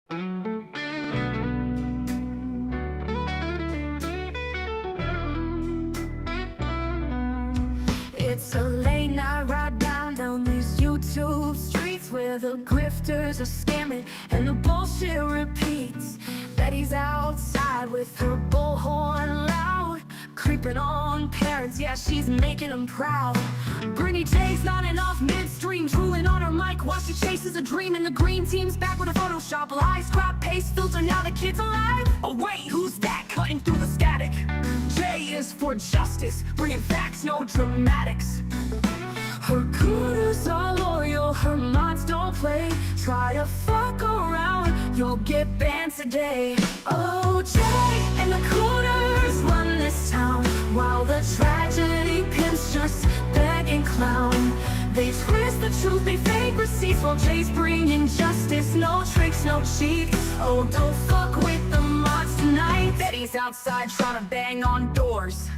It's a late night ride down these YouTube streets where the grifters are scamming and the bullshit repeats. Betty's outside with her bullhorn loud, creeping on parents, yeah, she's making them proud. Brittany J's nodding off midstream, drooling on her mic while she chases a dream. And the green team's back with a Photoshop, lies, crop, paste, filter, now the kid's alive. Oh wait, who's that cutting through the static? J is for justice, bringing facts, no dramatics. Her cooters are loyal, her mods don't play. Try to fuck around, you'll get banned today. Oh, Jay and the cooters run this town, while the tragedy pimps just beg and clown. They twist the truth, they fake receipts, while Jay's bringing justice. No tricks, no cheats. Oh, don't fuck with the mods tonight. Betty's outside trying to bang on doors,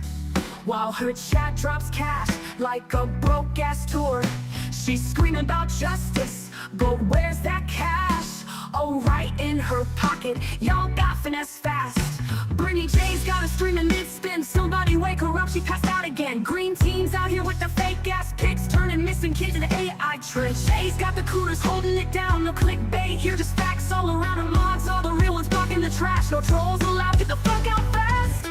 while her chat drops cash like a broke-ass tour. She's screaming about justice, but where's that cash? Oh, right in her pocket, y'all got finesse fast. Brittany J's got a streaming mid-spin, somebody wake her up, she passed out again. Green team's out here with the fake-ass pics, turning missing kids into AI tricks. Jay's got the cooters holding it down, no clickbait here, just facts all around her mods. All the real ones blocking the trash, no trolls allowed, get the fuck out fast.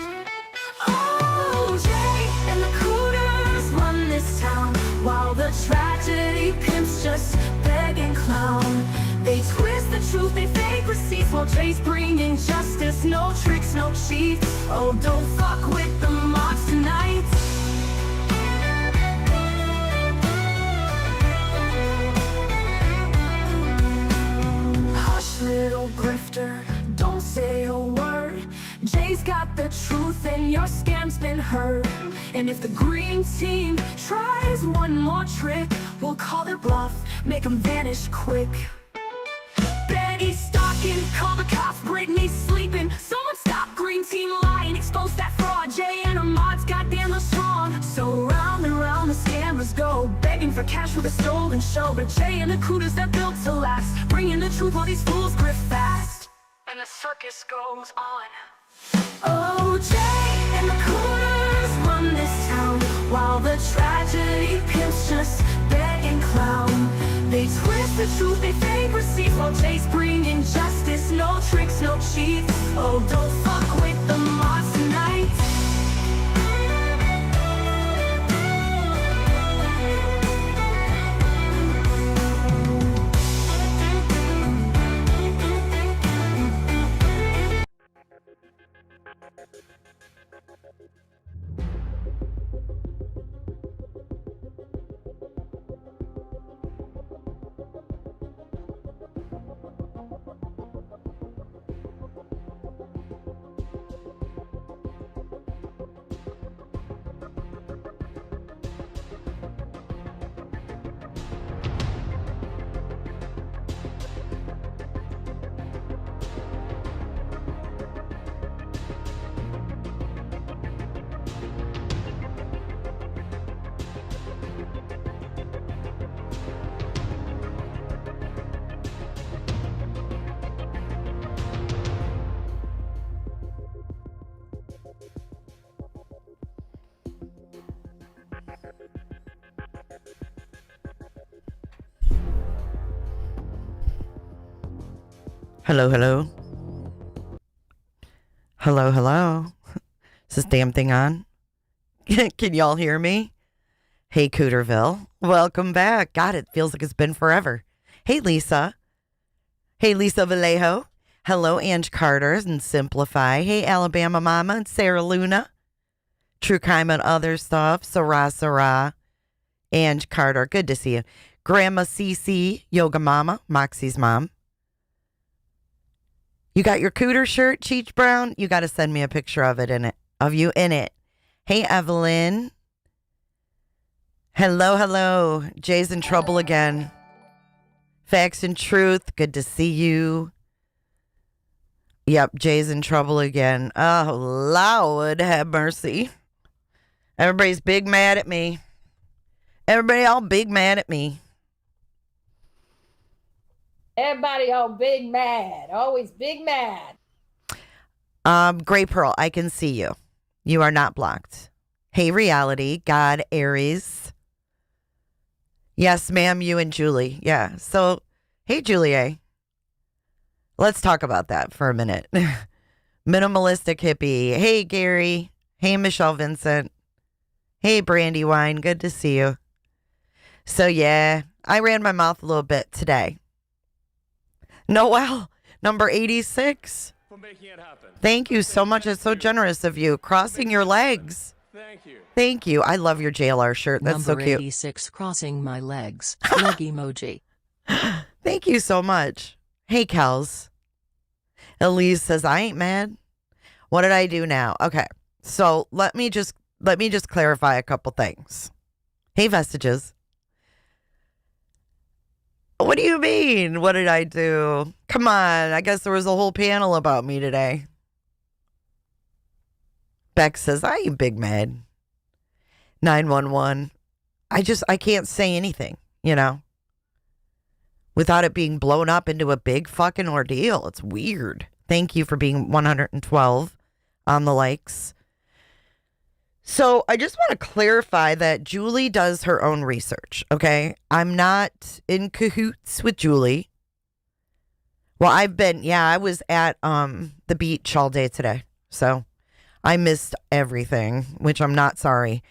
Oh, Jay and the cooters run this town, while the tragedy pimps just beg and clown. They twist the truth, they fake receipts, while Jay's bringing justice. No tricks, no cheats. Oh, don't fuck with the mods tonight. Hush, little grifter, don't say a word. Jay's got the truth and your scam's been heard. And if the green team tries one more trick, we'll call their bluff, make them vanish quick. Betty's stalking, call the cops, Brittany's sleeping. Someone stop green team lying, expose that fraud. Jay and her mods goddamn are strong. So round and round the scammers go, begging for cash with a stolen show. But Jay and the cooters, they're built to last, bringing the truth while these fools grift fast. And the circus goes on. Oh, Jay and the cooters run this town, while the tragedy pimps just beg and clown. They twist the truth, they fake receipts, while Jay's bringing justice. No tricks, no cheats. Oh, don't fuck with the mods tonight. Hello, hello. Hello, hello. Is this damn thing on? Can y'all hear me? Hey, Cooterville. Welcome back. God, it feels like it's been forever. Hey, Lisa. Hey, Lisa Vallejo. Hello, Ange Carter and Simplify. Hey, Alabama Mama and Sarah Luna. True Crime and Other Stuff. Sarah, Sarah. Ange Carter. Good to see you. Grandma CC, Yoga Mama, Moxie's mom. You got your Cooter shirt, Cheech Brown? You got to send me a picture of you in it. Hey, Evelyn. Hello, hello. Jay's in trouble again. Facts and Truth. Good to see you. Yep, Jay's in trouble again. Oh, Lord have mercy. Everybody's big mad at me. Everybody all big mad at me. Everybody all big mad. Always big mad. Gray Pearl, I can see you. You are not blocked. Hey, reality, God, Aries. Yes, ma'am, you and Julie. Yeah. So, hey, Julie. Let's talk about that for a minute. Minimalistic hippie. Hey, Gary. Hey, Michelle Vincent. Hey, Brandywine. Good to see you. So, yeah, I ran my mouth a little bit today. Noel, number 86. For making it happen. Thank you so much. It's so generous of you. Crossing your legs. Thank you. Thank you. I love your JLR shirt. That's so Number cute. 86, crossing my legs. Leg emoji. Thank you so much. Hey, Kels. Elise says, I ain't mad. What did I do now? Okay. So let me just clarify a couple things. Hey, Vestiges. What do you mean? What did I do? Come on. I guess there was a whole panel about me today. Beck says, I ain't big mad. 911. I can't say anything, without it being blown up into a big fucking ordeal. It's weird. Thank you for being 112 on the likes. So I just want to clarify that Julie does her own research, okay? I'm not in cahoots with Julie. Well, I was at the beach all day today. So I missed everything, which I'm not sorry.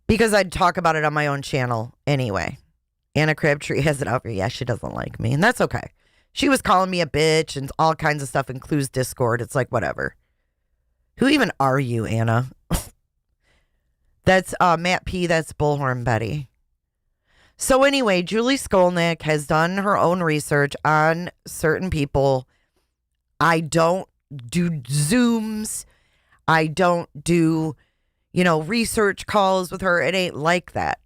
Because I'd talk about it on my own channel anyway. Anna Crabtree has it out here. Yeah, she doesn't like me, and that's okay. She was calling me a bitch and all kinds of stuff, includes Discord. It's like, whatever. Who even are you, Anna? That's Matt P. That's Bullhorn Betty. So anyway, Julie Skolnick has done her own research on certain people. I don't do Zooms. I don't do, research calls with her. It ain't like that.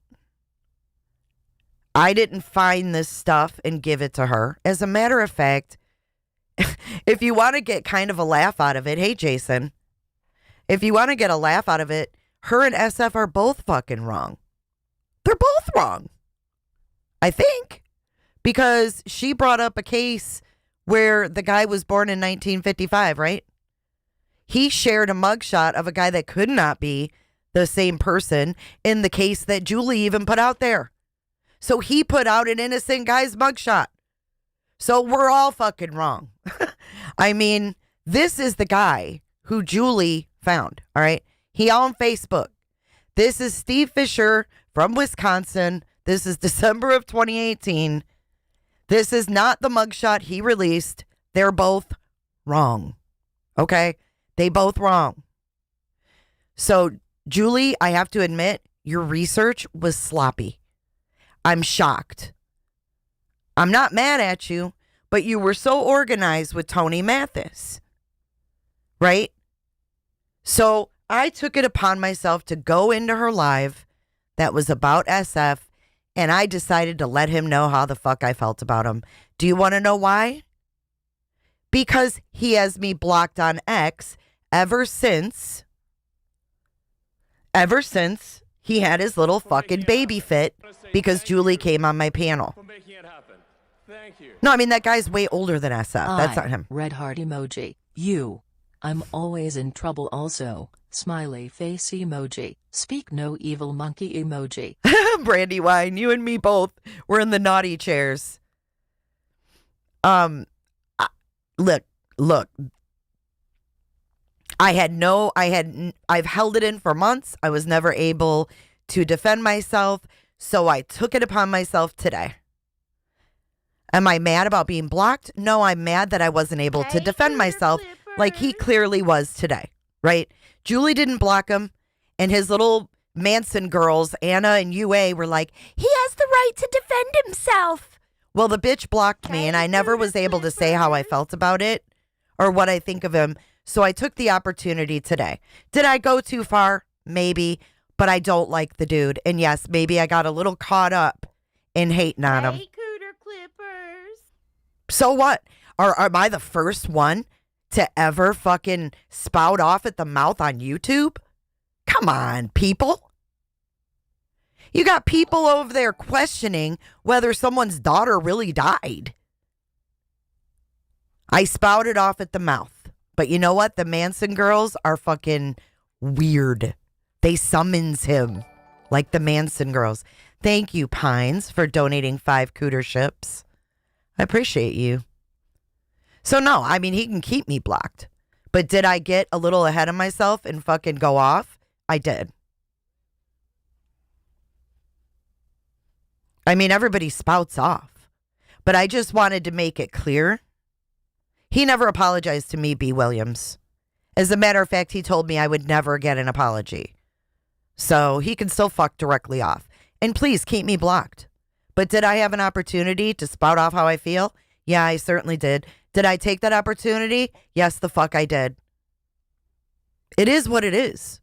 I didn't find this stuff and give it to her. As a matter of fact, if you want to get kind of a laugh out of it, hey, Jason, if you want to get a laugh out of it, her and SF are both fucking wrong. They're both wrong, I think, because she brought up a case where the guy was born in 1955, right? He shared a mugshot of a guy that could not be the same person in the case that Julie even put out there. So he put out an innocent guy's mugshot. So we're all fucking wrong. I mean, this is the guy who Julie found, all right? He on Facebook. This is Steve Fisher from Wisconsin. This is December of 2018. This is not the mugshot he released. They're both wrong, okay? They both wrong. So, Julie, I have to admit, your research was sloppy. I'm shocked. I'm not mad at you, but you were so organized with Tony Mathis, right? So I took it upon myself to go into her live that was about SF, and I decided to let him know how the fuck I felt about him. Do you want to know why? Because he has me blocked on X ever since he had his little fucking baby fit because Julie came on my panel. For making it happen. Thank you. No, I mean, that guy's way older than SF. That's not him. Red heart emoji. I'm always in trouble also. Smiley face emoji. Speak no evil monkey emoji. Brandywine, you and me both. We're in the naughty chairs. Look. I've held it in for months. I was never able to defend myself, so I took it upon myself today. Am I mad about being blocked? No, I'm mad that I wasn't able to defend myself like he clearly was today, right? Julie didn't block him, and his little Manson girls, Anna and UA, were like, he has the right to defend himself. Well, the bitch blocked me, and I never was able to say how I felt about it or what I think of him. So I took the opportunity today. Did I go too far? Maybe, but I don't like the dude. And yes, maybe I got a little caught up in hating on him. Hey, Cooter Clippers. So what? Am I the first one to ever fucking spout off at the mouth on YouTube? Come on, people. You got people over there questioning whether someone's daughter really died. I spouted off at the mouth. But you know what? The Manson girls are fucking weird. They summons him like the Manson girls. Thank you, Pines, for donating 5 cooter ships. I appreciate you. So no, I mean, he can keep me blocked. But did I get a little ahead of myself and fucking go off? I did. I mean, everybody spouts off. But I just wanted to make it clear. He never apologized to me, B. Williams. As a matter of fact, he told me I would never get an apology. So he can still fuck directly off. And please keep me blocked. But did I have an opportunity to spout off how I feel? Yeah, I certainly did. Did I take that opportunity? Yes, the fuck I did. It is what it is.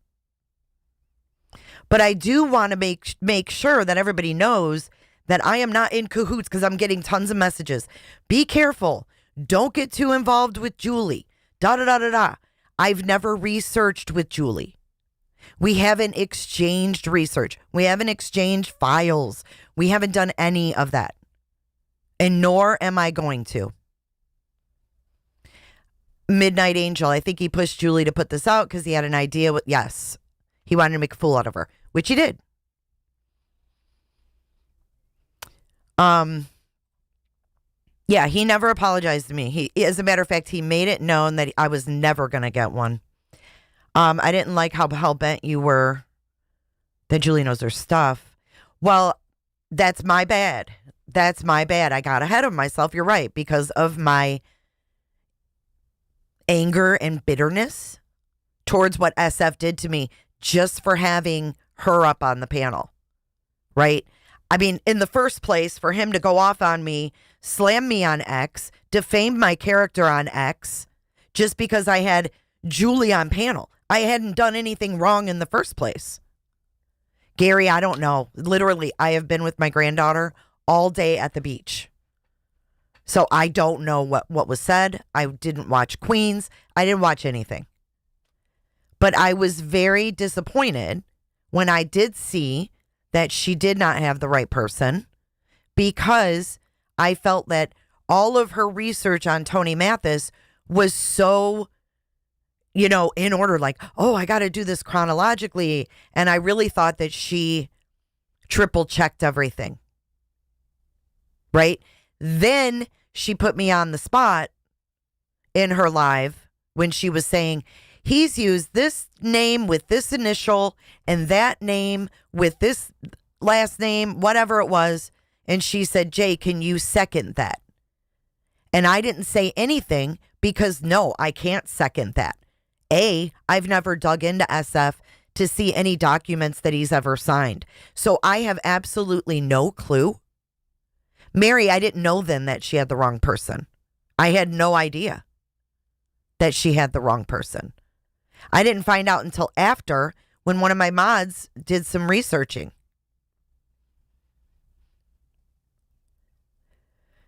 But I do want to make sure that everybody knows that I am not in cahoots because I'm getting tons of messages. Be careful. Don't get too involved with Julie. Da-da-da-da-da. I've never researched with Julie. We haven't exchanged research. We haven't exchanged files. We haven't done any of that. And nor am I going to. Midnight Angel, I think he pushed Julie to put this out because he had an idea. Yes, he wanted to make a fool out of her, which he did. Yeah, he never apologized to me. As a matter of fact, he made it known that I was never going to get one. I didn't like how hell-bent you were that Julie knows her stuff. Well, that's my bad. That's my bad. I got ahead of myself. You're right. Because of my anger and bitterness towards what SF did to me just for having her up on the panel. Right? I mean, in the first place, for him to go off on me, slam me on X, defame my character on X, just because I had Julie on panel. I hadn't done anything wrong in the first place. Gary, I don't know. Literally, I have been with my granddaughter all day at the beach. So I don't know what was said. I didn't watch Queens. I didn't watch anything. But I was very disappointed when I did see that she did not have the right person, because I felt that all of her research on Tony Mathis was so, in order, like, oh, I got to do this chronologically. And I really thought that she triple checked everything. Right? Then she put me on the spot in her live when she was saying, he's used this name with this initial and that name with this last name, whatever it was. And she said, Jay, can you second that? And I didn't say anything because no, I can't second that. I've never dug into SF to see any documents that he's ever signed. So I have absolutely no clue. Mary, I didn't know then that she had the wrong person. I had no idea that she had the wrong person. I didn't find out until after, when one of my mods did some researching.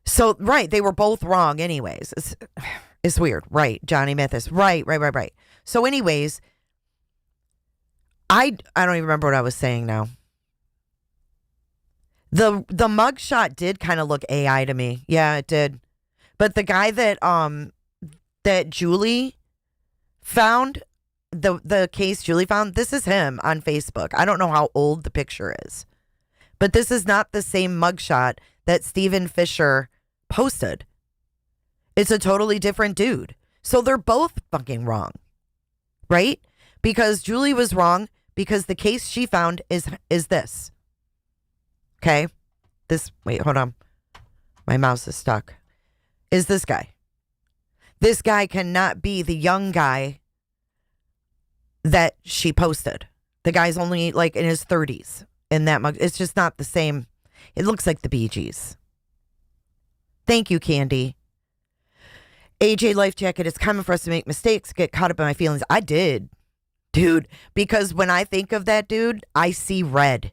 So, right, they were both wrong anyways. It's weird. Right, Johnny Mathis. Right. So anyways, I don't even remember what I was saying now. The mugshot did kind of look AI to me. Yeah, it did. But the guy that Julie found, the case Julie found, this is him on Facebook. I don't know how old the picture is. But this is not the same mugshot that Stephen Fisher posted. It's a totally different dude. So they're both fucking wrong. Right? Because Julie was wrong because the case she found is this. Okay? Wait, hold on. My mouse is stuck. Is this guy. This guy cannot be the young guy that she posted. The guy's only like in his 30s in that mug. It's just not the same. It looks like the Bee Gees. Thank you, Candy. AJ Life Jacket, it's common for us to make mistakes, get caught up in my feelings. I did, dude, because when I think of that dude, I see red.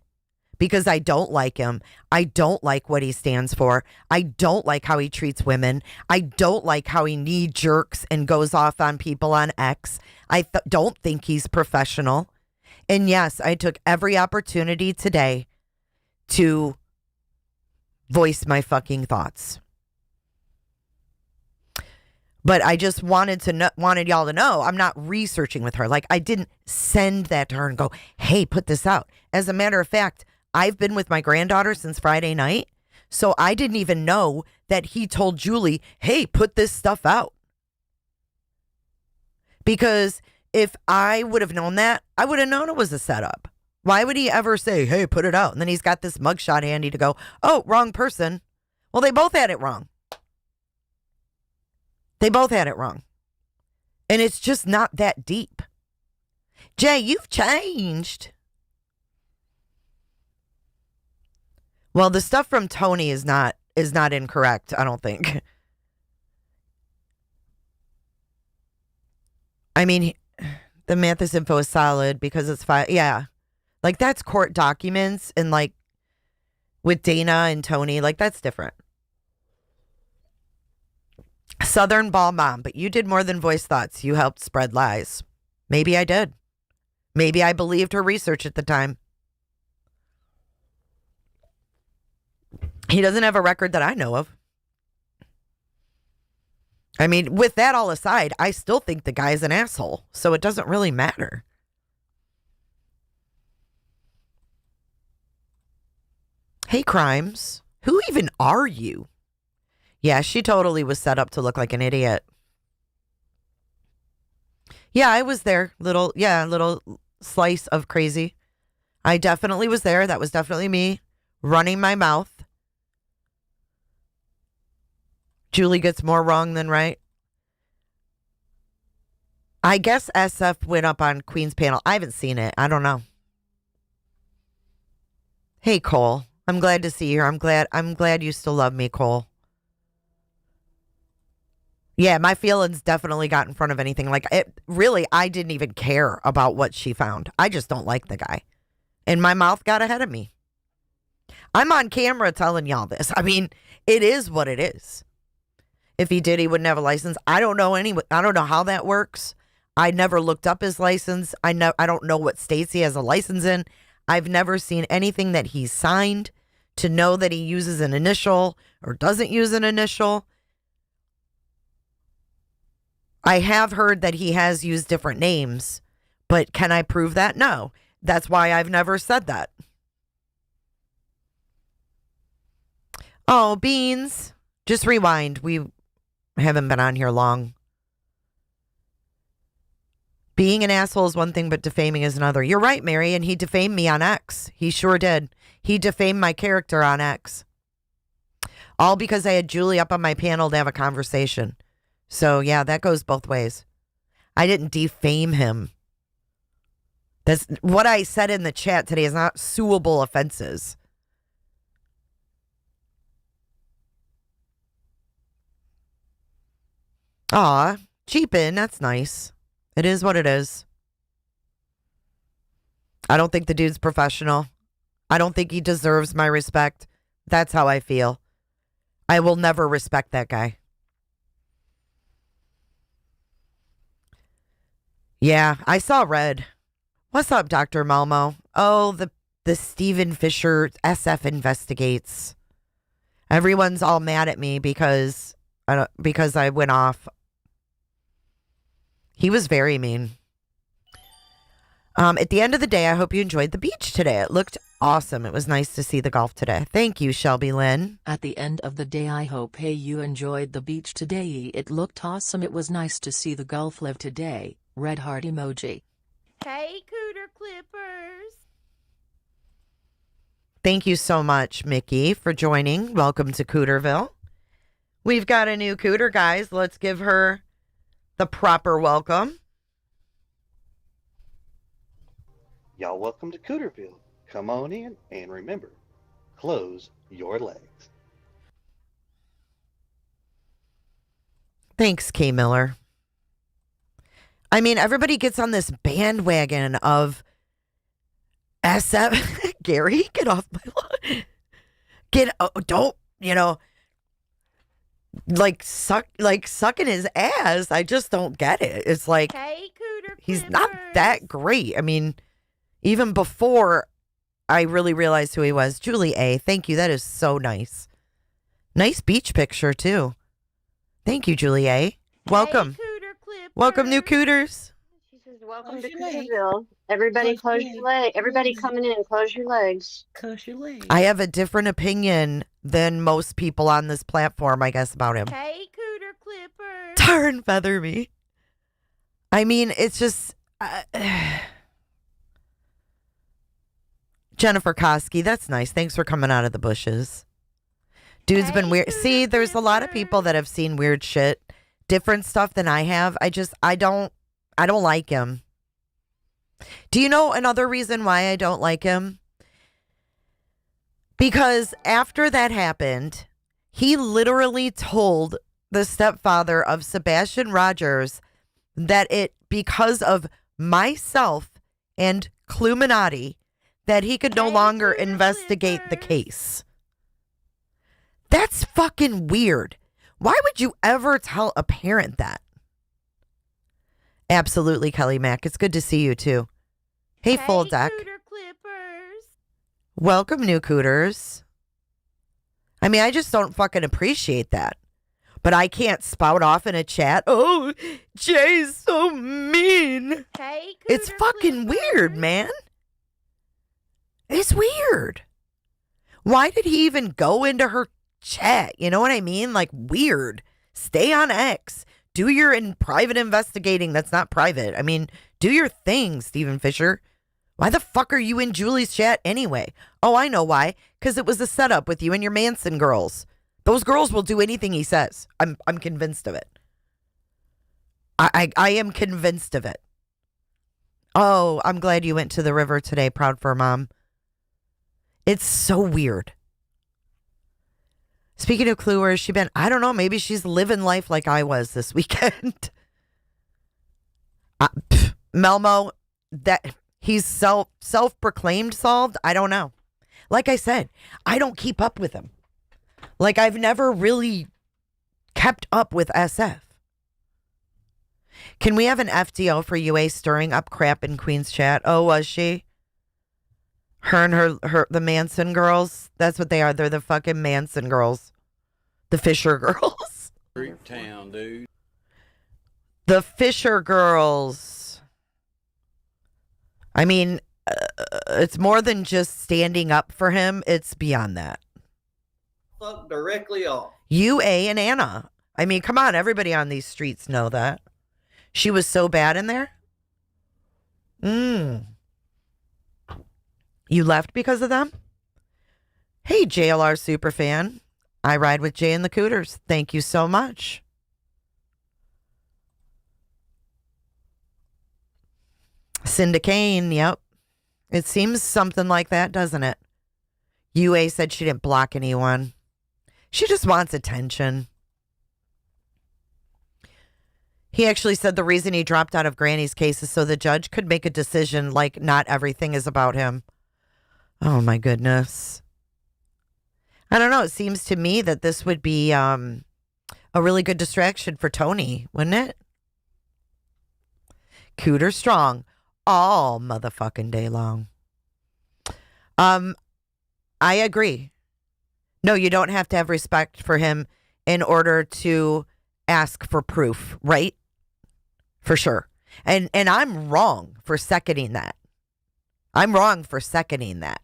Because I don't like him. I don't like what he stands for. I don't like how he treats women. I don't like how he knee jerks and goes off on people on X. I don't think he's professional. And yes, I took every opportunity today to voice my fucking thoughts. But I just wanted y'all to know I'm not researching with her. Like, I didn't send that to her and go, hey, put this out. As a matter of fact, I've been with my granddaughter since Friday night. So I didn't even know that he told Julie, hey, put this stuff out. Because if I would have known that, I would have known it was a setup. Why would he ever say, hey, put it out? And then he's got this mugshot handy to go, oh, wrong person. Well, they both had it wrong. They both had it wrong. And it's just not that deep. Jay, you've changed. Well, the stuff from Tony is not incorrect, I don't think. I mean, the Mathis info is solid because it's yeah. Like, that's court documents, and like with Dana and Tony, like, that's different. Southern ball mom, but you did more than voice thoughts. You helped spread lies. Maybe I did. Maybe I believed her research at the time. He doesn't have a record that I know of. I mean, with that all aside, I still think the guy's an asshole, so it doesn't really matter. Hey, Crimes. Who even are you? Yeah, she totally was set up to look like an idiot. Yeah, I was there. Little slice of crazy. I definitely was there. That was definitely me running my mouth. Julie gets more wrong than right. I guess SF went up on Queen's panel. I haven't seen it. I don't know. Hey, Cole. I'm glad to see you. I'm glad you still love me, Cole. Yeah, my feelings definitely got in front of anything. Like, I didn't even care about what she found. I just don't like the guy. And my mouth got ahead of me. I'm on camera telling y'all this. I mean, it is what it is. If he did, he wouldn't have a license. I don't know how that works. I never looked up his license. I don't know what states he has a license in. I've never seen anything that he's signed to know that he uses an initial or doesn't use an initial. I have heard that he has used different names, but can I prove that? No. That's why I've never said that. Oh, Beans. Just rewind. We haven't been on here long. Being an asshole is one thing, but defaming is another. You're right, Mary, and he defamed me on X. He sure did. He defamed my character on X. All because I had Julie up on my panel to have a conversation. So, yeah, that goes both ways. I didn't defame him. That's what I said in the chat today is not suable offenses. Aw, cheapen. That's nice. It is what it is. I don't think the dude's professional. I don't think he deserves my respect. That's how I feel. I will never respect that guy. Yeah, I saw red. What's up, Dr. Malmo? Oh, the Stephen Fisher SF investigates. Everyone's all mad at me because I went off. He was very mean. At the end of the day, I hope you enjoyed the beach today. It looked awesome. It was nice to see the golf today. Thank you, Shelby Lynn. At the end of the day, I hope you enjoyed the beach today. It looked awesome. It was nice to see the golf live today. Red heart emoji. Hey, Cooter Clippers. Thank you so much, Mickey, for joining. Welcome to Cooterville. We've got a new Cooter, guys. Let's give her the proper welcome. Y'all welcome to Cooterville. Come on in and remember, close your legs. Thanks, K. Miller. I mean, everybody gets on this bandwagon of SF. Gary, get off my lawn. Don't, sucking his ass. I just don't get it. It's like, Hey, Cooter he's not that great. I mean, even before I really realized who he was. Julie A. Thank you. That is so nice. Nice beach picture, too. Thank you, Julie A. Welcome. Welcome, new cooters. She says, welcome to Cooterville. Everybody close your legs. Everybody coming in, close your legs. Close your legs. I have a different opinion than most people on this platform, I guess, about him. Hey, Cooter Clippers. Tar and feather me. I mean, it's just... Jennifer Koski, that's nice. Thanks for coming out of the bushes. Dude's been weird. See, there's a lot of people that have seen weird shit, different stuff than I have. I don't like him. Do you know another reason why I don't like him? Because after that happened, he literally told the stepfather of Sebastian Rogers that because of myself and Cluminati, that he could no longer investigate the case. That's fucking weird. Why would you ever tell a parent that? Absolutely, Kelly Mack. It's good to see you, too. Hey, full deck. Welcome, new cooters. I mean, I just don't fucking appreciate that. But I can't spout off in a chat. Oh, Jay's so mean. Hey, It's fucking weird, man. It's weird. Why did he even go into her chat? You know what I mean? Like, weird. Stay on X. Do your private investigating. That's not private. I mean, do your thing, Stephen Fisher. Why the fuck are you in Julie's chat anyway? Oh, I know why. Because it was a setup with you and your Manson girls. Those girls will do anything he says. I'm convinced of it. I am convinced of it. Oh, I'm glad you went to the river today. Proud for mom. It's so weird. Speaking of Clue, where has she been? I don't know. Maybe she's living life like I was this weekend. Melmo, that he's self-proclaimed solved. I don't know. Like I said, I don't keep up with him. Like I've never really kept up with SF. Can we have an FDO for UA stirring up crap in Queen's chat? Oh, was she? Her and her the Manson girls. That's what they are. They're the fucking Manson girls. The Fisher girls. Street town, dude. The Fisher girls. I mean, it's more than just standing up for him. It's beyond that. Fuck directly off. UA and Anna. I mean, come on. Everybody on these streets know that. She was so bad in there. You left because of them? Hey, JLR superfan. I ride with Jay and the Cooters. Thank you so much. Cinda Kane, yep. It seems something like that, doesn't it? UA said she didn't block anyone. She just wants attention. He actually said the reason he dropped out of Granny's case is so the judge could make a decision like not everything is about him. Oh, my goodness. I don't know. It seems to me that this would be a really good distraction for Tony, wouldn't it? Cooter strong all motherfucking day long. I agree. No, you don't have to have respect for him in order to ask for proof, right? For sure. And I'm wrong for seconding that. I'm wrong for seconding that.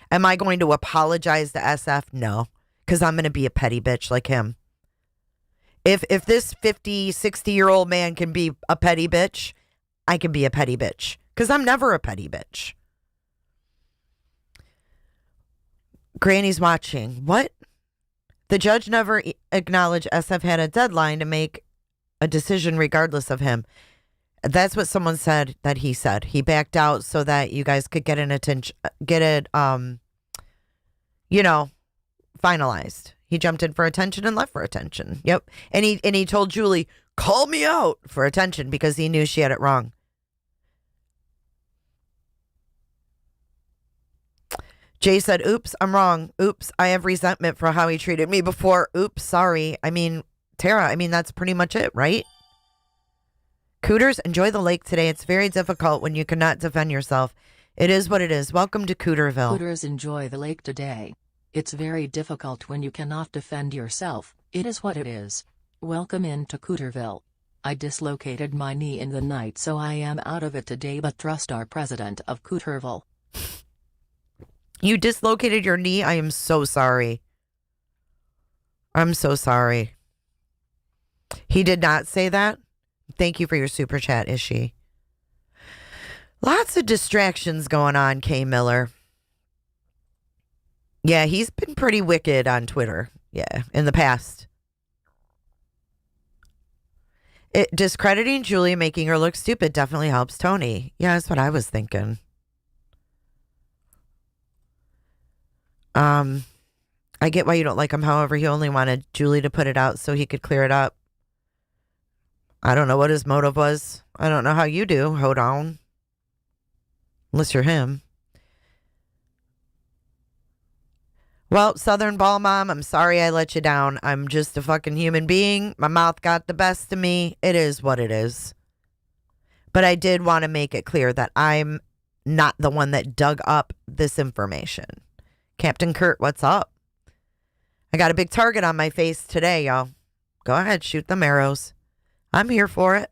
Am I going to apologize to SF? No, because I'm going to be a petty bitch like him. If this 50, 60-year-old man can be a petty bitch, I can be a petty bitch because I'm never a petty bitch. Granny's watching. What? The judge never acknowledged SF had a deadline to make a decision regardless of him. That's what someone said that he said. He backed out so that you guys could get it, finalized. He jumped in for attention and left for attention. Yep. And he told Julie, call me out for attention because he knew she had it wrong. Jay said, oops, I'm wrong. Oops, I have resentment for how he treated me before. Oops, sorry. I mean, Tara, that's pretty much it, right? Cooters, enjoy the lake today. It's very difficult when you cannot defend yourself. It is what it is. Welcome to Cooterville. Cooters enjoy the lake today. It's very difficult when you cannot defend yourself. It is what it is. Welcome into Cooterville. I dislocated my knee in the night, so I am out of it today, but trust our president of Cooterville. You dislocated your knee? I am so sorry. I'm so sorry. He did not say that. Thank you for your super chat, Ishi. Lots of distractions going on, K. Miller. Yeah, he's been pretty wicked on Twitter. Yeah, in the past. Discrediting Julia, making her look stupid definitely helps Tony. Yeah, that's what I was thinking. I get why you don't like him. However, he only wanted Julie to put it out so he could clear it up. I don't know what his motive was. I don't know how you do. Hold on. Unless you're him. Well, Southern Ball Mom, I'm sorry I let you down. I'm just a fucking human being. My mouth got the best of me. It is what it is. But I did want to make it clear that I'm not the one that dug up this information. Captain Kurt, what's up? I got a big target on my face today, y'all. Go ahead, shoot them arrows. I'm here for it.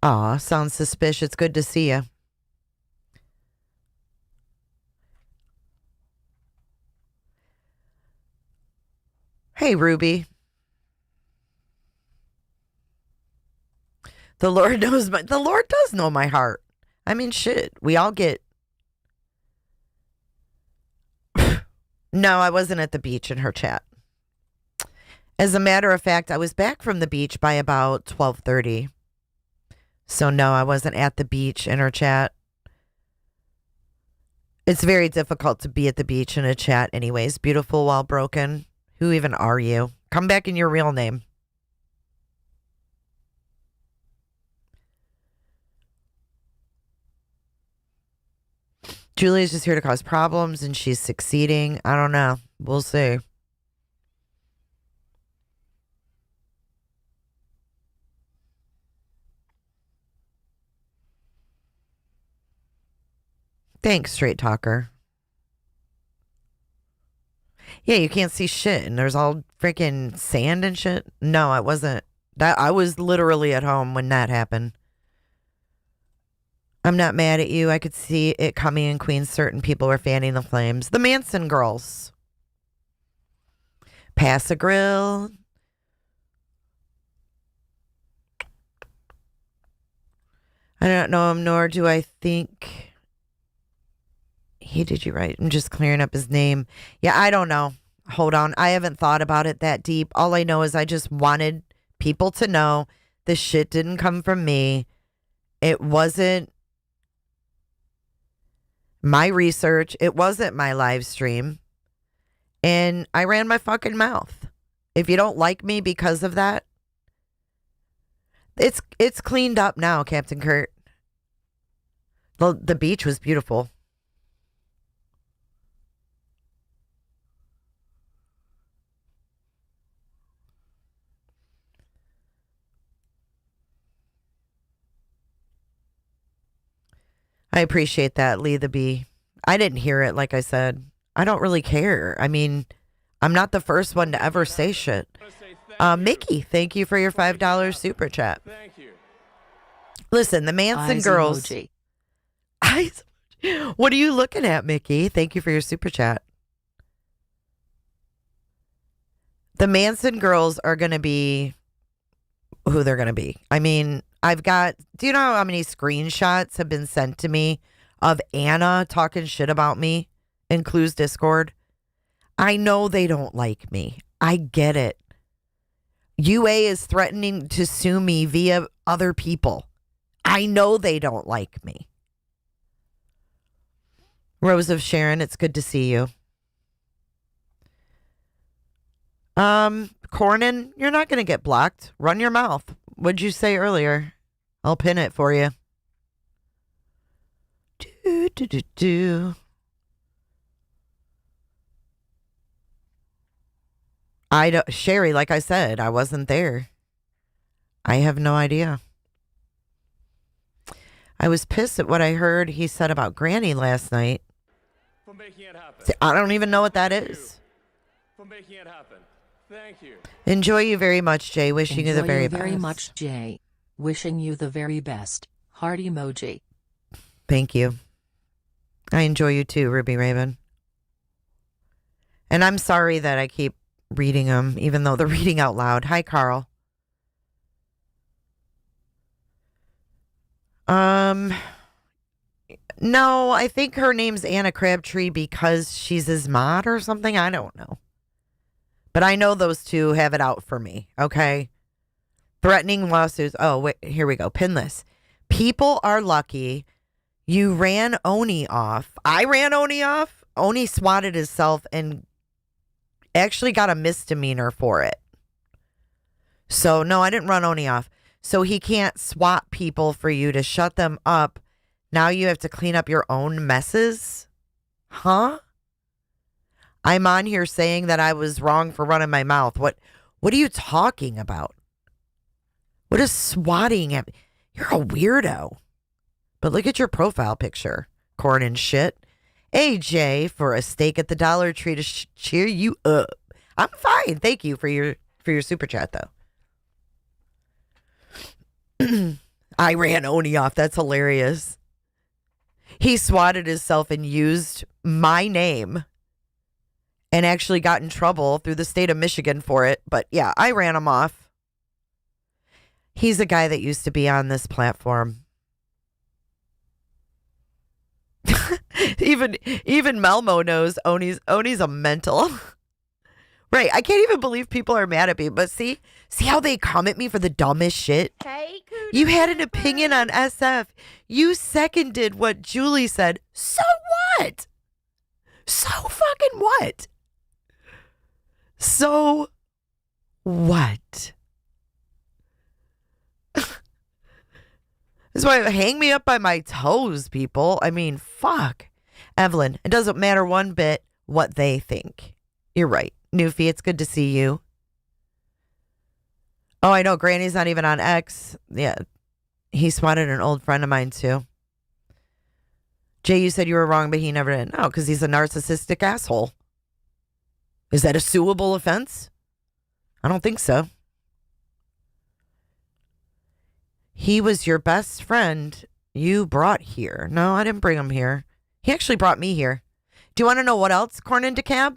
Aw, sounds suspicious. Good to see you. Hey, Ruby. The Lord knows the Lord does know my heart. I mean, shit. We all get. No, I wasn't at the beach in her chat. As a matter of fact, I was back from the beach by about 12:30. So no, I wasn't at the beach in her chat. It's very difficult to be at the beach in a chat anyways. Beautiful while broken. Who even are you? Come back in your real name. Julia's just here to cause problems and she's succeeding. I don't know. We'll see. Thanks, straight talker. Yeah, you can't see shit and there's all freaking sand and shit. No, I wasn't. That I was literally at home when that happened. I'm not mad at you. I could see it coming in Queens. Certain people were fanning the flames. The Manson girls. Pass a grill. I don't know him, nor do I think he did you right. I'm just clearing up his name. Yeah, I don't know. Hold on. I haven't thought about it that deep. All I know is I just wanted people to know this shit didn't come from me. It wasn't my research. It wasn't my live stream. And I ran my fucking mouth. If you don't like me because of that, it's cleaned up now, Captain Kurt. The beach was beautiful. I appreciate that, Lee the Bee. I didn't hear it, like I said. I don't really care. I mean, I'm not the first one to ever say shit. Mickey, thank you for your $5 super chat. Thank you. Listen, the Manson Eyes girls. emoji. Eyes. What are you looking at, Mickey? Thank you for your super chat. The Manson girls are going to be who they're going to be. I mean, do you know how many screenshots have been sent to me of Anna talking shit about me in Clues Discord? I know they don't like me. I get it. UA is threatening to sue me via other people. I know they don't like me. Rose of Sharon, it's good to see you. Cornyn, you're not going to get blocked. Run your mouth. What'd you say earlier? I'll pin it for you. Do. I don't, Sherry, like I said, I wasn't there. I have no idea. I was pissed at what I heard he said about Granny last night. For making it happen. See, I don't even know what that is. For making it happen. Thank you. Enjoy you very much, Jay. Wishing you the Enjoy very best. much, Jay. Wishing you the very best. Heart emoji. Thank you. I enjoy you too, Ruby Raven. And I'm sorry that I keep reading them, even though they're reading out loud. Hi, Carl. No, I think her name's Anna Crabtree because she's his mod or something. I don't know. But I know those two have it out for me, okay? Threatening lawsuits. Oh, wait, here we go. Pin this. People are lucky you ran Oni off. I ran Oni off. Oni swatted himself and actually got a misdemeanor for it. So, no, I didn't run Oni off. So he can't swat people for you to shut them up. Now you have to clean up your own messes? Huh? I'm on here saying that I was wrong for running my mouth. What are you talking about? What is swatting at me? You're a weirdo. But look at your profile picture. Corn and shit. AJ for a steak at the Dollar Tree to cheer you up. I'm fine. Thank you for your super chat though. I ran Oni off. That's hilarious. He swatted himself and used my name and actually got in trouble through the state of Michigan for it. But yeah, I ran him off. He's a guy that used to be on this platform. even Melmo knows Oni's a mental. Right. I can't even believe people are mad at me. But see how they come at me for the dumbest shit? You had an opinion on SF. You seconded what Julie said. So what? So fucking what? So what? That's why hang me up by my toes, people. I mean, fuck. Evelyn, it doesn't matter one bit what they think. You're right. Newfie, it's good to see you. Oh, I know. Granny's not even on X. Yeah. He swatted an old friend of mine, too. Jay, you said you were wrong, but he never did. No, because he's a narcissistic asshole. Is that a suable offense? I don't think so. He was your best friend you brought here. No, I didn't bring him here. He actually brought me here. Do you want to know what else, Corn and DeCab?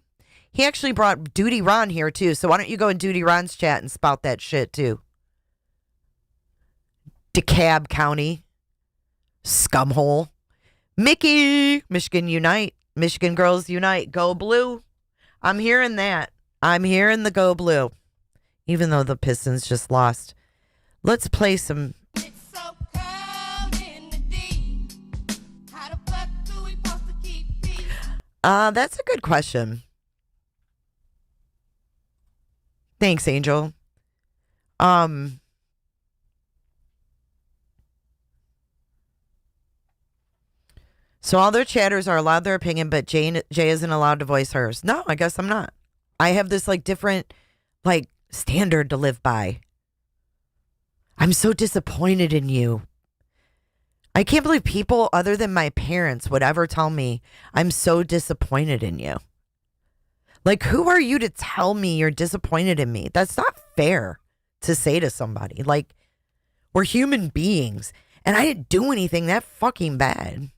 He actually brought Duty Ron here, too. So why don't you go in Duty Ron's chat and spout that shit, too? DeKalb County. Scumhole. Mickey. Michigan Unite. Michigan Girls Unite. Go Blue. I'm hearing that. I'm hearing the Go Blue. Even though the Pistons just lost. Let's play some... That's a good question. Thanks, Angel. So all their chatters are allowed their opinion, but Jay isn't allowed to voice hers. No, I guess I'm not. I have this different standard to live by. I'm so disappointed in you. I can't believe people other than my parents would ever tell me I'm so disappointed in you. Who are you to tell me you're disappointed in me? That's not fair to say to somebody. We're human beings, and I didn't do anything that fucking bad.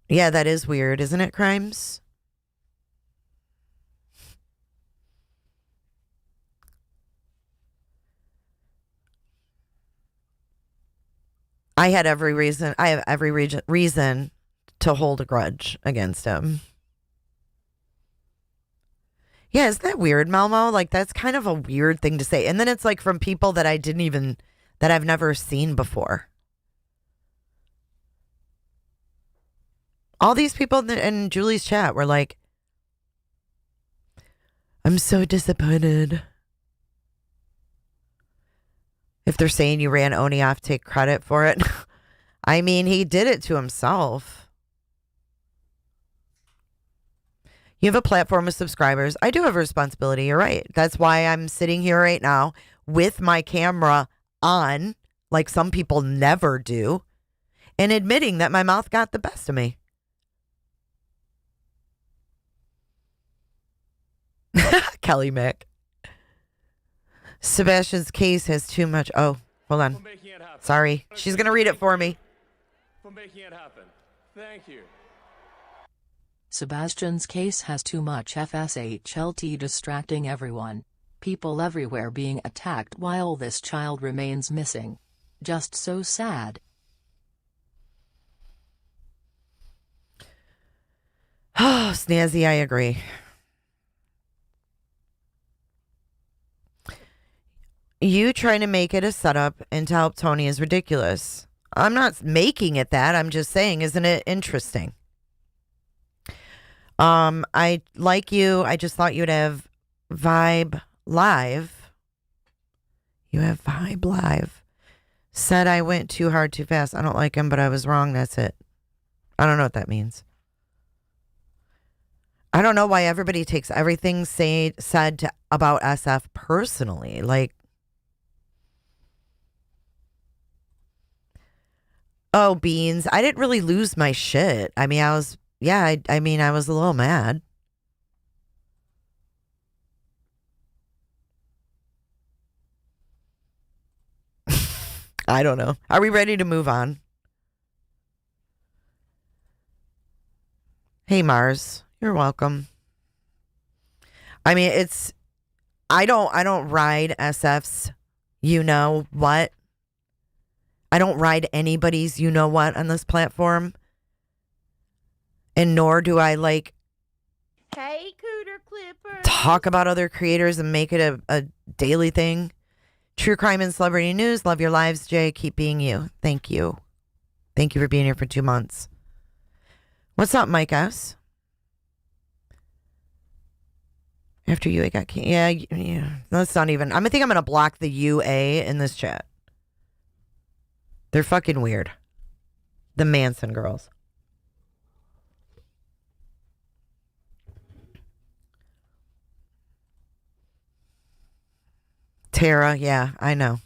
Yeah, that is weird, isn't it, Crimes? I have every reason to hold a grudge against him. Yeah, isn't that weird, Malmo? That's kind of a weird thing to say. And then it's from people that that I've never seen before. All these people in Julie's chat were like, I'm so disappointed. If they're saying you ran Oni off, take credit for it. I mean, he did it to himself. You have a platform of subscribers. I do have a responsibility. You're right. That's why I'm sitting here right now with my camera on, like some people never do, and admitting that my mouth got the best of me. Kelly Mick. Sebastian's case has too much. Oh, hold For on. making it happen. Sorry. She's going to read it for me. For making it happen. Thank you. Sebastian's case has too much FSHLT distracting everyone. People everywhere being attacked while this child remains missing. Just so sad. Oh, Snazzy, I agree. You trying to make it a setup and to help Tony is ridiculous. I'm not making it that. I'm just saying, isn't it interesting? I like you. I just thought you'd have Vibe Live. You have Vibe Live. Said I went too hard, too fast. I don't like him, but I was wrong. That's it. I don't know what that means. I don't know why everybody takes everything said about SF personally. Like, oh, Beans. I didn't really lose my shit. I mean, I was a little mad. I don't know. Are we ready to move on? Hey, Mars. You're welcome. I mean, I don't ride SF's you know what. I don't ride anybody's you know what on this platform. And nor do I Hey, Cooter Clipper. talk about other creators and make it a daily thing. True crime and celebrity news. Love your lives, Jay. Keep being you. Thank you. Thank you for being here for 2 months. What's up, Mike S? After you, I got yeah. That's not even. I think I'm gonna block the UA in this chat. They're fucking weird. The Manson girls. Tara, yeah, I know.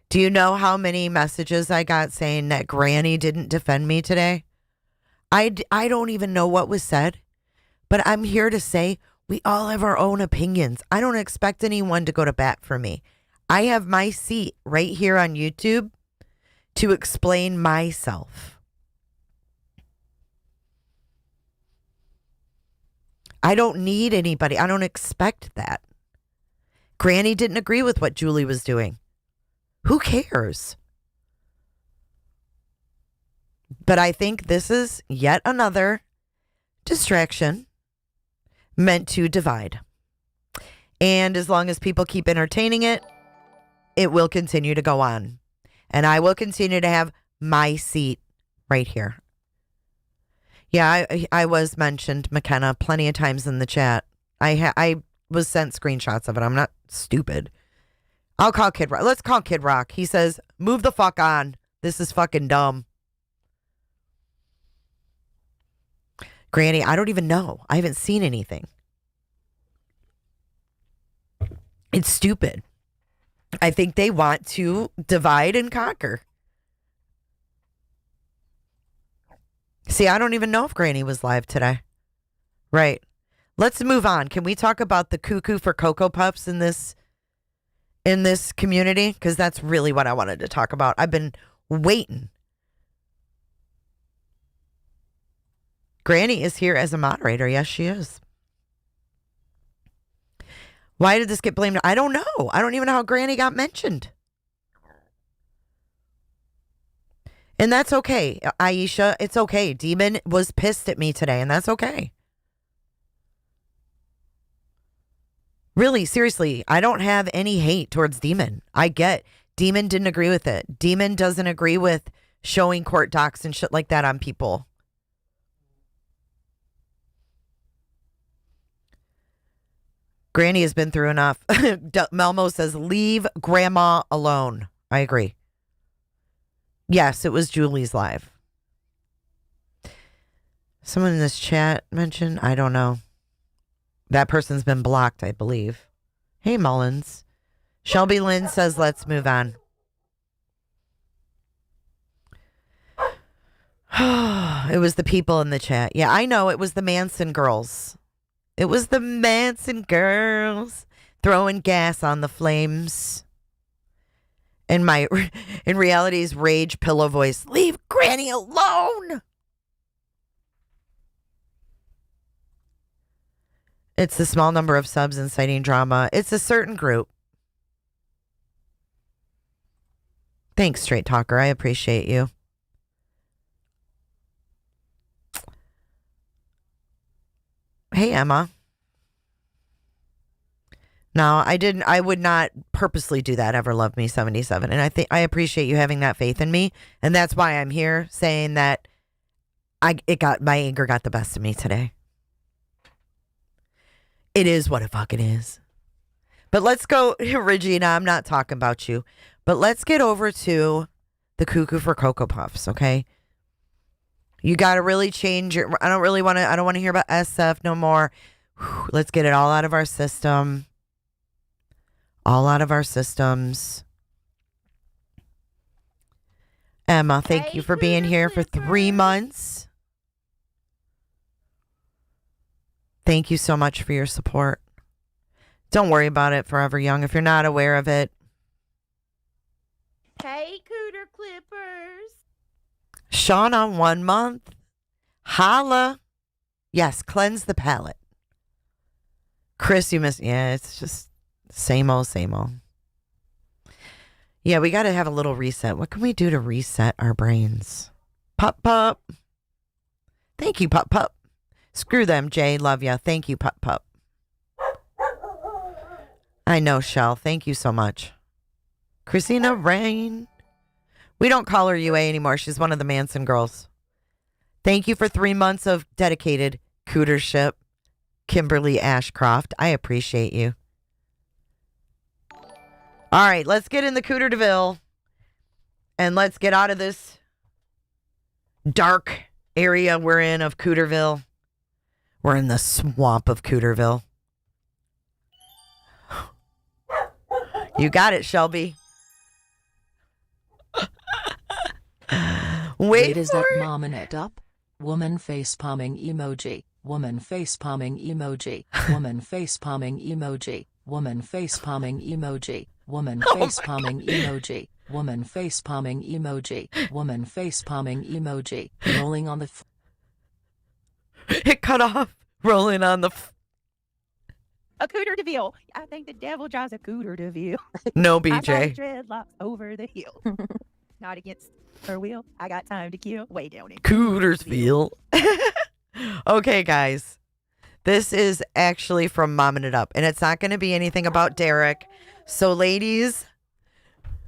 Do you know how many messages I got saying that Granny didn't defend me today? I don't even know what was said, but I'm here to say we all have our own opinions. I don't expect anyone to go to bat for me. I have my seat right here on YouTube to explain myself. I don't need anybody. I don't expect that. Granny didn't agree with what Julie was doing. Who cares? But I think this is yet another distraction meant to divide. And as long as people keep entertaining it, it will continue to go on. And I will continue to have my seat right here. Yeah, I was mentioned, McKenna, plenty of times in the chat. I was sent screenshots of it. I'm not stupid. I'll call Kid Rock. Let's call Kid Rock. He says, move the fuck on. This is fucking dumb. Granny, I don't even know. I haven't seen anything. It's stupid. I think they want to divide and conquer. See, I don't even know if Granny was live today. Right. Let's move on. Can we talk about the cuckoo for Cocoa Puffs in this community? Because that's really what I wanted to talk about. I've been waiting. Granny is here as a moderator. Yes, she is. Why did this get blamed? I don't know. I don't even know how Granny got mentioned. And that's okay, Aisha. It's okay. Demon was pissed at me today, and that's okay. Really, seriously, I don't have any hate towards Demon. I get Demon didn't agree with it. Demon doesn't agree with showing court docs and shit like that on people. Granny has been through enough. Melmo says, leave grandma alone. I agree. Yes, it was Julie's live. Someone in this chat mentioned, I don't know. That person's been blocked, I believe. Hey, Mullins. Shelby Lynn says, let's move on. It was the people in the chat. Yeah, I know. It was the Manson girls. It was the Manson girls throwing gas on the flames. And my, in reality's rage pillow voice, leave Granny alone. It's the small number of subs inciting drama. It's a certain group. Thanks, Straight Talker. I appreciate you. Hey, Emma. No, I would not purposely do that. Ever Love Me 77. And I appreciate you having that faith in me. And that's why I'm here saying that my anger got the best of me today. It is what it fucking is. But let's go, Regina, I'm not talking about you. But let's get over to the Cuckoo for Cocoa Puffs, okay? You got to really change your, I don't want to hear about SF no more. Whew, let's get it all out of our system. All out of our systems. Emma, thank you for being here for 3 months. Thank you so much for your support. Don't worry about it, Forever Young, if you're not aware of it. Hey, Cooter Clippers. Shauna, 1 month. Holla. Yes, cleanse the palate. Chris, you missed. Yeah, it's just same old, same old. Yeah, we got to have a little reset. What can we do to reset our brains? Pup, pup. Thank you, pup, pup. Screw them, Jay. Love ya. Thank you, pup, pup. I know, Shell. Thank you so much. Christina Rain. We don't call her UA anymore. She's one of the Manson girls. Thank you for 3 months of dedicated cootership. Kimberly Ashcroft. I appreciate you. All right, let's get in the Cooter DeVille. And let's get out of this dark area we're in of Cooterville. We're in the swamp of Cooterville. You got it, Shelby. Wait is for that it. momming it up? Woman face palming emoji. Woman face palming emoji. Woman face palming emoji. Woman face palming emoji. Woman face palming emoji. Woman face palming emoji. Woman face palming emoji. Rolling on the It cut off. Rolling on the A Cooter DeVille. I think the devil drives a Cooter DeVille. No, I got BJ. dreadlocks over the hill. Not against her will. I got time to kill. Way down in Cootersville. Okay, guys. This is actually from Momming It Up. And it's not going to be anything about Derek. So, ladies,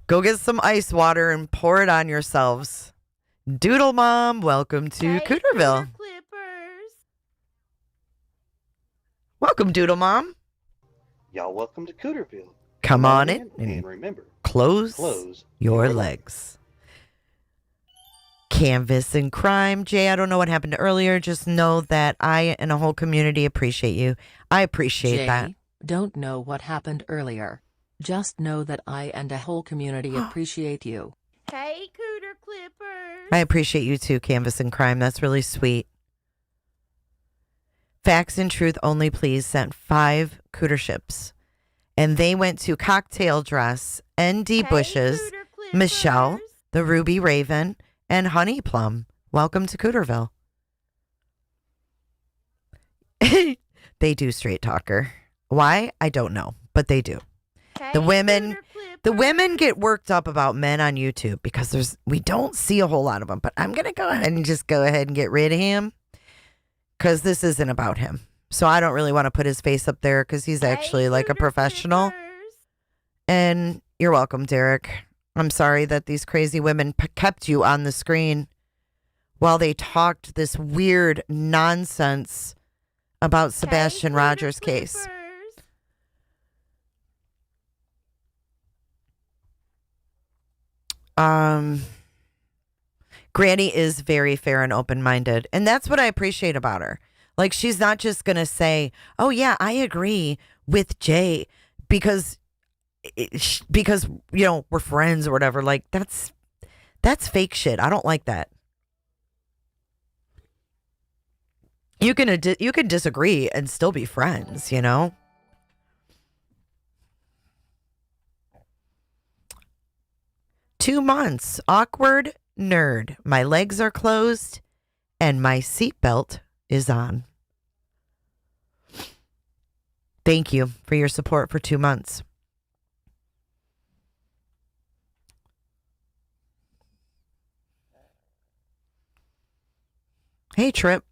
go get some ice water and pour it on yourselves. Doodle Mom, welcome to Cooterville. Welcome, Doodle Mom. Y'all welcome to Cooterville. Come on in and remember, close your your legs. Canvas and crime. Jay, I don't know what happened earlier. Just know that I and a whole community appreciate you. I appreciate Jay, that. don't know what happened earlier. Just know that I and a whole community appreciate you. Hey, Cooter Clippers. I appreciate you too, Canvas and crime. That's really sweet. Facts and Truth Only Please sent 5 cooterships. And they went to Cocktail Dress, ND Bushes, Michelle, the Ruby Raven, and Honey Plum. Welcome to Cooterville. They do Straight Talker. Why? I don't know, but they do. The women get worked up about men on YouTube because we don't see a whole lot of them. But I'm gonna go ahead and just go ahead and get rid of him because this isn't about him. So I don't really want to put his face up there because he's actually like a professional. And you're welcome, Derek. I'm sorry that these crazy women kept you on the screen while they talked this weird nonsense about Sebastian Rogers' case. Granny is very fair and open-minded, and that's what I appreciate about her. Like, she's not just going to say, oh, yeah, I agree with Jay because, we're friends or whatever. Like, that's fake shit. I don't like that. You can disagree and still be friends, 2 months. Awkward nerd. My legs are closed and my seatbelt is on. Thank you for your support for 2 months. Hey, Trip.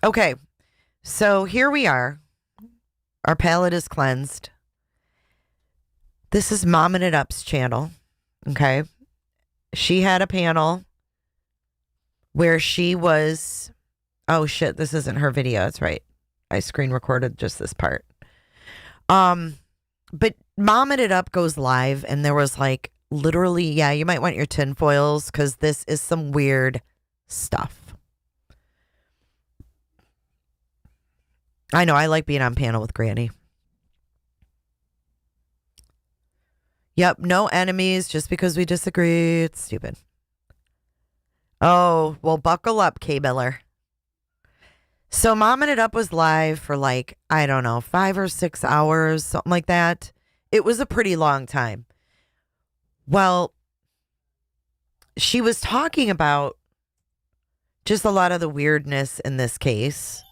Okay, so here we are. Our palate is cleansed. This is Mommin' It Up's channel. Okay. She had a panel where she was, oh shit, this isn't her video. That's right. I screen recorded just this part. But Mommin' It Up goes live and there was like literally, yeah, you might want your tinfoils because this is some weird stuff. I know, I like being on panel with Granny. Yep, no enemies just because we disagree. It's stupid. Oh, well, buckle up, K. Miller. So Mommin' It Up was live for like, I don't know, 5 or 6 hours, something like that. It was a pretty long time. Well, she was talking about just a lot of the weirdness in this case.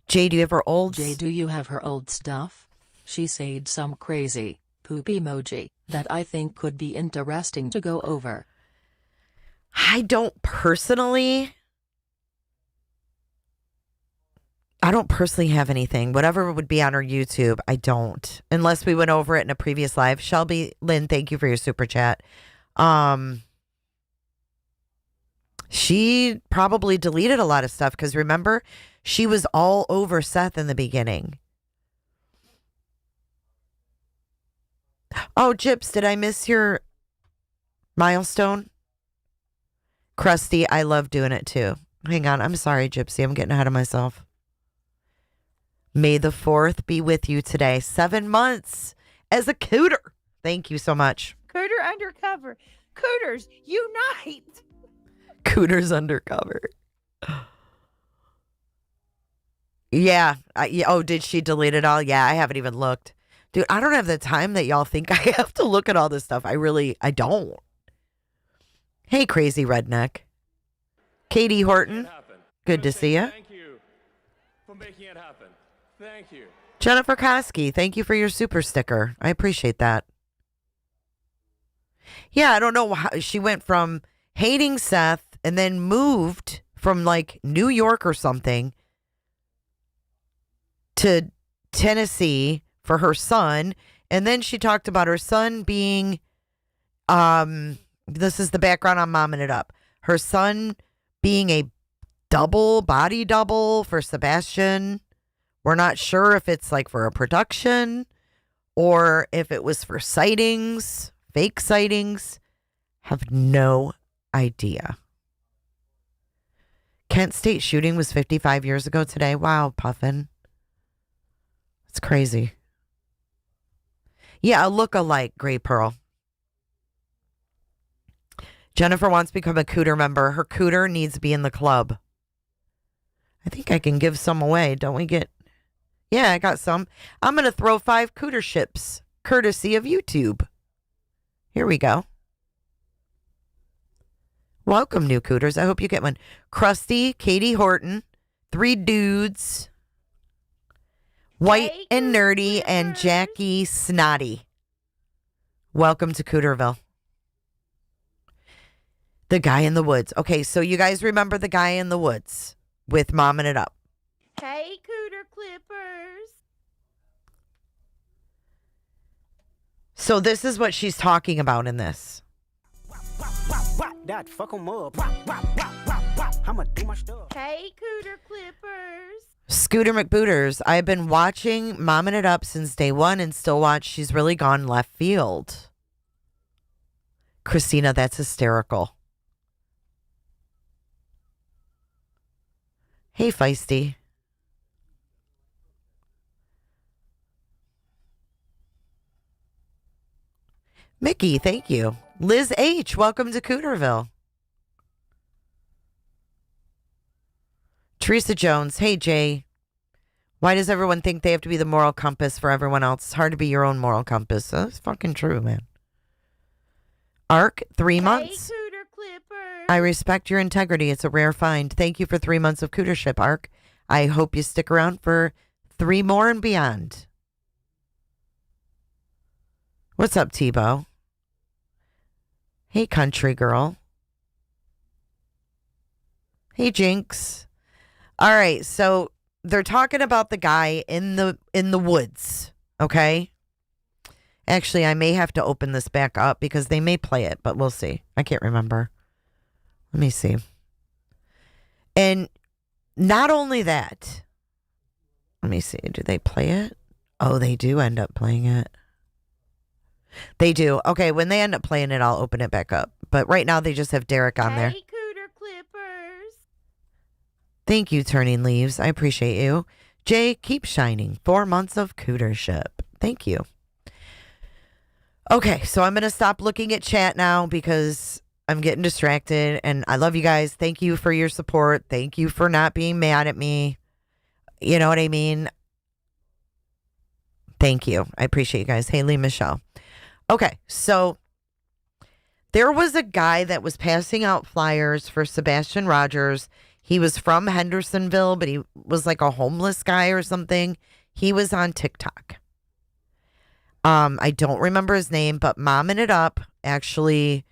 Jay, do you have her old? Jay, do you have her old stuff? She said some crazy poop emoji that I think could be interesting to go over. I don't personally have anything. Whatever would be on her YouTube, I don't. Unless we went over it in a previous live. Shelby Lynn, thank you for your super chat. She probably deleted a lot of stuff because remember, she was all over Seth in the beginning. Oh, Gyps, did I miss your milestone? Krusty, I love doing it too. Hang on, I'm sorry, Gypsy. I'm getting ahead of myself. May the 4th be with you today. 7 months as a cooter. Thank you so much. Cooter undercover. Cooters, unite. Cooters undercover. Yeah. Oh, did she delete it all? Yeah, I haven't even looked. Dude, I don't have the time that y'all think I have to look at all this stuff. I don't. Hey, crazy redneck. Katie Horton. Good to see you. Thank you for making it happen. Thank you. Jennifer Koski, thank you for your super sticker. I appreciate that. Yeah, I don't know how she went from hating Seth and then moved from like New York or something to Tennessee for her son. And then she talked about her son being, this is the background on Mommin' It Up. Her son being a body double for Sebastian. We're not sure if it's like for a production or if it was for sightings, fake sightings. Have no idea. Kent State shooting was 55 years ago today. Wow, Puffin. It's crazy. Yeah, a look-alike, Gray Pearl. Jennifer wants to become a cooter member. Her cooter needs to be in the club. I think I can give some away. Don't we get... Yeah, I got some. I'm going to throw 5 cooter ships, courtesy of YouTube. Here we go. Welcome, new cooters. I hope you get one. Krusty, Katie Horton, 3 dudes, White and Nerdy, and Jackie Snotty. Welcome to Cooterville. The guy in the woods. Okay, so you guys remember the guy in the woods with Mommin' It Up. Hey, Cooter Clippers. So this is what she's talking about in this. Hey, Cooter Clippers. Scooter McBooters, I've been watching Momming It Up since day one and still watch. She's really gone left field. Christina, that's hysterical. Hey, Feisty. Mickey, thank you. Liz H, welcome to Cooterville. Teresa Jones, hey, Jay. Why does everyone think they have to be the moral compass for everyone else? It's hard to be your own moral compass. That's fucking true, man. Ark, 3 months. Hey, Cooter Clipper. I respect your integrity. It's a rare find. Thank you for 3 months of Cootership, Ark. I hope you stick around for 3 more and beyond. What's up, Tebow? Hey, country girl. Hey, Jinx. All right, so they're talking about the guy in the woods, okay? Actually, I may have to open this back up because they may play it, but we'll see. I can't remember. Let me see. And not only that, let me see. Do they play it? Oh, they do end up playing it. They do. Okay, when they end up playing it, I'll open it back up. But right now, they just have Derek on there. Hey, Cooter Clippers. Thank you, Turning Leaves. I appreciate you. Jay, keep shining. 4 months of Cootership. Thank you. Okay, so I'm going to stop looking at chat now because I'm getting distracted. And I love you guys. Thank you for your support. Thank you for not being mad at me. You know what I mean? Thank you. I appreciate you guys. Haley, Michelle. Okay, so there was a guy that was passing out flyers for Sebastian Rogers. He was from Hendersonville, but he was like a homeless guy or something. He was on TikTok. I don't remember his name, but Momming It Up actually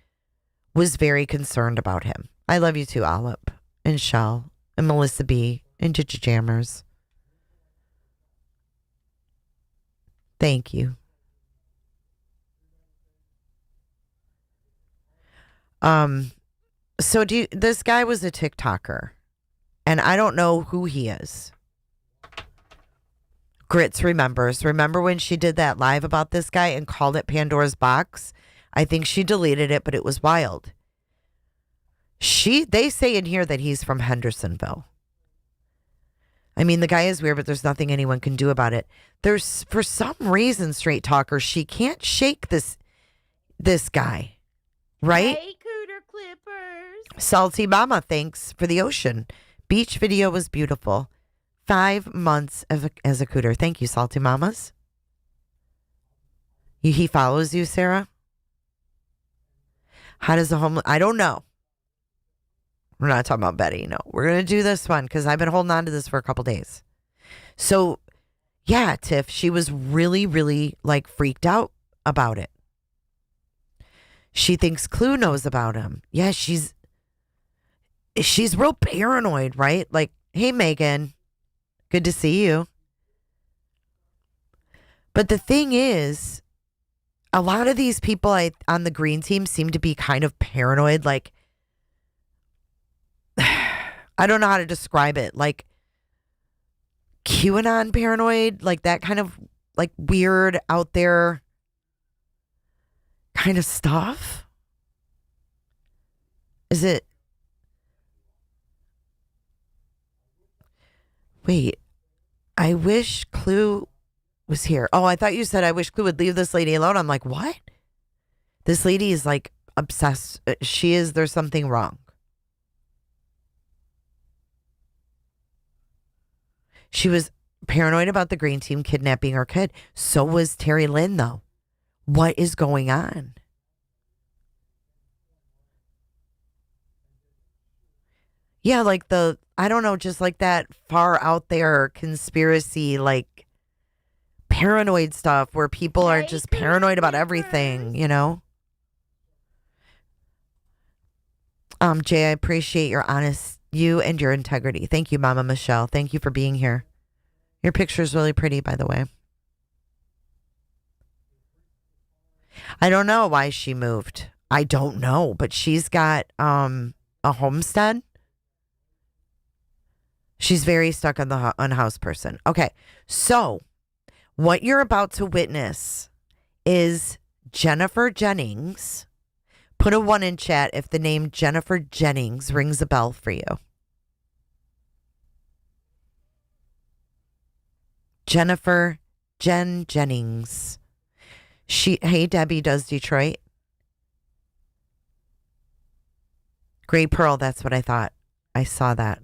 was very concerned about him. I love you too, Olip and Shell and Melissa B and Ginger Jammers. Thank you. So this guy was a TikToker, and I don't know who he is. Grits remembers. Remember when she did that live about this guy and called it Pandora's Box? I think she deleted it, but it was wild. They say in here that he's from Hendersonville. I mean, the guy is weird, but there's nothing anyone can do about it. There's, for some reason, Straight Talker, she can't shake this guy, right? Hey, Cooter Clippers. Salty Mama, thanks for the ocean. Beach video was beautiful. 5 months as a cooter. Thank you, Salty Mamas. He follows you, Sarah? How does the homeless... I don't know. We're not talking about Betty. No, we're going to do this one because I've been holding on to this for a couple days. So, yeah, Tiff, she was really, really like freaked out about it. She thinks Clue knows about him. Yeah, she's real paranoid, right? Like, hey, Megan, good to see you. But the thing is, a lot of these people on the green team seem to be kind of paranoid. Like, I don't know how to describe it. Like, QAnon paranoid, like that kind of like weird out there kind of stuff. Is it? Wait, I wish Clue was here. Oh, I thought you said I wish Clue would leave this lady alone. I'm like, what? This lady is like obsessed. There's something wrong. She was paranoid about the green team kidnapping her kid. So was Terry Lynn, though. What is going on? Yeah, like I don't know, just like that far out there conspiracy, like paranoid stuff where people are just paranoid about everything, you know? Jay, I appreciate you and your integrity. Thank you, Mama Michelle. Thank you for being here. Your picture's really pretty, by the way. I don't know why she moved. I don't know, but she's got a homestead. She's very stuck on the unhoused person. Okay, so what you're about to witness is Jennifer Jennings. Put a 1 in chat if the name Jennifer Jennings rings a bell for you. Jennifer Jennings. Hey, Debbie does Detroit. Gray Pearl, that's what I thought. I saw that.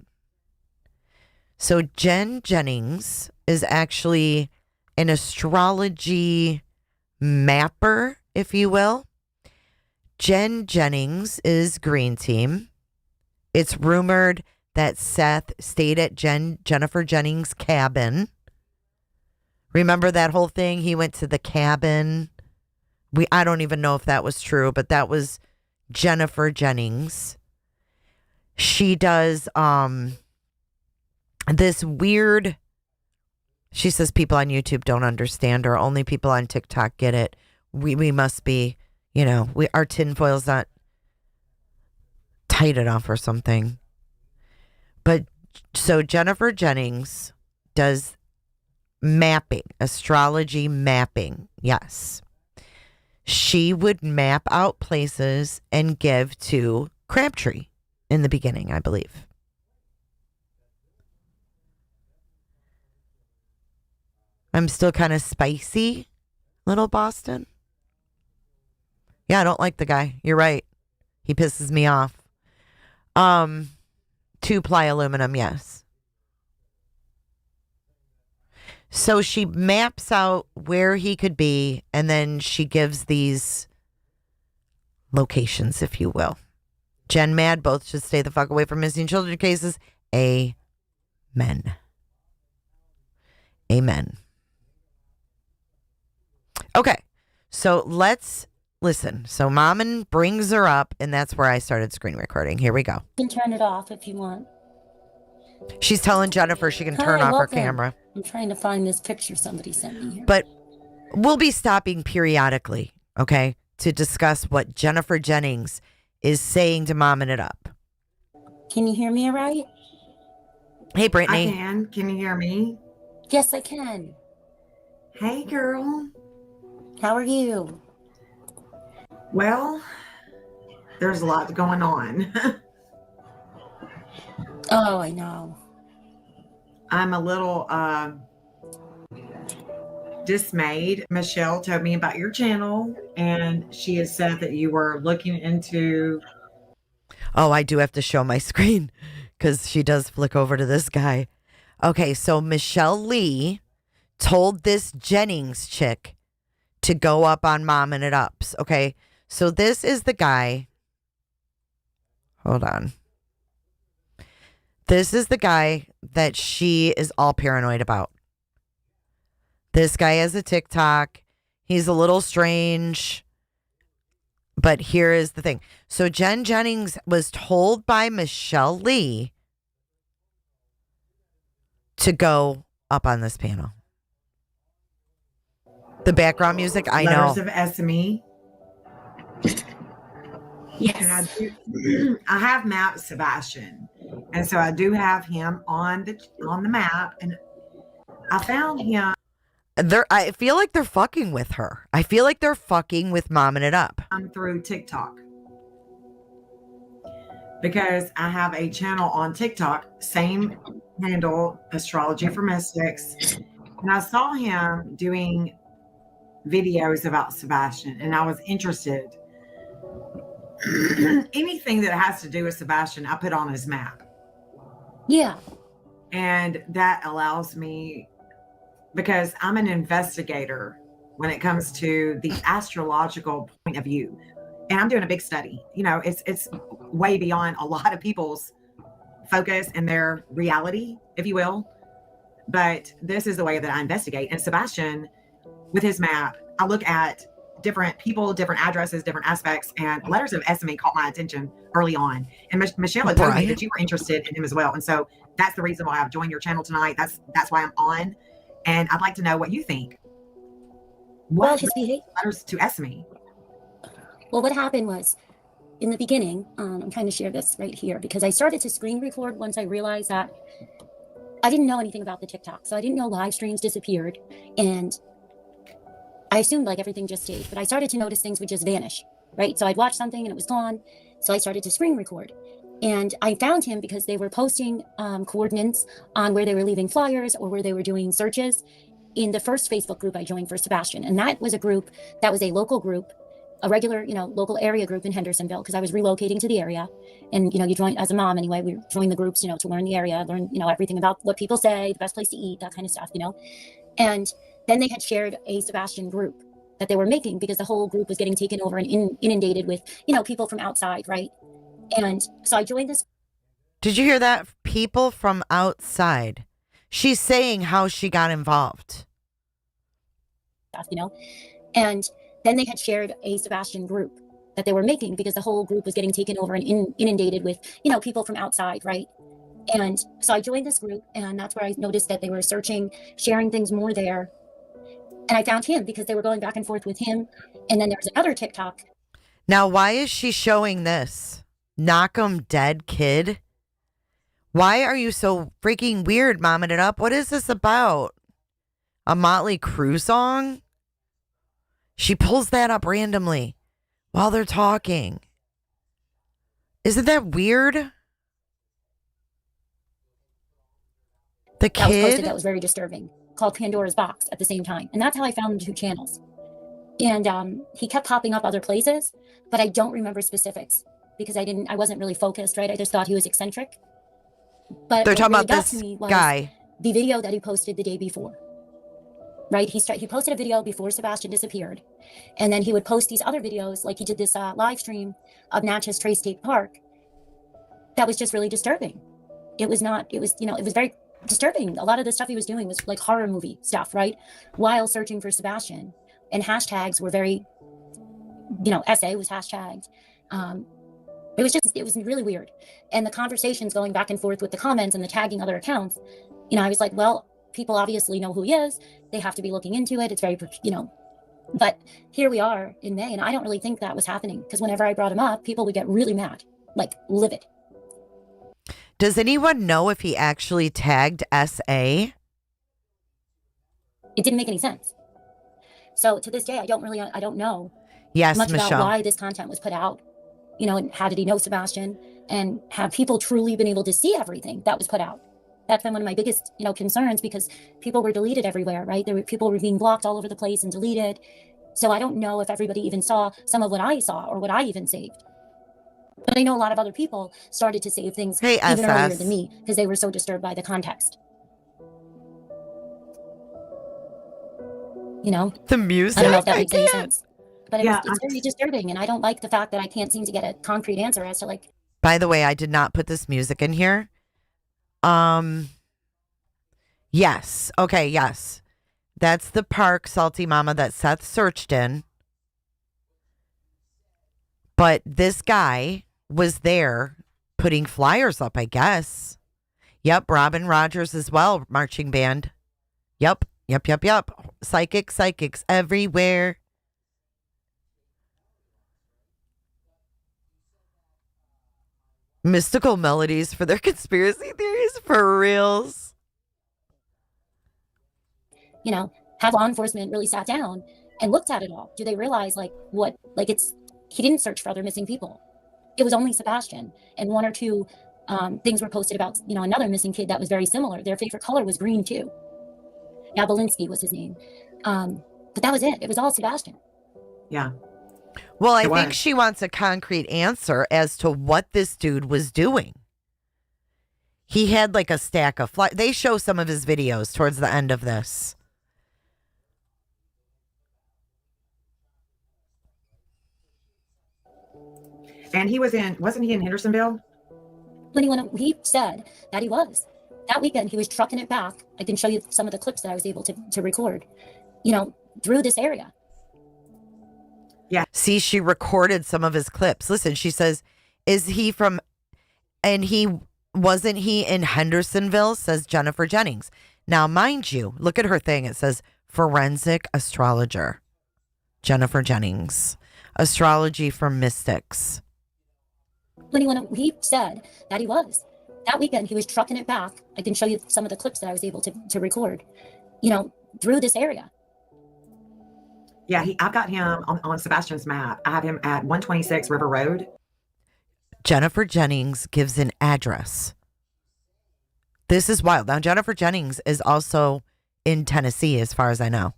So Jen Jennings is actually an astrology mapper, if you will. Jen Jennings is green team. It's rumored that Seth stayed at Jennifer Jennings' cabin. Remember that whole thing? He went to the cabin. I don't even know if that was true, but that was Jennifer Jennings. She does this weird, she says people on YouTube don't understand her. Only people on TikTok get it. We must be, our tinfoil's not tight enough or something. But so Jennifer Jennings does mapping, astrology mapping. Yes. She would map out places and give to Crabtree in the beginning, I believe. I'm still kind of spicy, little Boston. Yeah, I don't like the guy. You're right. He pisses me off. 2-ply aluminum, yes. So she maps out where he could be, and then she gives these locations, if you will. Jen Mad, both should stay the fuck away from missing children cases. Amen. Amen. Okay, so let's listen. So Mammon brings her up, and that's where I started screen recording. Here we go. You can turn it off if you want. She's telling Jennifer she can turn off her camera. I'm trying to find this picture somebody sent me here. But we'll be stopping periodically, okay, to discuss what Jennifer Jennings is saying to Momming It Up. Can you hear me all right? Hey, Brittany. I can. Can you hear me? Yes, I can. Hey, girl. How are you? Well, there's a lot going on. Oh, I know. I'm a little dismayed. Michelle told me about your channel, and she has said that you were looking into... Oh, I do have to show my screen because she does flick over to this guy. Okay, so Michelle Lee told this Jennings chick to go up on Momming It Ups. Okay, so this is the guy. Hold on. This is the guy that she is all paranoid about. This guy has a TikTok. He's a little strange. But here is the thing. So Jen Jennings was told by Michelle Lee to go up on this panel. The background music, I know. Letters of Esme. Yes. And I have mapped Sebastian, and so I do have him on the map, and I found him. I feel like they're fucking with her. I feel like they're fucking with Momming It Up. Through TikTok, because I have a channel on TikTok, same handle, Astrology for Mystics, and I saw him doing videos about Sebastian, and I was interested. Anything that has to do with Sebastian, I put on his map. Yeah. And that allows me, because I'm an investigator when it comes to the astrological point of view, and I'm doing a big study. It's way beyond a lot of people's focus and their reality, if you will. But this is the way that I investigate. And Sebastian, with his map, I look at different people, different addresses, different aspects, and Letters of Esme caught my attention early on. And Michelle had told me that you were interested in him as well. And so that's the reason why I've joined your channel tonight. That's why I'm on. And I'd like to know what you think. What Letters to Esme? Well, what happened was, in the beginning, I'm trying to share this right here because I started to screen record once I realized that I didn't know anything about the TikTok, so I didn't know live streams disappeared, and I assumed like everything just stayed. But I started to notice things would just vanish, right? So I'd watch something and it was gone. So I started to screen record, and I found him because they were posting coordinates on where they were leaving flyers or where they were doing searches in the first Facebook group I joined for Sebastian, and that was a group that was a local group, a regular, local area group in Hendersonville, because I was relocating to the area. And, you join as a mom anyway, we join the groups, to learn the area, learn, everything about what people say, the best place to eat, that kind of stuff, And then they had shared a Sebastian group that they were making because the whole group was getting taken over and inundated with, people from outside, right? And so I joined this. Did you hear that? People from outside. She's saying how she got involved. And then they had shared a Sebastian group that they were making because the whole group was getting taken over and inundated with, people from outside, right? And so I joined this group, and that's where I noticed that they were searching, sharing things more there. And I found him because they were going back and forth with him. And then there was another TikTok. Now, why is she showing this? Knock 'em dead, kid. Why are you so freaking weird, momming it up? What is this about? A Motley Crue song? She pulls that up randomly while they're talking. Isn't that weird? The That was posted kid? that was very disturbing, called Pandora's Box at the same time. And that's how I found the two channels. And he kept popping up other places, but I don't remember specifics because I wasn't really focused, right? I just thought he was eccentric. But They're what talking really about got this to me was guy. the video that he posted the day before, right? He posted a video before Sebastian disappeared, and then he would post these other videos, like he did this live stream of Natchez Trace State Park. That was just really disturbing. It was very disturbing. A lot of the stuff he was doing was like horror movie stuff, right? While searching for Sebastian, and hashtags were very, essay was hashtagged. It was really weird. And the conversations going back and forth with the comments and the tagging other accounts, I was like, well, people obviously know who he is. They have to be looking into it. It's very, but here we are in May, and I don't really think that was happening because whenever I brought him up, people would get really mad, like livid. Does anyone know if he actually tagged SA? It didn't make any sense. So to this day, I don't know Yes, much Michelle. about why this content was put out. And how did he know Sebastian? And have people truly been able to see everything that was put out? That's been one of my biggest, concerns because people were deleted everywhere, right? People were being blocked all over the place and deleted. So I don't know if everybody even saw some of what I saw or what I even saved. But I know a lot of other people started to save things even earlier than me because they were so disturbed by the context. The music. I don't know if that makes any sense. But Yeah, it's very disturbing, and I don't like the fact that I can't seem to get a concrete answer as to like. By the way, I did not put this music in here. Yes. Okay, yes. That's the park, Salty Mama, that Seth searched in. But this guy was there putting flyers up, I guess. Yep, Robin Rogers as well, marching band. Yep. Psychics everywhere. Mystical melodies for their conspiracy theories, for reals. Have law enforcement really sat down and looked at it all? Do they realize he didn't search for other missing people. It was only Sebastian, and one or two things were posted about, another missing kid that was very similar. Their favorite color was green too. Belinsky was his name. But that was it. It was all Sebastian. Yeah. Well, I think she wants a concrete answer as to what this dude was doing. He had like a stack of flyers. They show some of his videos towards the end of this. And wasn't he in Hendersonville? When he said that he was. That weekend, he was trucking it back. I can show you some of the clips that I was able to record, through this area. Yeah. See, she recorded some of his clips. Listen, she says, wasn't he in Hendersonville, says Jennifer Jennings. Now, mind you, look at her thing. It says forensic astrologer, Jennifer Jennings, astrology for mystics. When he said that he was. that weekend he was trucking it back. I can show you some of the clips that I was able to record, you know, through this area. Yeah, I've got him on Sebastian's map. I have him at 126 River Road. Jennifer Jennings gives an address. This is wild. Now, Jennifer Jennings is also in Tennessee, as far as I know.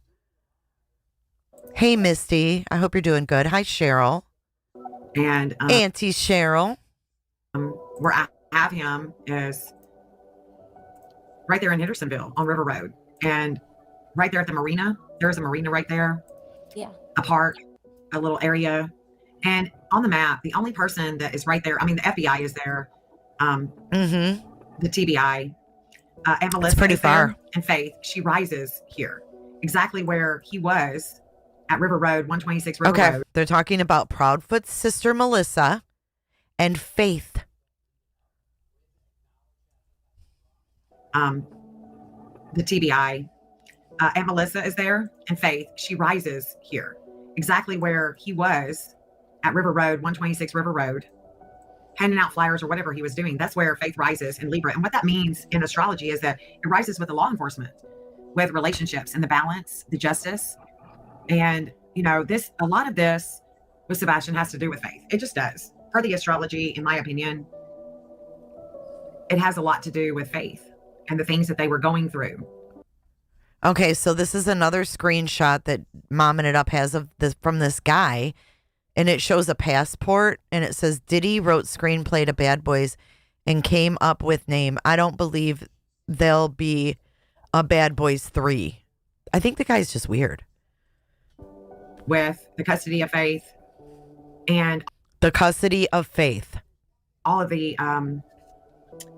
Hey, Misty. I hope you're doing good. Hi, Cheryl. And Auntie Cheryl. Where I have him is right there in Hendersonville on River Road. And right there at the marina, there's a marina right there. Yeah. A park, a little area. And on the map, the only person that is right there, I mean, the FBI is there. The TBI. And Melissa pretty is there, far. and Faith, she rises here. Exactly where he was at River Road, 126 River Okay, Road. they're talking about Proudfoot's sister, Melissa, and Faith. The TBI. And Melissa is there, and Faith, she rises here. Exactly where he was at River Road, 126 River Road, handing out flyers or whatever he was doing. That's where Faith rises in Libra. And what that means in astrology is that it rises with the law enforcement, with relationships and the balance, the justice. And, you know, a lot of this with Sebastian has to do with faith. It just does. Per the astrology, in my opinion, it has a lot to do with faith and the things that they were going through. Okay, so this is another screenshot that Momming It Up has of this from this guy, and it shows a passport, and it says Diddy wrote screenplay to Bad Boys and came up with name. I don't believe there'll be a Bad Boys 3. I think the guy's just weird. With the custody of faith and the custody of faith, all of the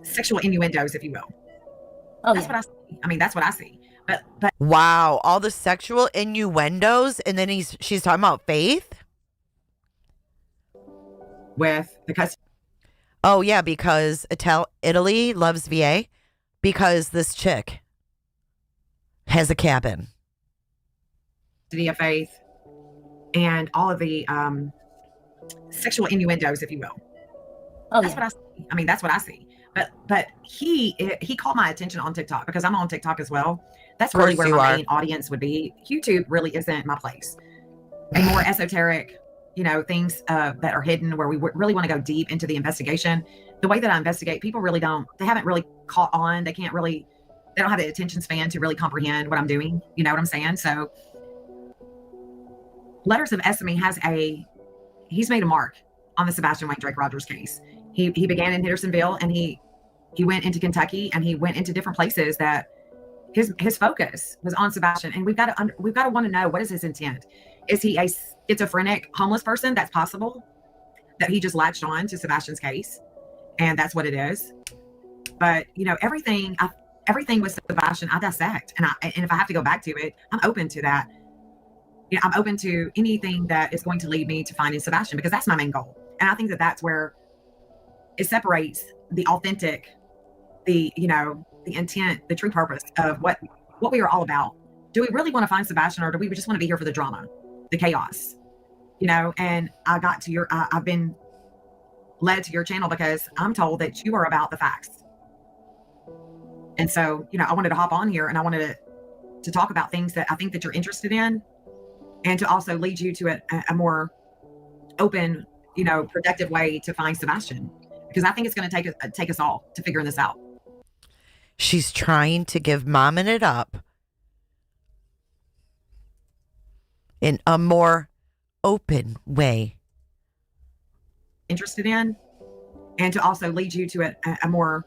sexual innuendos, if you will. Oh, that's what I see. I mean, that's what I see. But wow, all the sexual innuendos, and then she's talking about faith with the custody. Oh yeah, because Italy loves VA because this chick has a cabin. Custody of faith and all of the sexual innuendos, if you will. Oh, that's what I see. I mean, that's what I see. But he caught my attention on TikTok because I'm on TikTok as well. That's really where my main audience would be. YouTube really isn't my place. And more esoteric, you know, things that are hidden where we really want to go deep into the investigation. The way that I investigate, people really they haven't really caught on. They don't have the attention span to really comprehend what I'm doing. You know what I'm saying? So Letters of Esme he's made a mark on the Sebastian Wayne Drake Rogers case. He began in Hendersonville and he went into Kentucky and he went into different places that his focus was on Sebastian. And we've got to want to know, what is his intent? Is he a schizophrenic homeless person? That's possible, that he just latched on to Sebastian's case, and that's what it is. But you know, everything with Sebastian, I dissect, and if I have to go back to it, I'm open to that. You know, I'm open to anything that is going to lead me to finding Sebastian, because that's my main goal. And I think that that's where it separates the authentic, the intent, the true purpose of what we are all about. Do we really want to find Sebastian, or do we just want to be here for the drama, the chaos? You know, and I've been led to your channel because I'm told that you are about the facts. And so, you know, I wanted to hop on here and I wanted to talk about things that I think that you're interested in, and to also lead you to a more open, you know, productive way to find Sebastian, because I think it's going to take us all to figuring this out. She's trying to give Momming It Up in a more open way. Interested in, and to also lead you to a more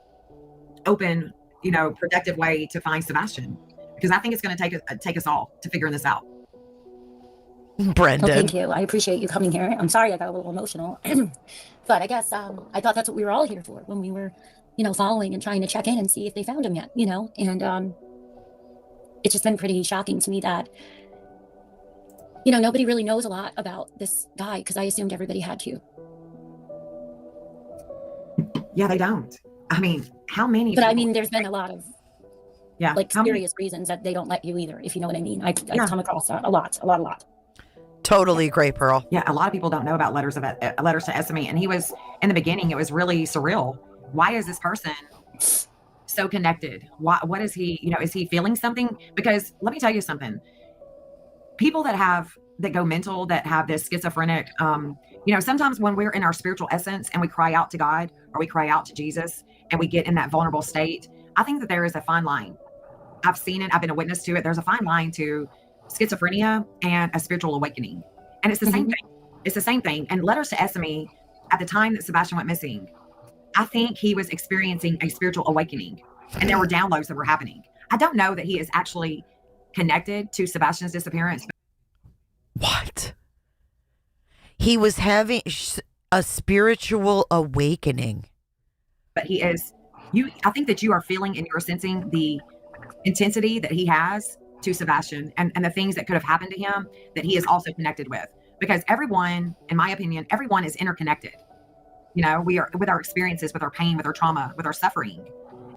open, you know, productive way to find Sebastian, because I think it's going to take us all to figuring this out. Brendan. Oh, thank you. I appreciate you coming here. I'm sorry I got a little emotional, but I guess I thought that's what we were all here for when we were, you know, following and trying to check in and see if they found him yet, you know. And it's just been pretty shocking to me that, you know, nobody really knows a lot about this guy, because I assumed everybody had to. Yeah, they don't. I mean, how many? But I mean, there's been a lot of like how serious reasons that they don't let you either, if you know what I mean. I've come across that a lot. Totally agree, Pearl. Yeah, a lot of people don't know about Letters to Esme, and he was, in the beginning, it was really surreal why is this person so connected? What is he, is he feeling something? Because let me tell you something. People that go mental, that have this schizophrenic, sometimes when we're in our spiritual essence and we cry out to God or we cry out to Jesus and we get in that vulnerable state, I think that there is a fine line. I've seen it. I've been a witness to it. There's a fine line to schizophrenia and a spiritual awakening. And it's the same thing. It's the same thing. And Letters to Esme, at the time that Sebastian went missing, I think he was experiencing a spiritual awakening and there were downloads that were happening. I don't know that he is actually connected to Sebastian's disappearance. What? He was having a spiritual awakening. But he is, I think that you are feeling and you're sensing the intensity that he has to Sebastian and the things that could have happened to him that he is also connected with. Because everyone, in my opinion, everyone is interconnected. We are, with our experiences, with our pain, with our trauma, with our suffering.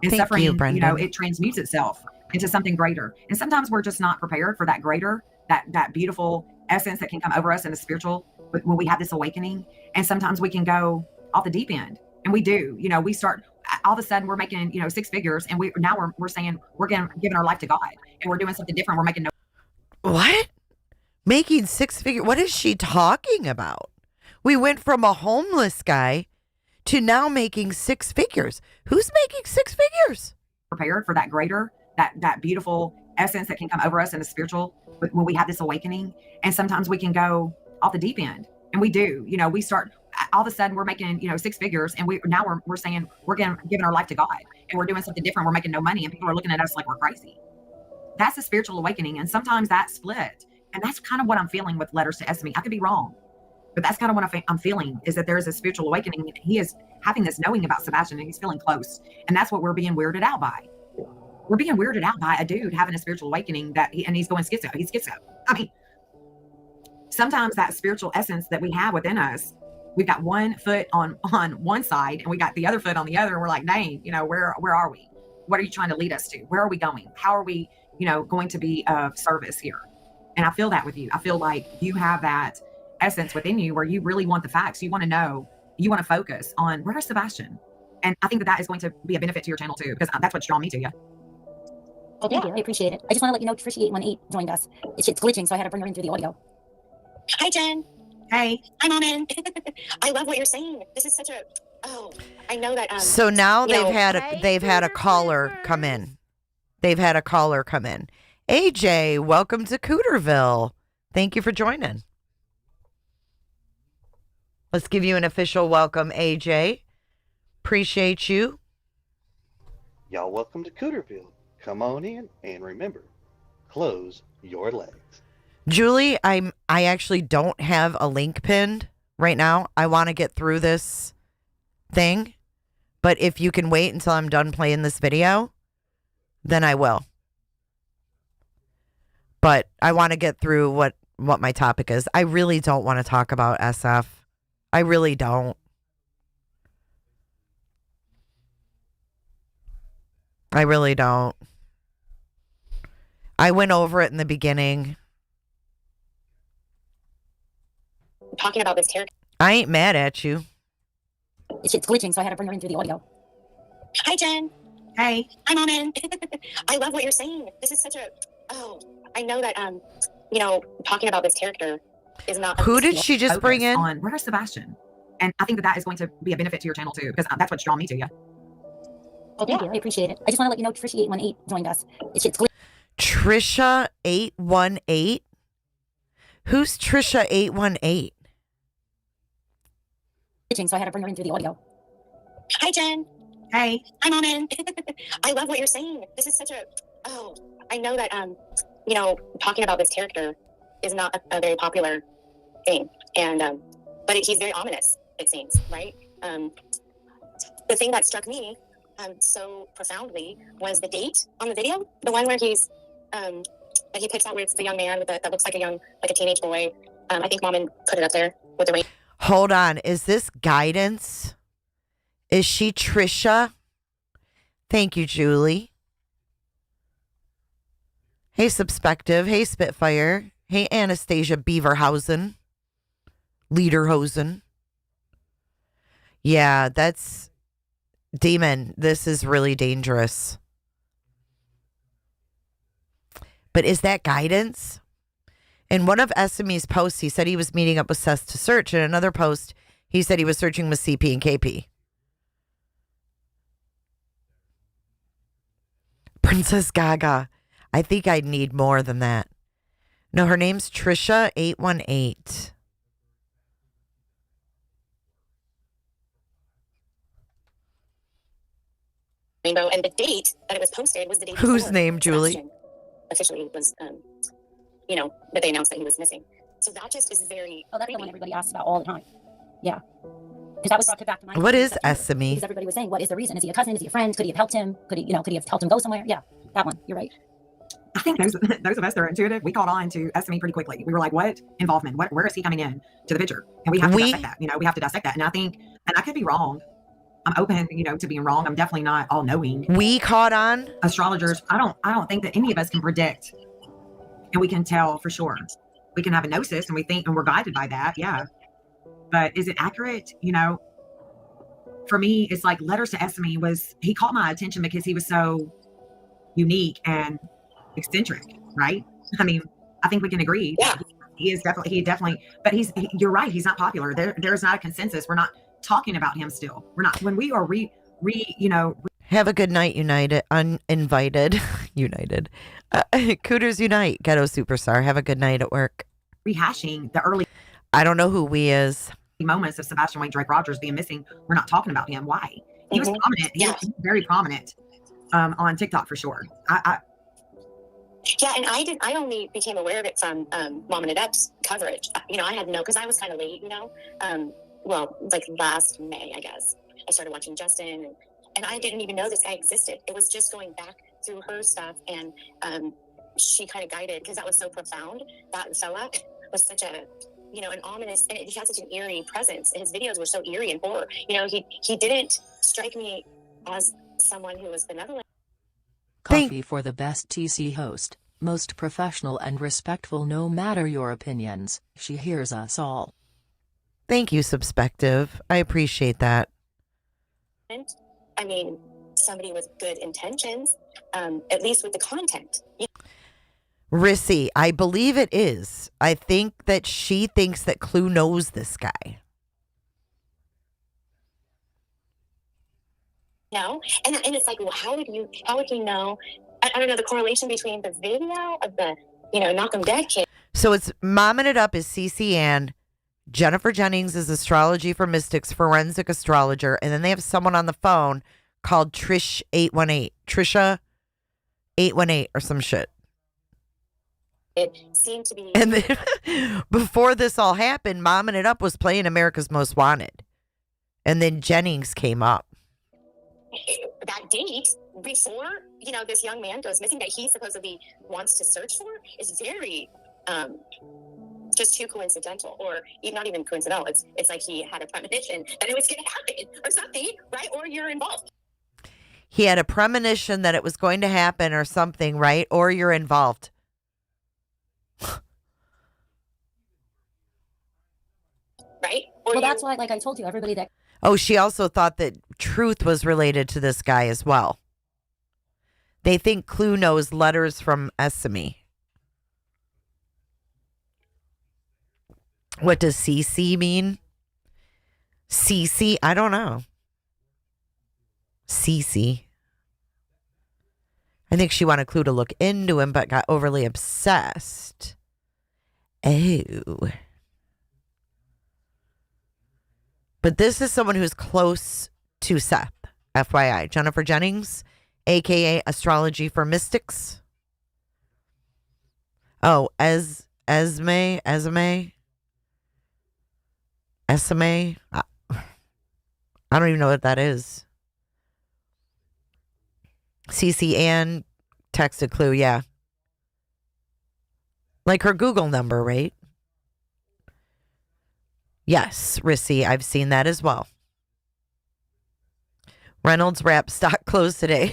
And Thank suffering, you, Brendan. it transmutes itself into something greater. And sometimes we're just not prepared for that greater, that beautiful essence that can come over us in the spiritual when we have this awakening. And sometimes we can go off the deep end. And we do, we start, all of a sudden we're making, 6 figures and we're saying we're giving our life to God and we're doing something different. We're making What? Making 6 figures? What is she talking about? We went from a homeless guy to now making 6 figures. Who's making 6 figures? prepared for that greater, that beautiful essence that can come over us in the spiritual when we have this awakening. And sometimes we can go off the deep end. And we do, we start, all of a sudden we're making, 6 figures and we're saying we're giving our life to God and we're doing something different. We're making no money and people are looking at us like we're crazy. That's a spiritual awakening. And sometimes that split. And that's kind of what I'm feeling with Letters to Esme. I could be wrong, but that's kind of what I'm feeling, is that there is a spiritual awakening. He is having this knowing about Sebastian and he's feeling close. And that's what we're being weirded out by. We're being weirded out by a dude having a spiritual awakening and he's going schizo. He's schizo. I mean, sometimes that spiritual essence that we have within us, we've got one foot on one side and we got the other foot on the other. And we're like, dang, where are we? What are you trying to lead us to? Where are we going? How are we, going to be of service here? And I feel that with you. I feel like you have that essence within you where you really want the facts. You want to know, you want to focus on where's Sebastian. And I think that is going to be a benefit to your channel too, because that's what's drawn me to you. Well, thank you. I appreciate it. I just want to let you know Trishy 818 joined us. It's glitching, so I had to bring her in through the audio. Hi, Jen. Hey. Hi, Mom. I love what you're saying. This is such a, I know that. So now they've had a caller come in. They've had a caller come in. AJ, welcome to Cooterville. Thank you for joining. Let's give you an official welcome, AJ. Appreciate you. Y'all welcome to Cooterville. Come on in and remember, close your legs. Julie, I actually don't have a link pinned right now. I want to get through this thing, but if you can wait until I'm done playing this video, then I will. But I want to get through what my topic is. I really don't want to talk about SF. I really don't. I really don't. I went over it in the beginning. Talking about this character. I ain't mad at you. It's glitching, so I had to bring her in through the audio. Hi, Jen. Hey. Hi, Mom. I love what you're saying. This is such a, I know that, talking about this character is not. Who did she just bring in? On where's Sebastian? And I think that is going to be a benefit to your channel too, because that's what's drawn me to you. Well, thank you. I appreciate it. I just want to let you know Trishy 818 joined us. It's glitching. Trisha 818? Who's Trisha 818? So I had to bring her in through the audio. Hi, Jen. Hey. Hi, Mom. I love what you're saying. This is such a, I know that, talking about this character is not a very popular thing. And, but he's very ominous, it seems, right? The thing that struck me so profoundly was the date on the video. The one where he's, that he picks out where it's the young man with that looks like a teenage boy. I think Mom put it up there with the ring. Hold on. Is this guidance? Is she Trisha? Thank you, Julie. Hey, Subspective. Hey, Spitfire. Hey, Anastasia Beaverhausen. Lederhosen. Yeah, that's Demon, this is really dangerous. But is that guidance? In one of SME's posts, he said he was meeting up with Seth to search. In another post, he said he was searching with CP and KP. Princess Gaga. I think I'd need more than that. No, her name's Trisha818. Rainbow, and the date that it was posted was the date. Whose before name, Julie? Sebastian officially was, that they announced that he was missing. So that just is very. Oh, that's the one everybody asks about all the time. Yeah. Because that was brought back to my. What is September, SME? Because everybody was saying, what is the reason? Is he a cousin? Is he a friend? Could he have helped him? Could he have helped him go somewhere? Yeah, that one. You're right. I think those of us that are intuitive, we caught on to SME pretty quickly. We were like, what involvement? Where is he coming in to the picture? And we have to dissect that. We have to dissect that. And I think, and I could be wrong. I'm open, to being wrong. I'm definitely not all knowing. We caught on. Astrologers, I don't think that any of us can predict, and we can tell for sure. We can have a gnosis and we think and we're guided by that. Yeah. But is it accurate? For me, it's like Letters to SME he caught my attention because he was so unique and eccentric, right? I mean, I think we can agree. Yeah. He definitely, but you're right. He's not popular. There's not a consensus. We're not talking about him still. We're not, when we are have a good night, United, uninvited, United. Cooters Unite, Ghetto Superstar. Have a good night at work. Rehashing the early. I don't know who we is. Moments of Sebastian Wayne Drake Rogers being missing. We're not talking about him. Why? He was prominent. He was very prominent on TikTok for sure. Yeah, and I only became aware of it from Mom and Up's coverage. I had because I was kind of late, like last May, I guess. I started watching Justin, and I didn't even know this guy existed. It was just going back through her stuff, and she kind of guided, because that was so profound. That fella was such a, an ominous, and he had such an eerie presence. His videos were so eerie and horror. He didn't strike me as someone who was benevolent. Coffee for the best TC host, most professional and respectful no matter your opinions. She hears us all. Thank you, Subspective. I appreciate that. I mean, somebody with good intentions, at least with the content. Rissy, I believe it is. I think that she thinks that Clue knows this guy. And it's like, well, how would he know? I don't know the correlation between the video of the, knock 'em dead kid. So it's Momming It Up is CC Ann. Jennifer Jennings is Astrology for Mystics, forensic astrologer. And then they have someone on the phone called Trish818. Trisha818 or some shit. It seemed to be. And then before this all happened, Momming It Up was playing America's Most Wanted. And then Jennings came up. That date before, this young man goes missing that he supposedly wants to search for is very just too coincidental, or not even coincidental. It's like he had a premonition that it was going to happen or something, right? Or you're involved. He had a premonition that it was going to happen or something, right? Or you're involved. Right? Well, that's why, like I told you, everybody that. Oh, she also thought that Truth was related to this guy as well. They think Clue knows letters from Esme. What does CC mean? CC? I don't know. CC. I think she wanted Clue to look into him, but got overly obsessed. Oh. But this is someone who's close to Seth, FYI. Jennifer Jennings, a.k.a. Astrology for Mystics. Oh, Esme. I don't even know what that is. CC Ann texted Clue, yeah. Like her Google number, right? Yes, Rissy, I've seen that as well. Reynolds Wrap stock closed today.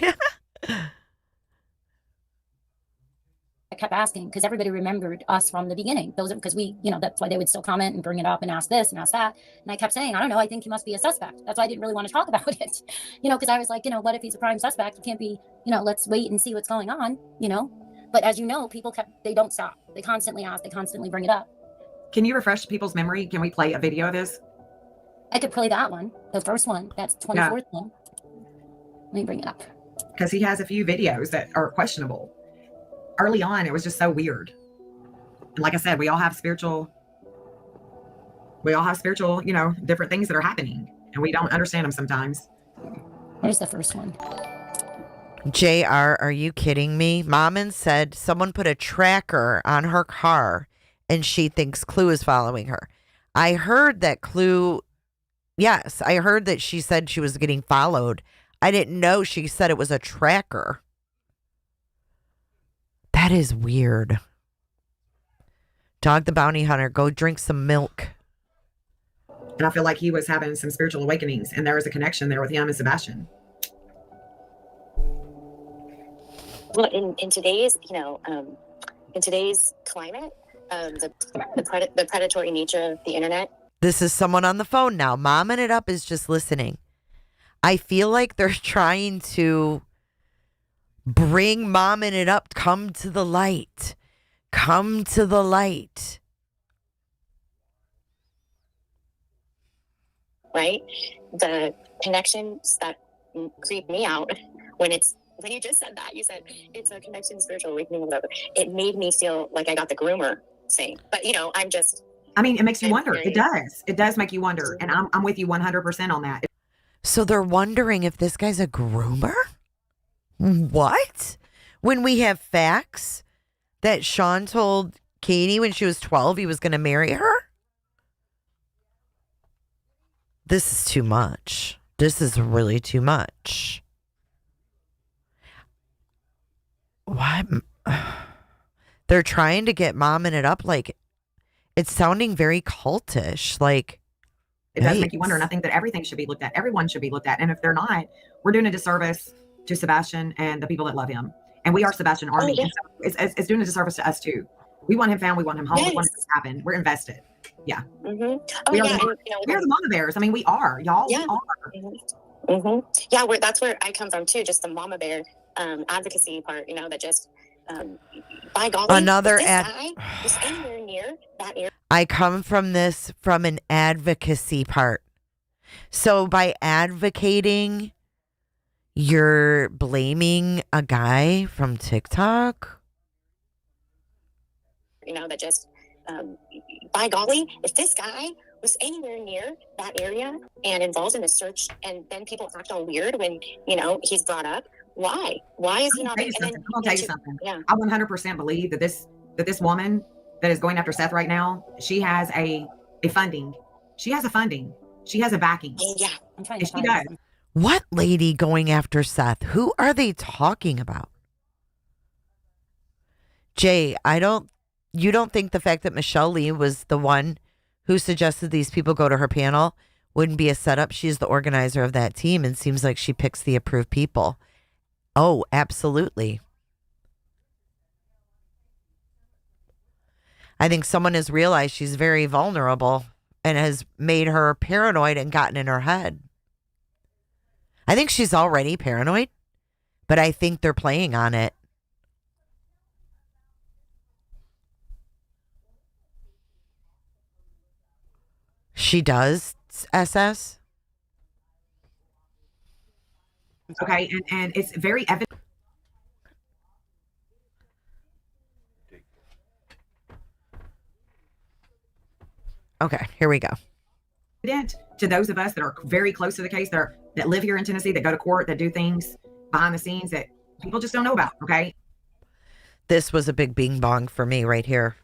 kept asking because everybody remembered us from the beginning. Those because we, that's why they would still comment and bring it up and ask this and ask that. And I kept saying, I don't know, I think he must be a suspect. That's why I didn't really want to talk about it, because I was like, what if he's a prime suspect? It can't be, let's wait and see what's going on, But as you know, people they don't stop. They constantly ask, they constantly bring it up. Can you refresh people's memory? Can we play a video of this? I could play that one, the first one. That's 24th one. Let me bring it up. Because he has a few videos that are questionable. Early on, it was just so weird. And like I said, we all have spiritual, different things that are happening. And we don't understand them sometimes. Here's the first one. JR, are you kidding me? Maman said someone put a tracker on her car and she thinks Clue is following her. I heard that Clue, yes, I heard that she said she was getting followed. I didn't know she said it was a tracker. That is weird. Dog the bounty hunter, go drink some milk. And I feel like he was having some spiritual awakenings and there was a connection there with him and Sebastian. Well, in today's, in today's climate, the predatory nature of the internet. This is someone on the phone now. Momming it up is just listening. I feel like they're trying to bring Momming it up. Come to the light. Come to the light. Right? The connections that creep me out when you just said that, you said it's a connection, spiritual awakening, whatever. It made me feel like I got the groomer thing. But, it makes you wonder. It does. It does make you wonder. And I'm with you 100% on that. So they're wondering if this guy's a groomer? What? When we have facts that Sean told Katie when she was 12 he was going to marry her? This is too much. This is really too much. What? They're trying to get Momming it up like it's sounding very cultish. Like it does make you wonder. And I think that everything should be looked at. Everyone should be looked at. And if they're not, we're doing a disservice to Sebastian and the people that love him. And we are Sebastian Army. Oh, yeah. And so it's doing a disservice to us too. We want him found. We want him home. Yes. We want it to happen. We're invested. Yeah. Mm-hmm. Oh, we are yeah. we are the mama bears. We are. Y'all, yeah. we are. Mm-hmm. Yeah, that's where I come from too. Just the mama bear advocacy part, that just, by golly, another guy was anywhere near that area. I come from an advocacy part. So by advocating, you're blaming a guy from TikTok? That just, by golly, if this guy was anywhere near that area and involved in a search and then people act all weird when, he's brought up, why? Why is he not? I'm gonna tell you something. Yeah. I 100% believe that this woman that is going after Seth right now, she has a funding. She has a funding. She has a backing. Yeah. I'm trying to she does. What lady going after Seth? Who are they talking about? Jay, you don't think the fact that Michelle Lee was the one who suggested these people go to her panel wouldn't be a setup? She's the organizer of that team and seems like she picks the approved people. Oh, absolutely. I think someone has realized she's very vulnerable and has made her paranoid and gotten in her head. I think she's already paranoid, but I think they're playing on it. She does, SS? Okay, and it's very evident. Okay, here we go. To those of us that are very close to the case, that live here in Tennessee, that go to court, that do things behind the scenes that people just don't know about, okay? This was a big bing bong for me right here.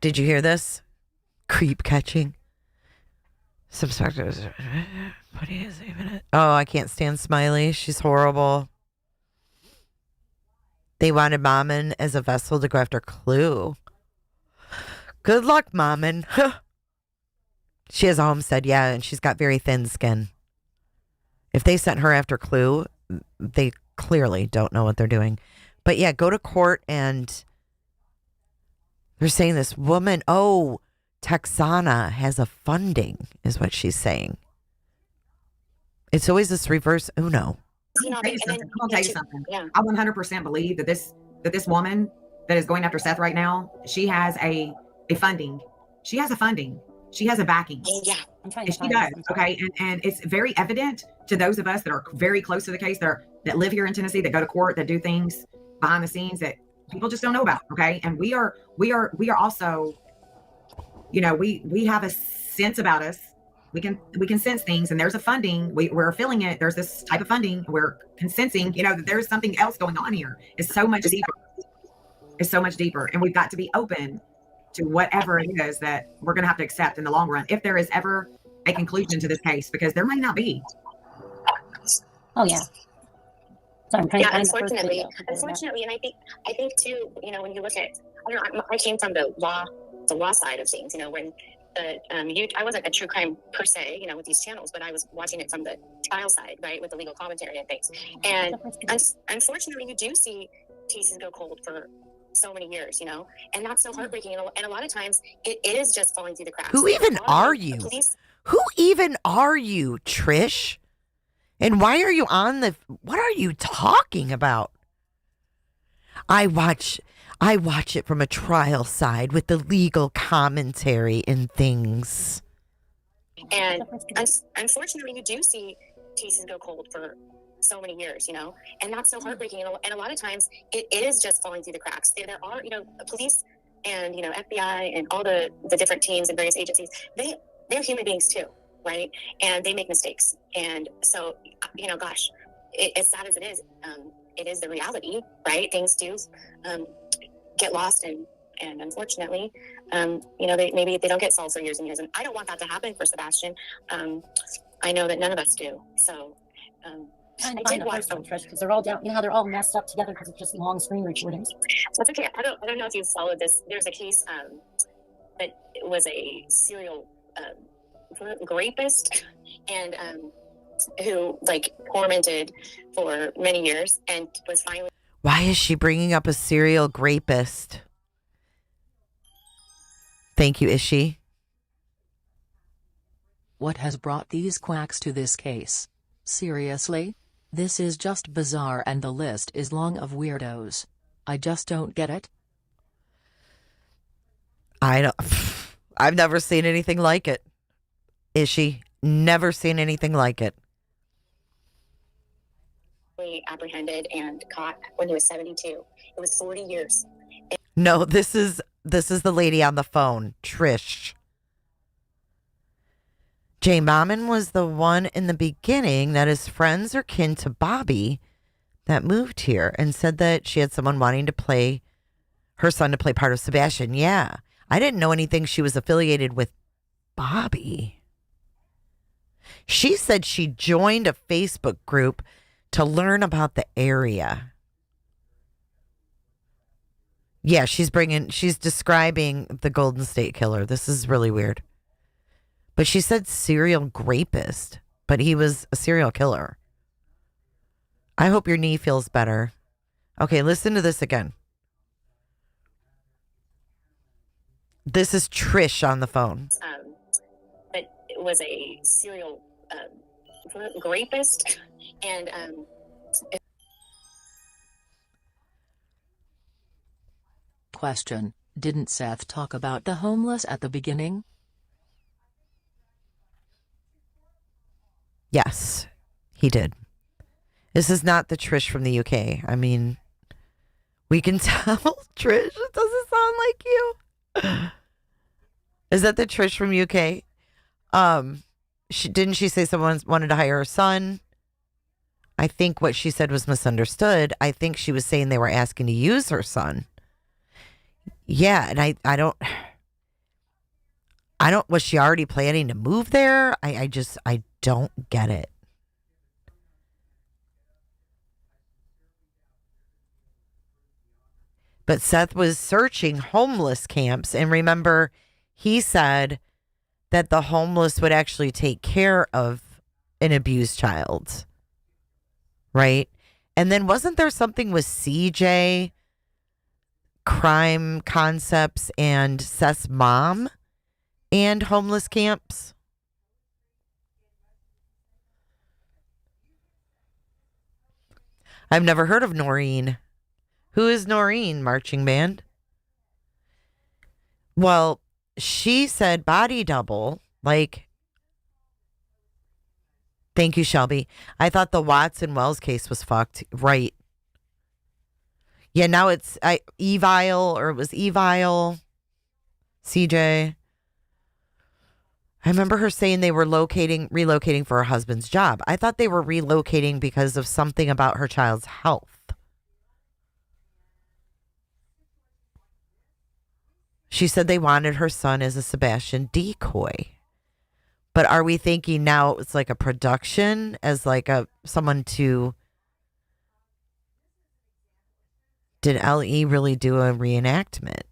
Did you hear this? Creep catching. Subspectors. What is even it? Oh, I can't stand Smiley. She's horrible. They wanted Mammon as a vessel to go after Clue. Good luck, Mammon. She has a homestead, yeah, and she's got very thin skin. If they sent her after Clue, they clearly don't know what they're doing. But yeah, go to court, and they're saying this woman, Texana has a funding, is what she's saying. It's always this reverse Uno. I'm going to tell you something. I 100% believe that this woman that is going after Seth right now, she has a funding. She has a funding. She has a backing. Yeah, I'm trying And to she find does. Okay. And it's very evident to those of us that are very close to the case, that live here in Tennessee, that go to court, that do things behind the scenes that people just don't know about. Okay. And we are also, we have a sense about us. We can sense things, and there's a funding. We're feeling it. There's this type of funding. We're sensing, that there's something else going on here. It's so much deeper. It's so much deeper. And we've got to be open to whatever it is that we're going to have to accept in the long run, if there is ever a conclusion to this case, because there may not be. Oh yeah. So I'm trying to find unfortunately, the first unfortunately, and I think too, when you look at, I came from the law side of things, when I wasn't a true crime per se, with these channels, but I was watching it from the trial side, right, with the legal commentary and things. And unfortunately, you do see cases go cold for so many years, and that's so heartbreaking. And a lot of times it is just falling through the cracks. Who even are you? Who even are you, Trish? And why are you on what are you talking about? I watch it from a trial side with the legal commentary and things. And unfortunately, you do see cases go cold for so many years, and that's so heartbreaking. And a lot of times it is just falling through the cracks. There are, police and, FBI and all the different teams and various agencies, they're human beings too, right? And they make mistakes. And so, gosh, as sad as it is the reality, right? Things do get lost, and unfortunately, maybe they don't get solved for years and years. And I don't want that to happen for Sebastian. I know that none of us do. So trying to find the first one, Trish, because they're all down. You know how they're all messed up together because it's just long screen recordings. That's okay. I don't know if you've followed this. There's a case that was a serial rapist, and who tormented for many years, and was finally. Why is she bringing up a serial rapist? Thank you, Ishi. What has brought these quacks to this case? Seriously? This is just bizarre, and the list is long of weirdos. I just don't get it. I've never seen anything like it. Ishi, never seen anything like it. Apprehended and caught when he was 72. It was 40 years. No, this is the lady on the phone, Trish. Jay Mammon was the one in the beginning that is friends or kin to Bobby that moved here and said that she had someone wanting to play her son to play part of Sebastian. Yeah. I didn't know anything she was affiliated with Bobby. She said she joined a Facebook group to learn about the area. Yeah, she's describing the Golden State Killer. This is really weird. But she said serial rapist, but he was a serial killer. I hope your knee feels better. Okay, listen to this again. This is Trish on the phone. But it was a serial rapist, and Question: Didn't Seth talk about the homeless at the beginning? Yes, he did. This is not the Trish from the UK. I mean, we can tell, Trish, it doesn't sound like you. Is that the Trish from UK? Didn't she say someone wanted to hire her son? I think what she said was misunderstood. I think she was saying they were asking to use her son. Yeah, and I don't, was she already planning to move there? I don't get it. But Seth was searching homeless camps, and remember, he said that the homeless would actually take care of an abused child, right? And then wasn't there something with CJ, crime concepts, and Seth's mom and homeless camps? I've never heard of Noreen. Who is Noreen, marching band? Well, she said body double. Like, thank you, Shelby. I thought the Watson Wells case was fucked. Right. Yeah, now it's Evile, or it was Evile. CJ. I remember her saying they were relocating for her husband's job. I thought they were relocating because of something about her child's health. She said they wanted her son as a Sebastian decoy. But are we thinking now it's like a production as like someone to... Did LE really do a reenactment?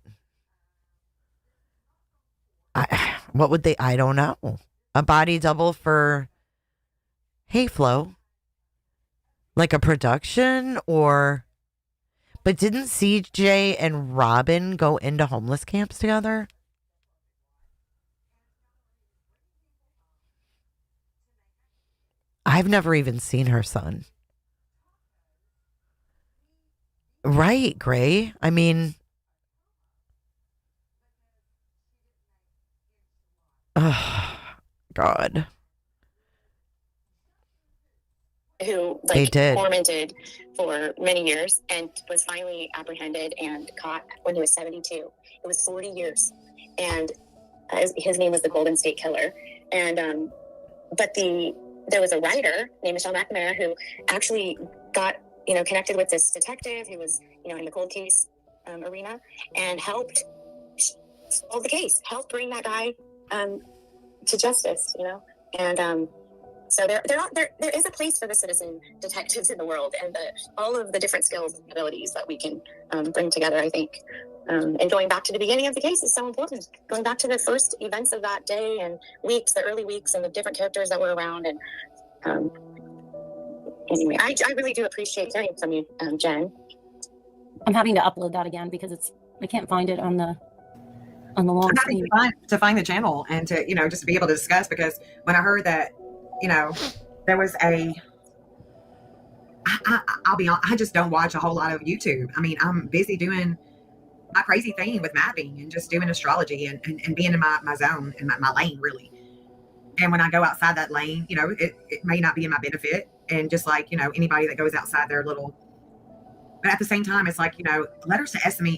What would they... I don't know. A body double for Hey Flo? Like a production or... But didn't CJ and Robin go into homeless camps together? I've never even seen her son. Right, Gray. I mean... Oh, God. Who They did. tormented for many years and was finally apprehended and caught when he was 72. It was 40 years, and his name was the Golden State Killer. And but there was a writer named Michelle McNamara who actually got connected with this detective who was in the cold case arena and helped solve the case, helped bring that guy to justice. And so there is a place for the citizen detectives in the world, and all of the different skills and abilities that we can bring together, I think. And going back to the beginning of the case is so important. Going back to the first events of that day and weeks, the early weeks, and the different characters that were around. And anyway, I really do appreciate hearing from you, Jen. I'm having to upload that again because I can't find it on the long I'm screen. having to find the channel and to just to be able to discuss, because when I heard that there was I'll be honest, I just don't watch a whole lot of YouTube. I mean, I'm busy doing my crazy thing with mapping and just doing astrology and being in my zone and my lane, really. And when I go outside that lane, it may not be in my benefit. And just like, anybody that goes outside their little, but at the same time, it's like, letters to Esme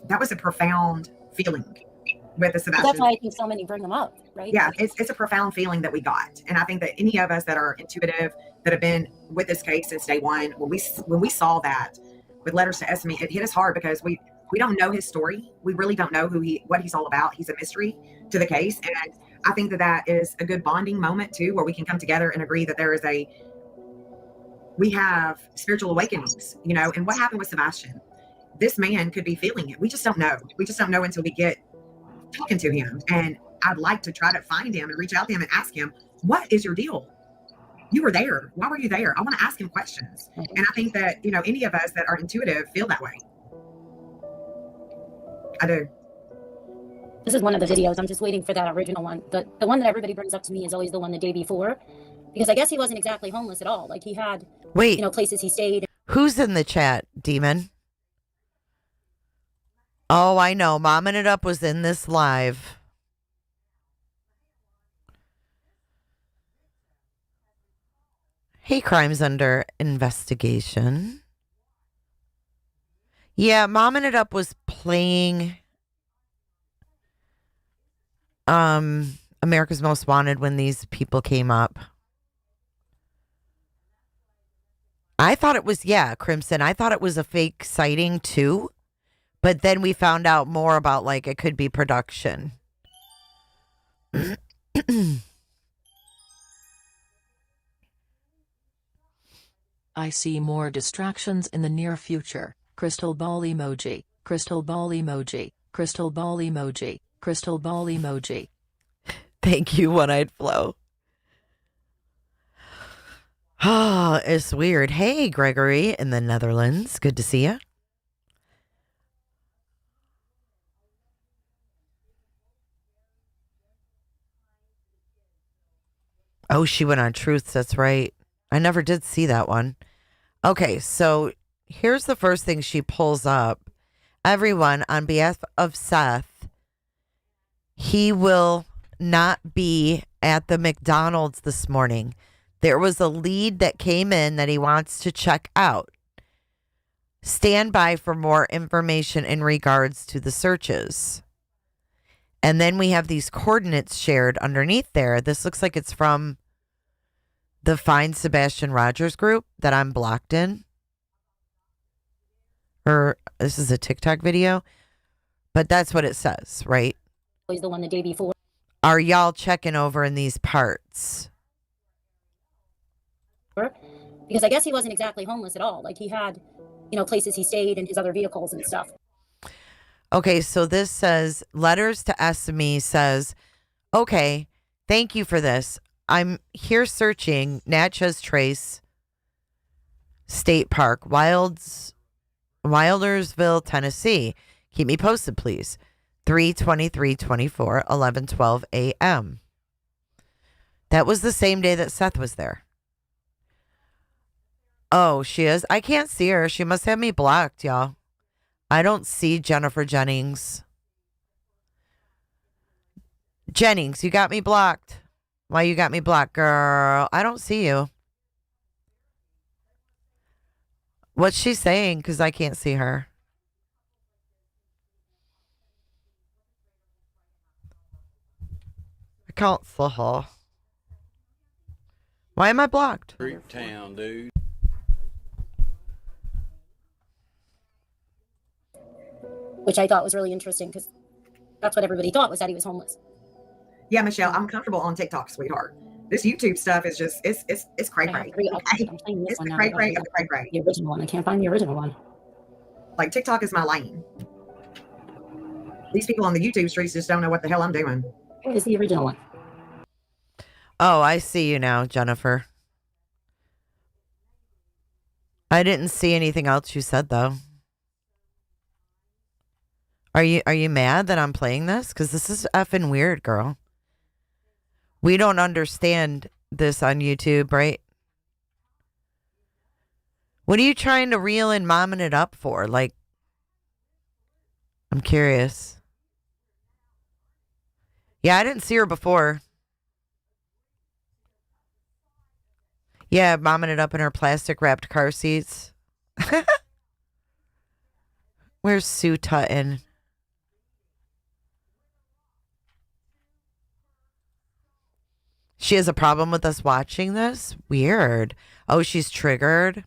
that was a profound feeling with the Sebastian. That's why I think so many bring them up, right? Yeah, it's a profound feeling that we got. And I think that any of us that are intuitive, that have been with this case since day one, when we saw that with letters to Esme, it hit us hard because we don't know his story. We really don't know what he's all about. He's a mystery to the case. And I think that is a good bonding moment too, where we can come together and agree that we have spiritual awakenings, and what happened with Sebastian. This man could be feeling it. We just don't know. We just don't know until we get talking to him. And I'd like to try to find him and reach out to him and ask him, what is your deal? You were there. Why were you there? I want to ask him questions. And I think that, any of us that are intuitive feel that way. I do. This is one of the videos. I'm just waiting for that original one. The one that everybody brings up to me is always the one the day before, because I guess he wasn't exactly homeless at all. Like he had, places he stayed. Who's in the chat, Demon? Oh, I know. Momming It Up was in this live. Hey, crimes under investigation. Yeah, Momming It Up was playing America's Most Wanted when these people came up. I thought it was, Crimson. I thought it was a fake sighting too. But then we found out more about, it could be production. I see more distractions in the near future. Crystal ball emoji, crystal ball emoji, crystal ball emoji, crystal ball emoji. Thank you, One-Eyed Flo. Oh, it's weird. Hey, Gregory in the Netherlands. Good to see you. Oh, she went on Truths. That's right. I never did see that one. Okay, so here's the first thing she pulls up. Everyone, on behalf of Seth, he will not be at the McDonald's this morning. There was a lead that came in that he wants to check out. Stand by for more information in regards to the searches. And then we have these coordinates shared underneath there. This looks like it's from the Find Sebastian Rogers group that I'm blocked in. Or this is a TikTok video. But that's what it says, right? He's the one the day before. Are y'all checking over in these parts? Because I guess he wasn't exactly homeless at all. Like he had, places he stayed and his other vehicles and stuff. Okay, so this says, letters to SME says, okay, thank you for this. I'm here searching Natchez Trace State Park, Wildersville, Tennessee. Keep me posted, please. 3/23/24, 11:12 a.m. That was the same day that Seth was there. Oh, she is? I can't see her. She must have me blocked, y'all. I don't see Jennifer Jennings. Jennings, you got me blocked. Why you got me blocked, girl? I don't see you. What's she saying? Because I can't see her. I can't see her. Why am I blocked? Freak town, dude. Which I thought was really interesting because that's what everybody thought was that he was homeless. Yeah, Michelle, I'm comfortable on TikTok, sweetheart. This YouTube stuff is just it's cray cray. I'm playing this It's one the now. cray cray of the cray cray. The original one. I can't find the original one. Like TikTok is my lane. These people on the YouTube streets just don't know what the hell I'm doing. What is the original one? Oh, I see you now, Jennifer. I didn't see anything else you said though. Are you mad that I'm playing this? Because this is effing weird, girl. We don't understand this on YouTube, right? What are you trying to reel in momming it up for? Like, I'm curious. Yeah, I didn't see her before. Yeah, momming it up in her plastic wrapped car seats. Where's Sue Tutton? She has a problem with us watching this? Weird. Oh, she's triggered.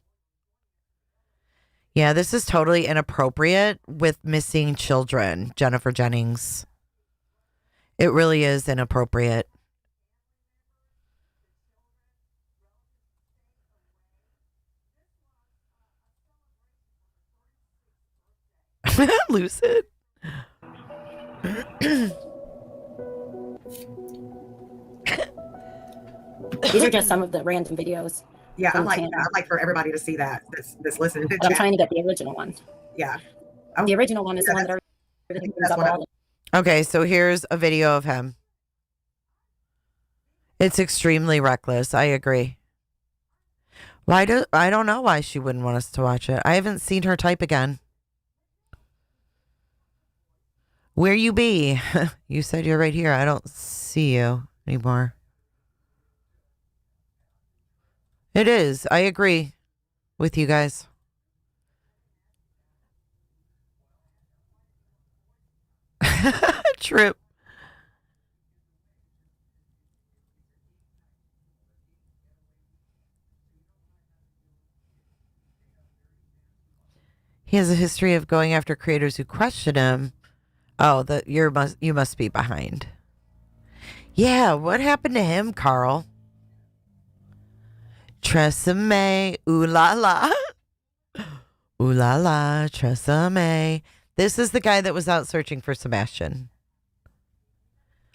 Yeah, this is totally inappropriate with missing children, Jennifer Jennings. It really is inappropriate. Lucid. These are just some of the random videos. Yeah, from I'd Canada. like for everybody to see that. That's listening to But I'm chat. trying to get the original one. Yeah. The original one is the one that everything comes up all the Okay, so here's a video of him. It's extremely reckless. I agree. I don't know why she wouldn't want us to watch it. I haven't seen her type again. Where you be? You said you're right here. I don't see you anymore. It is. I agree with you guys. Trip. He has a history of going after creators who question him. Oh, you must be behind. Yeah, what happened to him, Carl? Tresemme, ooh la la. Ooh la la, Tresemme. This is the guy that was out searching for Sebastian.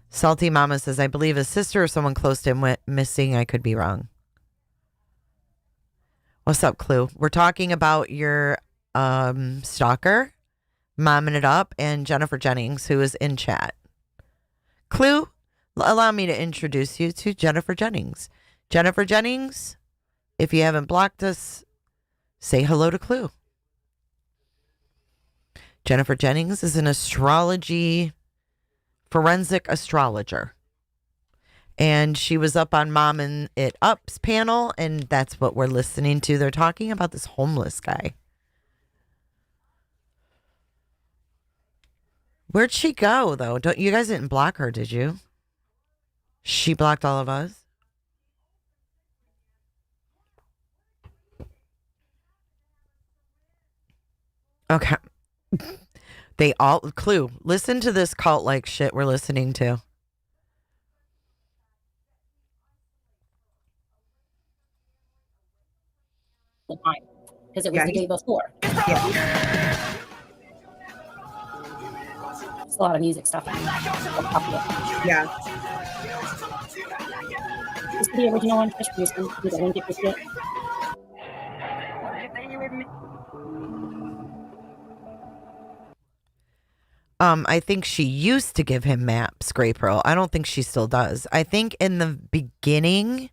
Salty Mama says, I believe his sister or someone close to him went missing. I could be wrong. What's up, Clue? We're talking about your stalker, momming it up, and Jennifer Jennings, who is in chat. Clue, allow me to introduce you to Jennifer Jennings. Jennifer Jennings, if you haven't blocked us, say hello to Clue. Jennifer Jennings is an astrology, forensic astrologer. And she was up on Momming It Up's panel, and that's what we're listening to. They're talking about this homeless guy. Where'd she go, though? You guys didn't block her, did you? She blocked all of us? Okay. They all... Clue, listen to this cult-like shit we're listening to. Because it was the day before. Yeah. It's a lot of music stuff. Yeah. This is the original one. Fish Houston. You don't get this yet. I think she used to give him maps, Grey Pearl. I don't think she still does. I think in the beginning,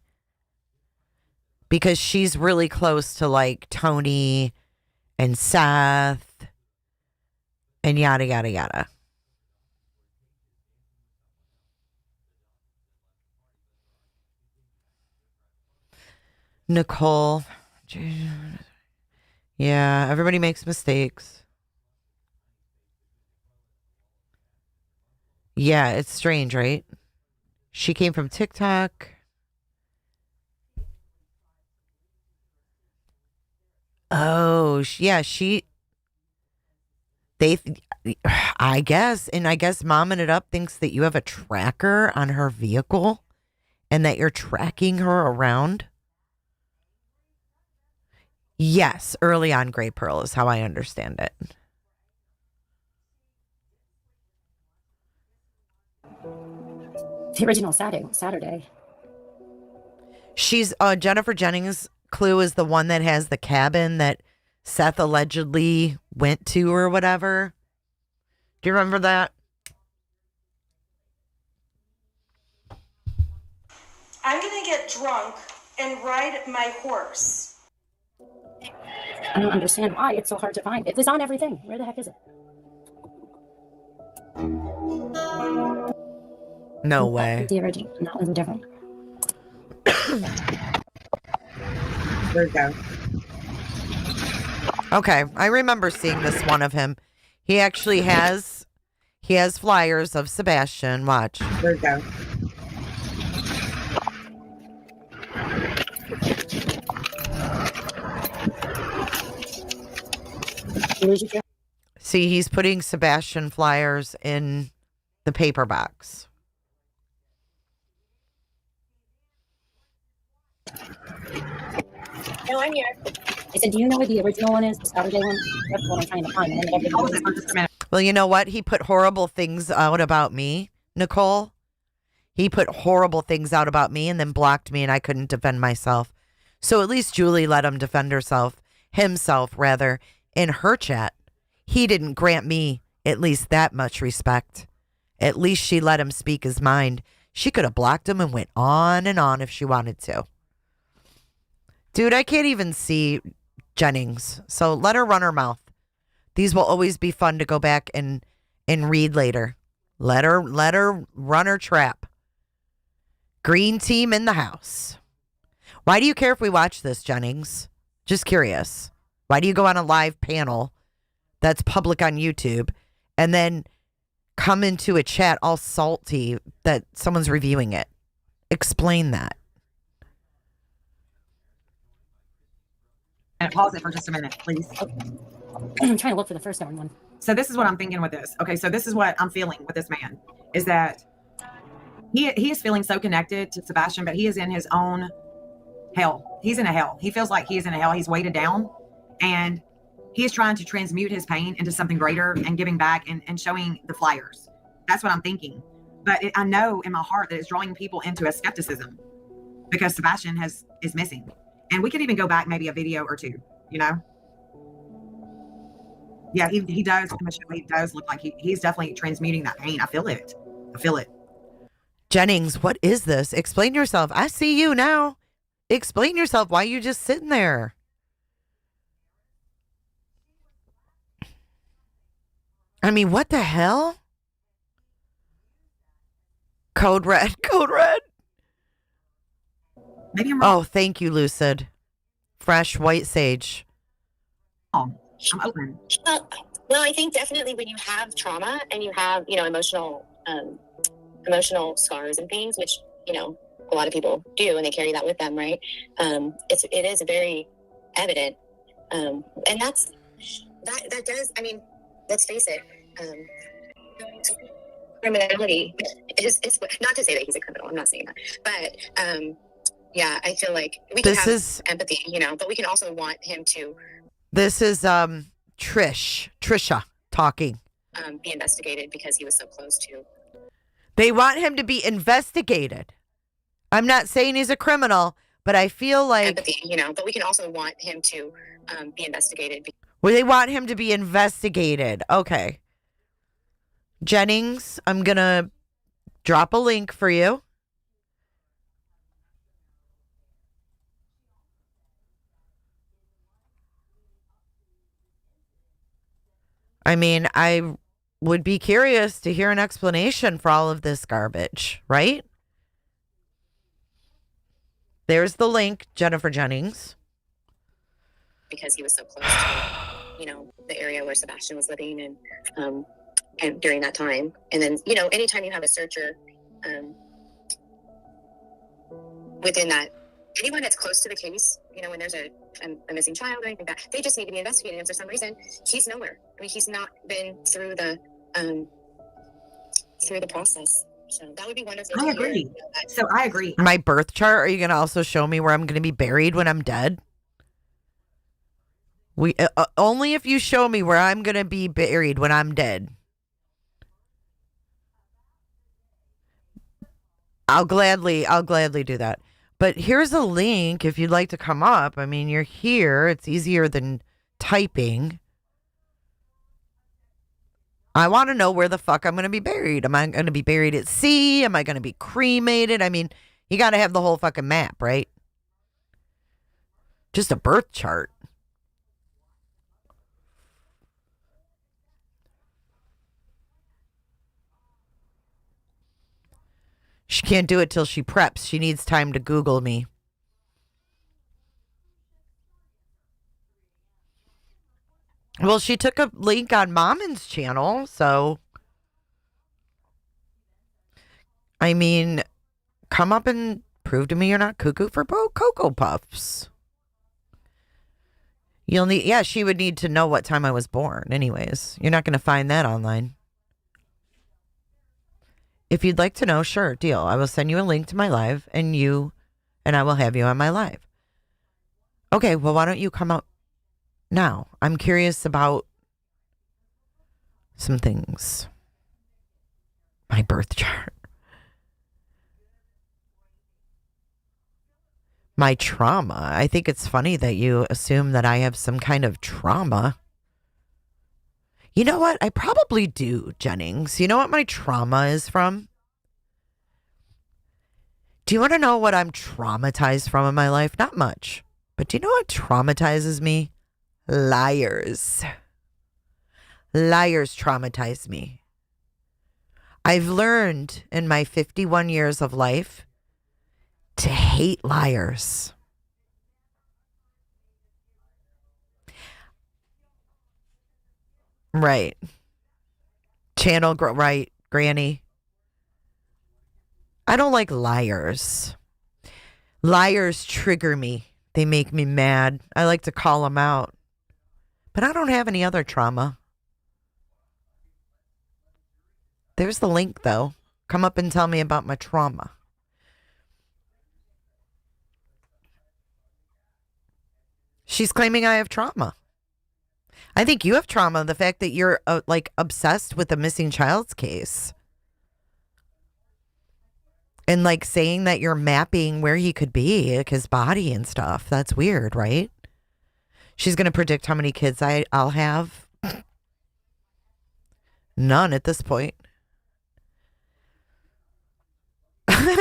because she's really close to like Tony and Seth and yada, yada, yada. Nicole. Yeah, everybody makes mistakes. Yeah, it's strange, right? She came from TikTok. Oh, yeah, I guess, and I guess Momming It Up thinks that you have a tracker on her vehicle and that you're tracking her around. Yes, early on, Grey Pearl is how I understand it. The original Saturday. She's Jennifer Jennings. Clue is the one that has the cabin that Seth allegedly went to or whatever. Do you remember that? I'm gonna get drunk and ride my horse. I don't understand why it's so hard to find. It was on everything. Where the heck is it? No way. The original. And that was different. There we go. Okay, I remember seeing this one of him. He actually has flyers of Sebastian. Watch. There we go. See, he's putting Sebastian flyers in the paper box. No, I'm here. I said, do you know what the original one is? The Saturday one? That's what I'm trying to find. And then everything Well, you know what? He put horrible things out about me, Nicole. He put horrible things out about me and then blocked me and I couldn't defend myself. So at least Julie let him defend himself rather, in her chat. He didn't grant me at least that much respect. At least she let him speak his mind. She could have blocked him and went on and on if she wanted to. Dude, I can't even see Jennings, so let her run her mouth. These will always be fun to go back and read later. Let her run her trap. Green team in the house. Why do you care if we watch this, Jennings? Just curious. Why do you go on a live panel that's public on YouTube and then come into a chat all salty that someone's reviewing it? Explain that. And pause it for just a minute, please. I'm trying to look for the first one. So this is what I'm thinking with this. Okay, so this is what I'm feeling with this man, is that he is feeling so connected to Sebastian, but he is in his own hell. He's in a hell. He feels like he is in a hell. He's weighted down, and he is trying to transmute his pain into something greater and giving back and showing the flyers. That's what I'm thinking. But I know in my heart that it's drawing people into a skepticism because Sebastian is missing. And we could even go back maybe a video or two, you know? Yeah, he does, Michelle, he does look like he's definitely transmuting that pain. I feel it. I feel it. Jennings, what is this? Explain yourself. I see you now. Explain yourself. Why are you just sitting there? I mean, what the hell? Code red. Code red. Maybe I'm wrong. Oh, thank you, Lucid. Fresh white sage. I'm open. Well, I think definitely when you have trauma and you have, emotional scars and things, which, a lot of people do, and they carry that with them, right? It is very evident. And that does, I mean, let's face it, criminality is not to say that he's a criminal. I'm not saying that, but yeah, I feel like we can have empathy, but we can also want him to. This is Trisha talking. Be investigated because he was so close to. They want him to be investigated. I'm not saying he's a criminal, but I feel like empathy, but we can also want him to be investigated. Well, they want him to be investigated. Okay. Jennings, I'm going to drop a link for you. I mean, I would be curious to hear an explanation for all of this garbage, right? There's the link, Jennifer Jennings. Because he was so close to, the area where Sebastian was living and during that time. And then, anytime you have a searcher within that, anyone that's close to the case, when there's a missing child or anything like that, they just need to be investigated. And for some reason, he's nowhere. I mean, he's not been through the process. So that would be wonderful. I agree. So I agree. My birth chart, are you going to also show me where I'm going to be buried when I'm dead? Only if you show me where I'm going to be buried when I'm dead. I'll gladly do that. But here's a link if you'd like to come up. I mean, you're here. It's easier than typing. I want to know where the fuck I'm going to be buried. Am I going to be buried at sea? Am I going to be cremated? I mean, you got to have the whole fucking map, right? Just a birth chart. She can't do it till she preps. She needs time to Google me. Well, she took a link on Mommin's channel, so I mean, come up and prove to me you're not cuckoo for Cocoa Puffs. She would need to know what time I was born anyways. You're not going to find that online. If you'd like to know, sure, deal. I will send you a link to my live and I will have you on my live. Okay, well, why don't you come out now? I'm curious about some things. My birth chart. My trauma. I think it's funny that you assume that I have some kind of trauma. You know what? I probably do, Jennings. You know what my trauma is from? Do you want to know what I'm traumatized from in my life? Not much. But do you know what traumatizes me? Liars. Liars traumatize me. I've learned in my 51 years of life to hate liars. Right. Right, Granny. I don't like liars. Liars trigger me. They make me mad. I like to call them out. But I don't have any other trauma. There's the link, though. Come up and tell me about my trauma. She's claiming I have trauma. I think you have trauma. The fact that you're obsessed with the missing child's case. And like saying that you're mapping where he could be, like his body and stuff. That's weird, right? She's going to predict how many kids I'll have. None at this point.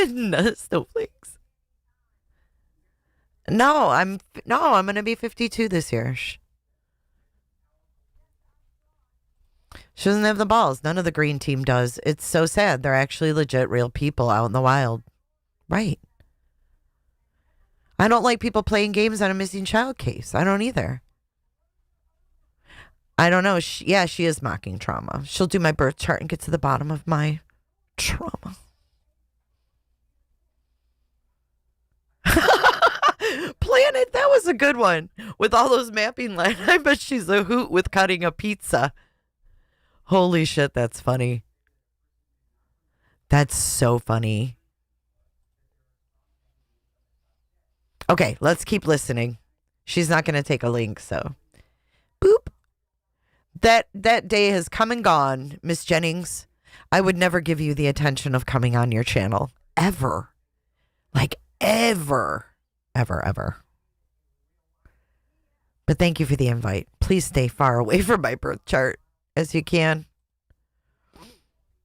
No snowflakes. No, I'm going to be 52 this year. She doesn't have the balls. None of the green team does. It's so sad. They're actually legit real people out in the wild. Right. I don't like people playing games on a missing child case. I don't either. I don't know. She is mocking trauma. She'll do my birth chart and get to the bottom of my trauma. Planet, that was a good one. With all those mapping lines, I bet she's a hoot with cutting a pizza. Holy shit, that's funny. That's so funny. Okay, let's keep listening. She's not going to take a link, so. Boop. That day has come and gone, Miss Jennings. I would never give you the attention of coming on your channel. Ever. Like, ever. Ever, ever. But thank you for the invite. Please stay far away from my birth chart as you can.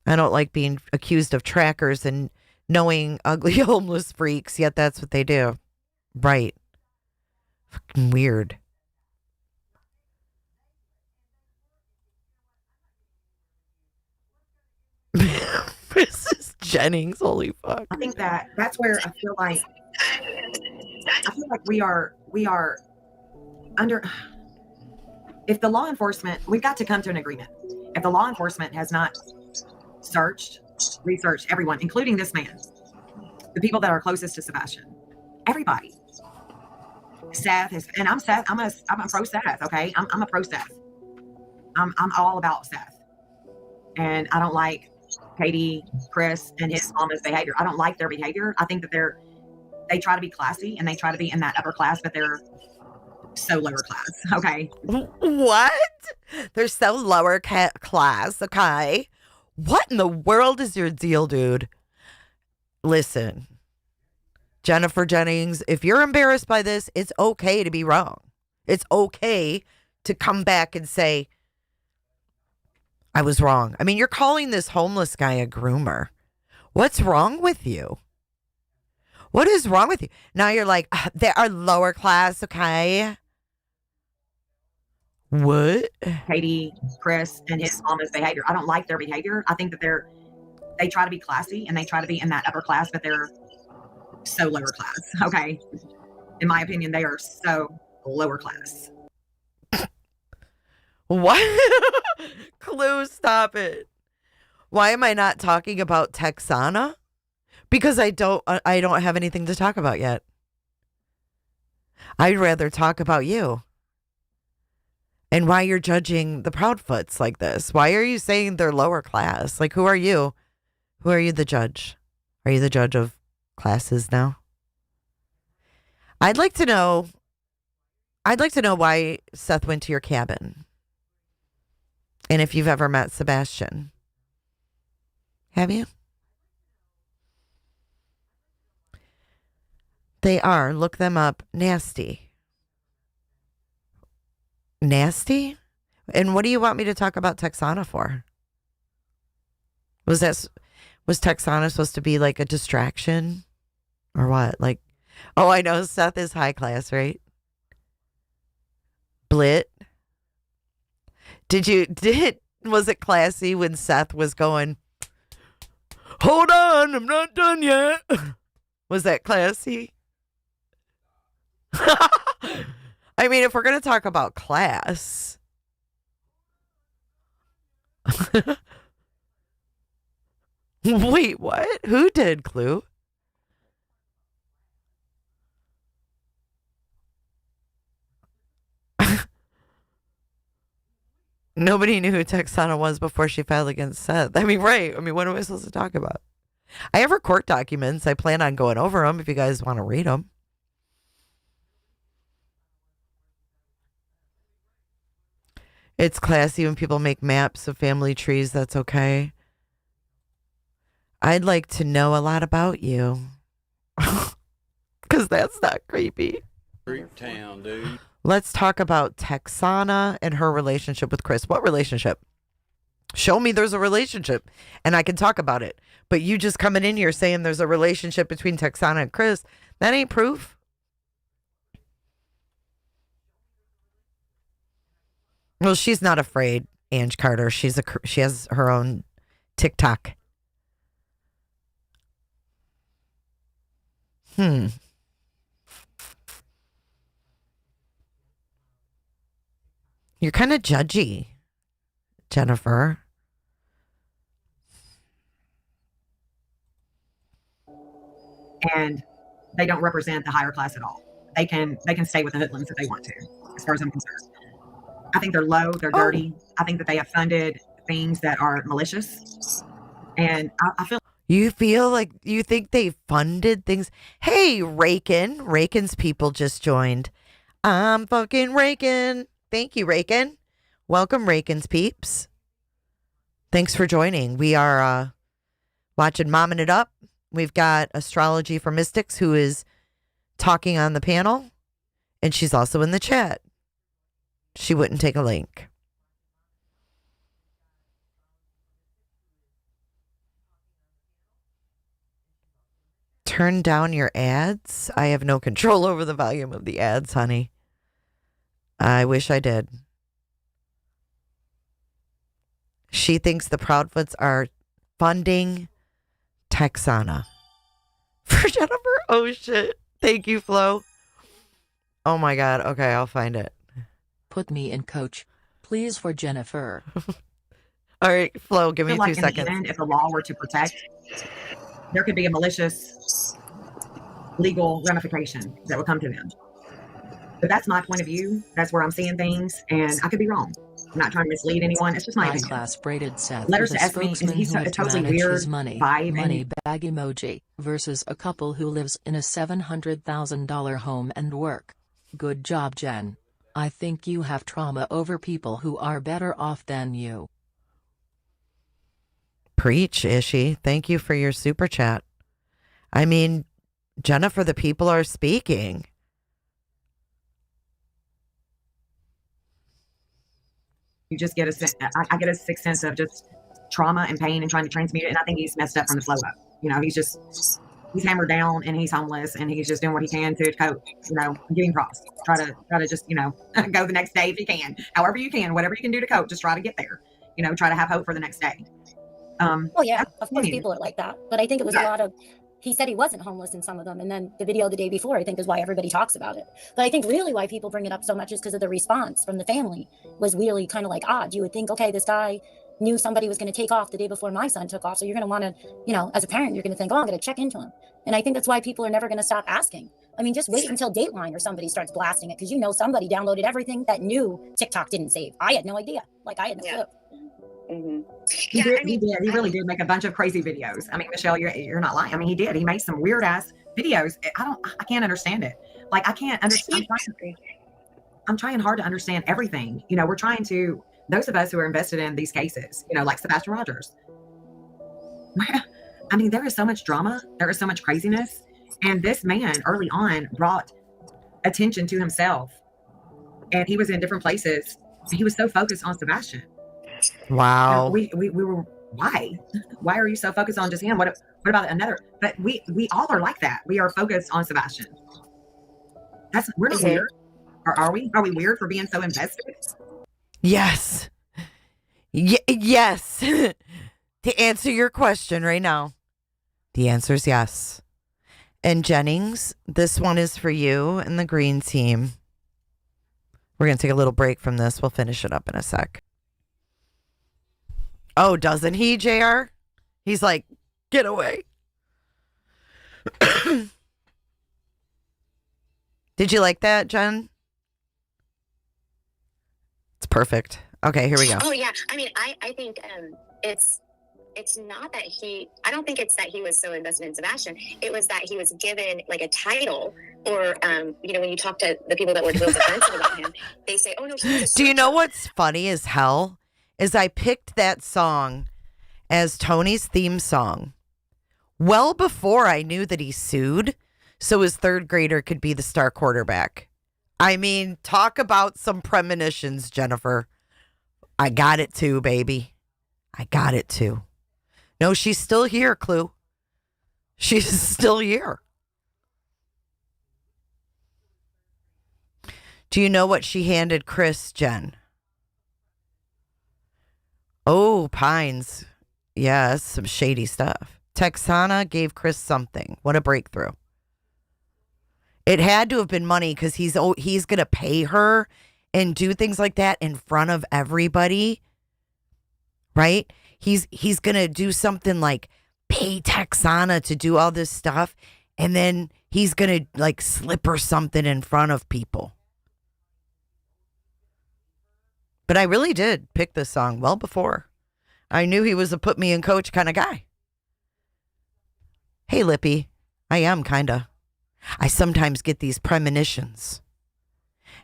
I don't like being accused of trackers and knowing ugly homeless freaks, yet that's what they do. Right. Fucking weird. Mrs. Jennings, holy fuck. I think that's where I feel like we are under. If the law enforcement, we've got to come to an agreement. If the law enforcement has not researched everyone, including this man, the people that are closest to Sebastian, everybody. Seth is, and I'm Seth. I'm a pro Seth. Okay, I'm a pro Seth. I'm all about Seth, and I don't like Katie, Chris, and his mama's behavior. I don't like their behavior. I think that they try to be classy and they try to be in that upper class, but they're so lower class. Okay. What? They're so lower class. Okay. What in the world is your deal, dude? Listen, Jennifer Jennings, if you're embarrassed by this, it's okay to be wrong. It's okay to come back and say, I was wrong. I mean, you're calling this homeless guy a groomer. What's wrong with you? What is wrong with you? Now you're like, they are lower class, okay? What? Katie, Chris, and his mama's behavior. I don't like their behavior. I think that they try to be classy and they try to be in that upper class, but they're so lower class. Okay. In my opinion, they are so lower class. What? Clue, stop it. Why am I not talking about Texana? Because I don't have anything to talk about yet. I'd rather talk about you. And why you're judging the Proudfoots like this. Why are you saying they're lower class? Like, who are you? Who are you the judge? Are you the judge of classes now? I'd like to know why Seth went to your cabin. And if you've ever met Sebastian. Have you? They are. Look them up. Nasty. Nasty? And what do you want me to talk about Texana for? Was Texana supposed to be like a distraction? Or what? Like, oh, I know Seth is high class, right? Blit. Was it classy when Seth was going, hold on, I'm not done yet? Was that classy? I mean, if we're going to talk about class. Wait, what? Who did, Clue? Nobody knew who Texana was before she filed against Seth. I mean, right. I mean, what am I supposed to talk about? I have her court documents. I plan on going over them if you guys want to read them. It's classy when people make maps of family trees. That's okay. I'd like to know a lot about you. Because that's not creepy. Creep town, dude. Let's talk about Texana and her relationship with Chris. What relationship? Show me there's a relationship and I can talk about it. But you just coming in here saying there's a relationship between Texana and Chris, that ain't proof. Well, she's not afraid, Ange Carter. She has her own TikTok. You're kind of judgy, Jennifer. And they don't represent the higher class at all. They can stay with the hoodlums if they want to, as far as I'm concerned. I think they're low, they're dirty. I think that they have funded things that are malicious. And I feel You think they funded things? Hey, Rakin's people just joined. I'm fucking Rakin. Thank you, Rakin. Welcome, Rakin's peeps. Thanks for joining. We are watching Momming It Up. We've got Astrology for Mystics, who is talking on the panel, and she's also in the chat. She wouldn't take a link. Turn down your ads? I have no control over the volume of the ads, honey. I wish I did. She thinks the Proudfoots are funding Texana. For Jennifer? Oh, shit. Thank you, Flo. Oh, my God. Okay, I'll find it. Put me in, coach. Please, for Jennifer. All right, Flo, give me like 2 in the seconds. end, if the law were to protect, there could be a malicious legal ramification that would come to them. But that's my point of view. That's where I'm seeing things, and I could be wrong. I'm not trying to mislead anyone. It's just my opinion. High-class braided Seth Letters with to a S me, and spokesman he's who a had to totally manage weird his money vibe. bag emoji versus a couple who lives in a $700,000 home and work. Good job, Jen. I think you have trauma over people who are better off than you. Preach, Ishi. Thank you for your super chat. I mean, Jennifer, the people are speaking. You just get I get a sixth sense of just trauma and pain and trying to transmute it. And I think he's messed up from the flow up. He's hammered down and he's homeless and he's just doing what he can to cope, giving props. Try to just, go the next day if you can, however you can, whatever you can do to cope, just try to get there, try to have hope for the next day. Well, yeah, of course people are like that. But I think it was a lot of, he said he wasn't homeless in some of them. And then the video the day before, I think, is why everybody talks about it. But I think really why people bring it up so much is because of the response from the family was really kind of like odd. You would think, okay, this guy knew somebody was going to take off the day before my son took off. So you're going to want to, as a parent, you're going to think, oh, I'm going to check into him. And I think that's why people are never going to stop asking. I mean, just wait until Dateline or somebody starts blasting it because somebody downloaded everything that new TikTok didn't save. I had no idea. I had no clue. Mm-hmm. He really did make a bunch of crazy videos. I mean, Michelle, you're not lying. I mean, he did. He made some weird ass videos. I can't understand it. I can't understand. I'm trying hard to understand everything. We're trying to, those of us who are invested in these cases, like Sebastian Rogers. I mean, there is so much drama. There is so much craziness. And this man early on brought attention to himself. And he was in different places. He was so focused on Sebastian. Wow. We were, why are you so focused on just him? What about another? But we all are like that. We are focused on Sebastian. We're not weird. Or are we? Are we weird for being so invested? Yes. Yes. To answer your question right now, the answer is yes. And Jennings, this one is for you and the green team. We're going to take a little break from this. We'll finish it up in a sec. Oh, doesn't he, JR? He's like, get away. Did you like that, Jen? It's perfect. Okay, here we go. Oh yeah, I mean, I think it's not that I don't think it's that he was so invested in Sebastian. It was that he was given a title, or when you talk to the people that were the most offensive about him, they say, oh no, he was Do you know what's funny as hell? Is I picked that song as Tony's theme song well before I knew that he sued, so his third grader could be the star quarterback. I mean, talk about some premonitions, Jennifer. I got it too, baby. I got it too. No, she's still here, Clue. She's still here. Do you know what she handed Chris, Jen? Oh, Pines. Yes, some shady stuff. Texana gave Chris something. What a breakthrough. It had to have been money because he's going to pay her and do things like that in front of everybody. Right? He's going to do something like pay Texana to do all this stuff. And then he's going to like slip her something in front of people. But I really did pick this song well before. I knew he was a put me in coach kind of guy. Hey, Lippy. I am kind of. I sometimes get these premonitions.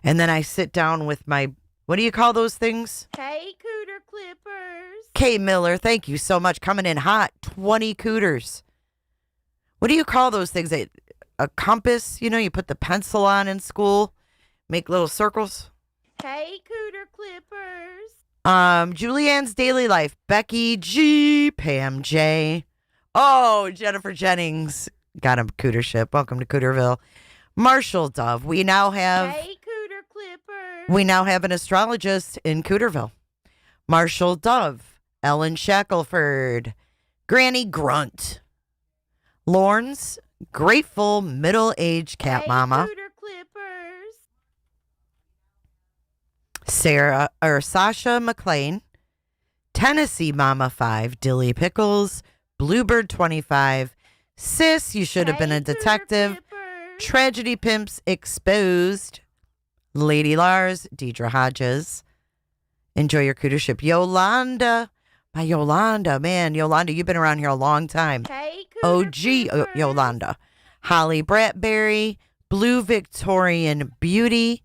And then I sit down with my, what do you call those things? Hey, Cooter Clippers. Kay Miller, thank you so much. Coming in hot, 20 cooters. What do you call those things? A compass? You know, you put the pencil on in school, make little circles. Hey, Cooter Clippers. Julianne's Daily Life, Becky G, Pam J. Oh, Jennifer Jennings. Got a cootership. Welcome to Cooterville. Marshall Dove. We now have an astrologist in Cooterville. Marshall Dove, Ellen Shackelford, Granny Grunt, Lawrence, grateful middle-aged cat mama. Sasha McLean, Tennessee Mama 5, Dilly Pickles, Bluebird 25, Sis, you should have been a detective, Tragedy Pimps Exposed, Lady Lars, Deidre Hodges. Enjoy your cootership. Yolanda, my Yolanda, man, Yolanda, you've been around here a long time. OG Yolanda. Holly Bratberry, Blue Victorian Beauty.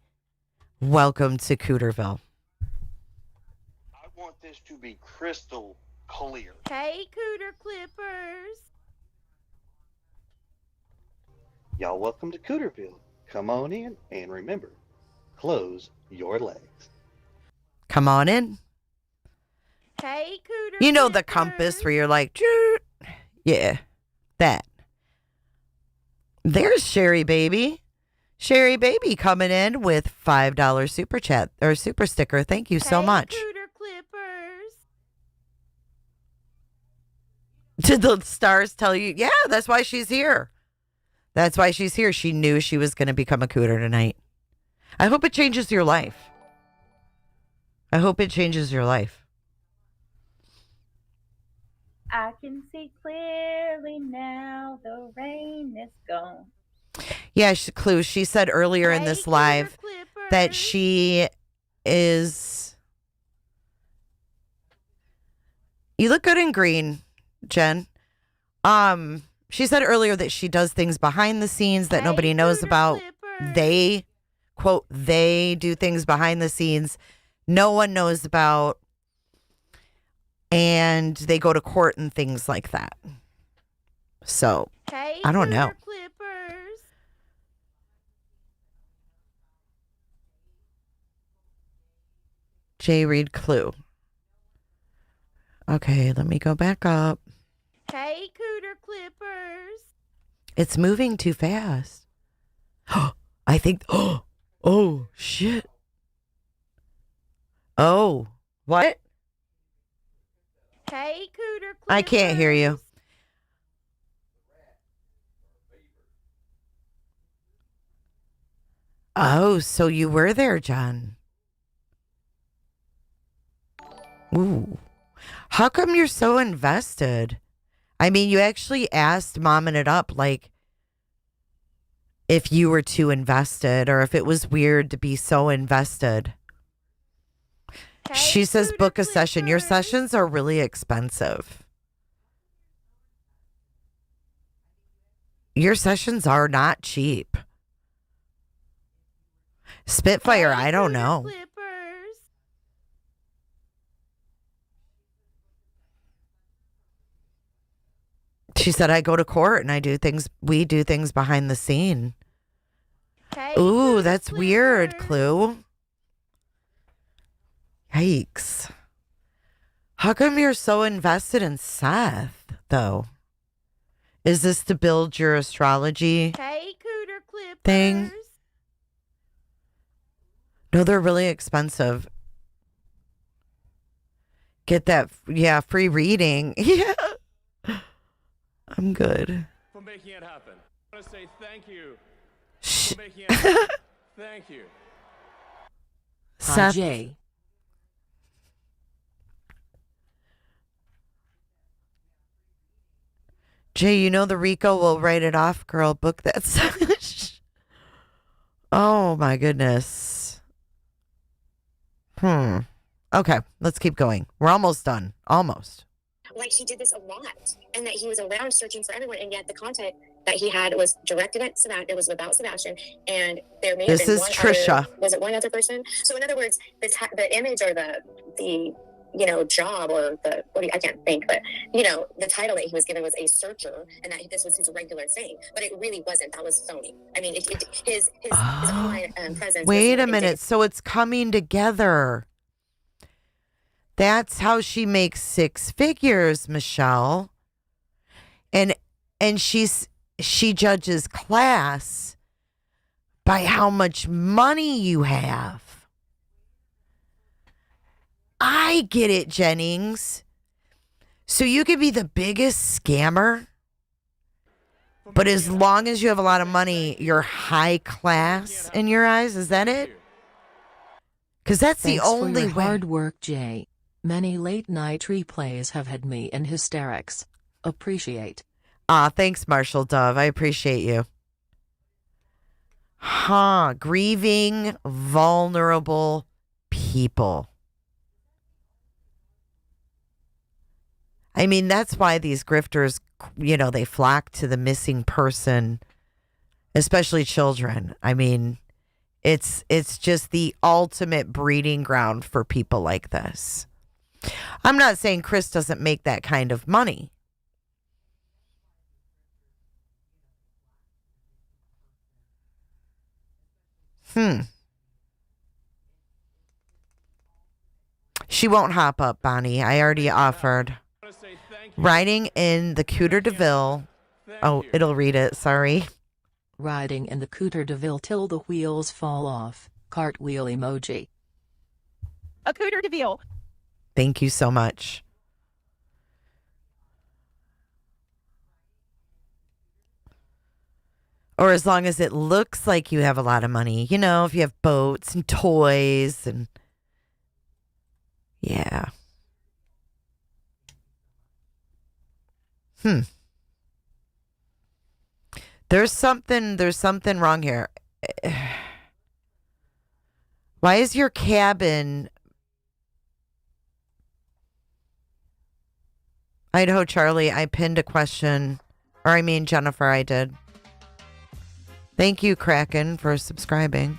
Welcome to Cooterville. I want this to be crystal clear. Hey, Cooter Clippers. Y'all welcome to Cooterville. Come on in and remember, close your legs. Come on in. Hey, Cooter You know Clippers. the compass where you're like, "Choot." Yeah, that. There's Sherry Baby. Sherry Baby coming in with $5 super chat or super sticker. Thank you so much. Cooter Clippers. Did the stars tell you? Yeah, that's why she's here. That's why she's here. She knew she was going to become a cooter tonight. I hope it changes your life. I hope it changes your life. I can see clearly now the rain is gone. Yeah, Clue. She said earlier in this live that she is. You look good in green, Jen. She said earlier that she does things behind the scenes that nobody knows about. They, quote, they do things behind the scenes no one knows about. And they go to court and things like that. So, I don't know. J. Reed Clue. Okay, let me go back up. Hey, Cooter Clippers. It's moving too fast. I think. Oh, shit. Oh, what? Hey, Cooter Clippers. I can't hear you. Oh, so you were there, John. Ooh. How come you're so invested? I mean, you actually asked Momming It Up, like, if you were too invested or if it was weird to be so invested. She says book a session. Your sessions are really expensive. Your sessions are not cheap. Spitfire, I don't know. She said, I go to court and we do things behind the scene. Ooh, that's weird, Clue. Yikes. How come you're so invested in Seth, though? Is this to build your astrology thing? No, they're really expensive. Get that, free reading. Yeah. I'm good. For making it happen. I want to say thank you for making it happen. Thank you. Seth. Jay. Jay, you know the Rico will write it off, girl. Book that. Oh, my goodness. Okay, let's keep going. We're almost done. Almost. Like he did this a lot, and that he was around searching for everyone, and yet the content that he had was directed at Sebastian. It was about Sebastian, and there may have been This is Trisha. Was it one other person? So in other words, the image or the job or I can't think, but the title that he was given was a searcher, and that this was his regular thing, but it really wasn't. That was phony. I mean, his online presence. Wait a minute. So it's coming together. That's how she makes 6 figures, Michelle. And she judges class by how much money you have. I get it, Jennings. So you could be the biggest scammer, but as long as you have a lot of money, you're high class in your eyes. Is that it? Because that's Thanks the only for your way. hard work, Jay. Many late night replays have had me in hysterics. Appreciate. Thanks, Marshall Dove. I appreciate you. Grieving, vulnerable people. I mean, that's why these grifters, they flock to the missing person, especially children. I mean, it's just the ultimate breeding ground for people like this. I'm not saying Chris doesn't make that kind of money. She won't hop up, Bonnie. I already offered. Riding in the Cooter DeVille. Oh, it'll read it. Sorry. Riding in the Cooter DeVille till the wheels fall off. Cartwheel emoji. A Cooter DeVille. Thank you so much. Or as long as it looks like you have a lot of money. If you have boats and toys and... Yeah. There's something wrong here. Why is your cabin... Idaho Charlie, I pinned a question. Jennifer, I did. Thank you, Kraken, for subscribing.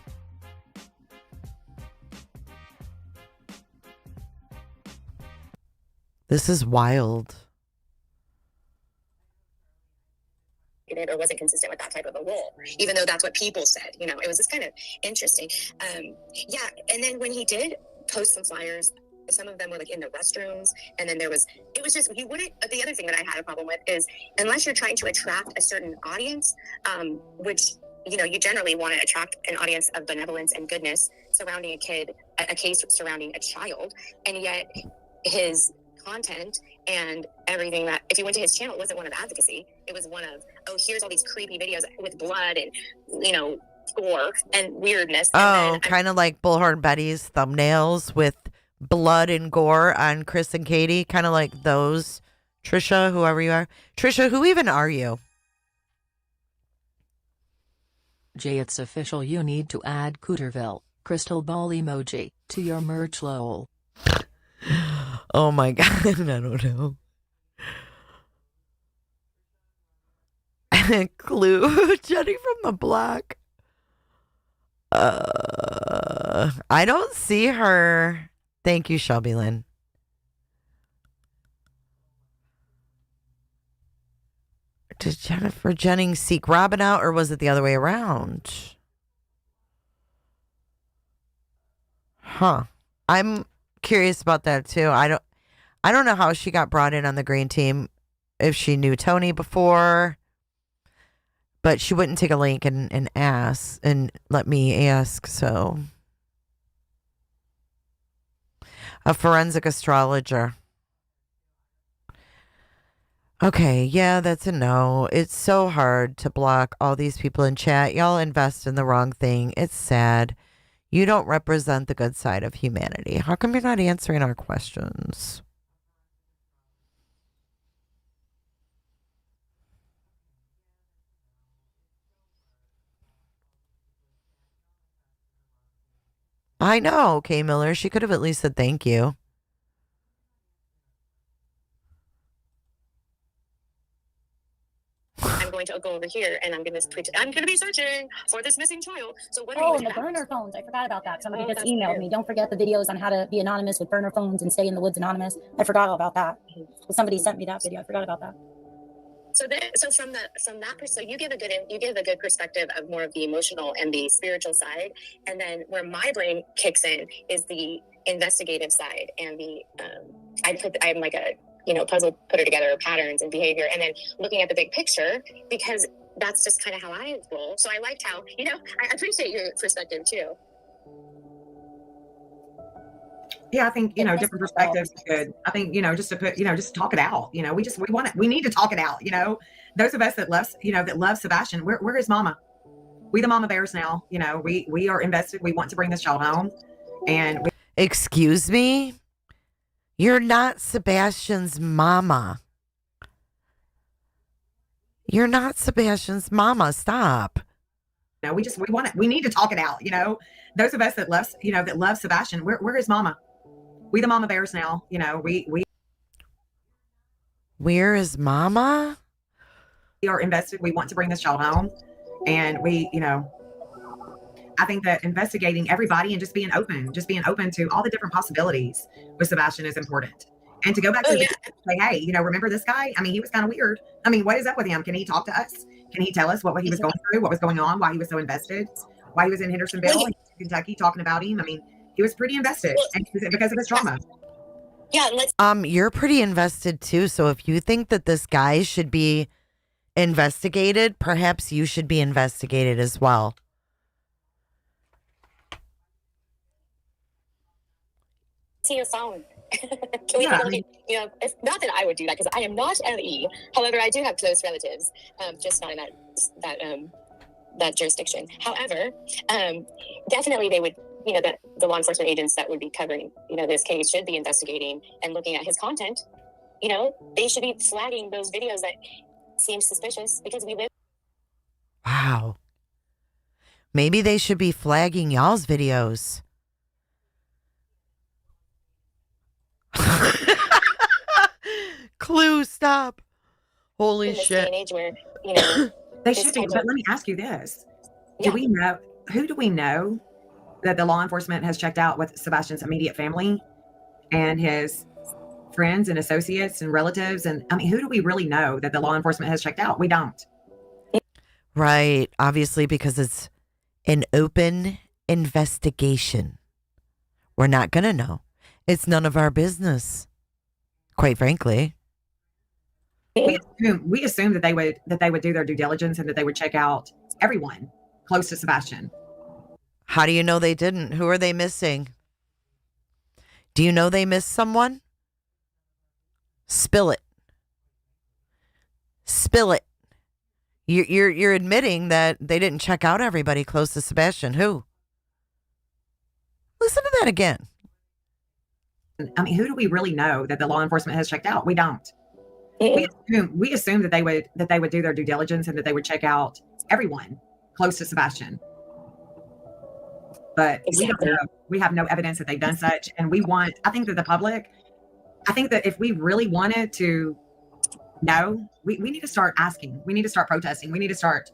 This is wild. It or wasn't consistent with that type of a role, even though that's what people said. It was just kind of interesting. And then when he did post some flyers, some of them were like in the restrooms, and then it was just, you wouldn't, the other thing that I had a problem with is, unless you're trying to attract a certain audience, which, you generally want to attract an audience of benevolence and goodness surrounding a kid, a case surrounding a child, and yet his content and everything that, if you went to his channel, it wasn't one of advocacy. It was one of, here's all these creepy videos with blood and, gore and weirdness. Kind of like Bullhorn Betty's thumbnails with blood and gore on Chris and Katie. Kind of like those. Trisha, whoever you are. Trisha, who even are you? Jay, it's official. You need to add Cooterville, crystal ball emoji, to your merch lol. Oh my God, I don't know. Clue, Jenny from the block. I don't see her. Thank you, Shelby Lynn. Did Jennifer Jennings seek Robin out, or was it the other way around? Huh. I'm curious about that too. I don't know how she got brought in on the green team, if she knew Tony before, but she wouldn't take a link and ask and let me ask. So, a forensic astrologer. Okay, yeah, that's a no. It's so hard to block all these people in chat. Y'all invest in the wrong thing. It's sad. You don't represent the good side of humanity. How come you're not answering our questions? I know, Kay Miller. She could have at least said thank you. I'm going to go over here and I'm going to be searching for this missing child. So what are Oh, you and the looking at? burner phones. I forgot about that. Somebody Oh, just that's emailed true. me. Don't forget the videos on how to be anonymous with burner phones and stay in the woods anonymous. I forgot all about that. Somebody sent me that video. I forgot about that. So from that perspective, you give a good perspective of more of the emotional and the spiritual side, and then where my brain kicks in is the investigative side and the I'm like a puzzle putter together, patterns and behavior, and then looking at the big picture, because that's just kind of how I roll. So I liked how I appreciate your perspective too. Yeah, I think, different perspectives is good. I think, just to put, just talk it out. We need to talk it out. Those of us that love Sebastian, we're his mama. We the mama bears now. We are invested. We want to bring this child home. And excuse me? You're not Sebastian's mama. You're not Sebastian's mama. Stop. we need to talk it out. Those of us that love Sebastian, we're his mama. We the mama bears now. We're his mama? We are invested. We want to bring this child home. And I think that investigating everybody and just being open to all the different possibilities with Sebastian is important. And to go back to say, hey, remember this guy? I mean, he was kind of weird. I mean, what is up with him? Can he talk to us? Can he tell us what he was going through, what was going on, why he was so invested, why he was in Hendersonville, Kentucky, talking about him? I mean, he was pretty invested and because of his trauma. Yeah, you're pretty invested too. So if you think that this guy should be investigated, perhaps you should be investigated as well. See your phone. Can we take a look at, if, not that I would do that because I am not LE. However, I do have close relatives, just not in that jurisdiction. However, definitely they would, the law enforcement agents that would be covering, this case should be investigating and looking at his content. They should be flagging those videos that seem suspicious because we live. Wow. Maybe they should be flagging y'all's videos. Clue, stop. Holy in this shit. day and age where, They should be, but let me ask you this. Do we know that the law enforcement has checked out with Sebastian's immediate family and his friends and associates and relatives? And I mean, who do we really know that the law enforcement has checked out? We don't. Right. Obviously, because it's an open investigation. We're not going to know. It's none of our business, quite frankly. We assume that they would do their due diligence and that they would check out everyone close to Sebastian. How do you know they didn't? Who are they missing? Do you know they missed someone? Spill it. Spill it. You're admitting that they didn't check out everybody close to Sebastian. Who? Listen to that again. I mean, who do we really know that the law enforcement has checked out? We don't. We assume that they would do their due diligence and that they would check out everyone close to Sebastian. But we don't know. We have no evidence that they've done such. And I think that if we really wanted to know, we need to start asking. We need to start protesting. We need to start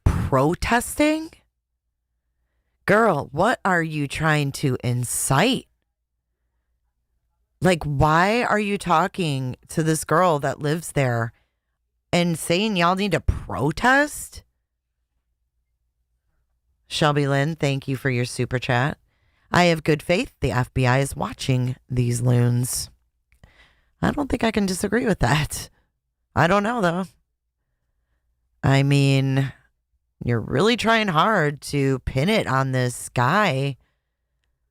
protesting? Girl, what are you trying to incite? Like, why are you talking to this girl that lives there and saying y'all need to protest? Shelby Lynn, thank you for your super chat. I have good faith the FBI is watching these loons. I don't think I can disagree with that. I don't know, though. I mean, you're really trying hard to pin it on this guy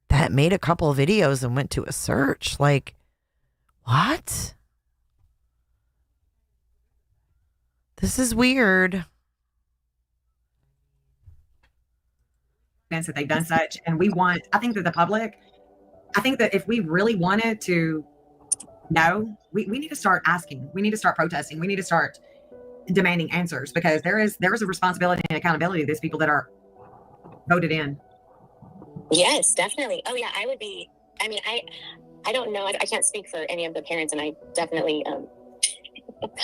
that made a couple of videos and went to a search. Like, what? This is weird. That they've done such, and I think that the public, I think that if we really wanted to know, we need to start asking, we need to start protesting, we need to start demanding answers, because there is a responsibility and accountability to these people that are voted in. Yes, definitely. Oh yeah, I would be. I mean, I don't know. I can't speak for any of the parents, and I definitely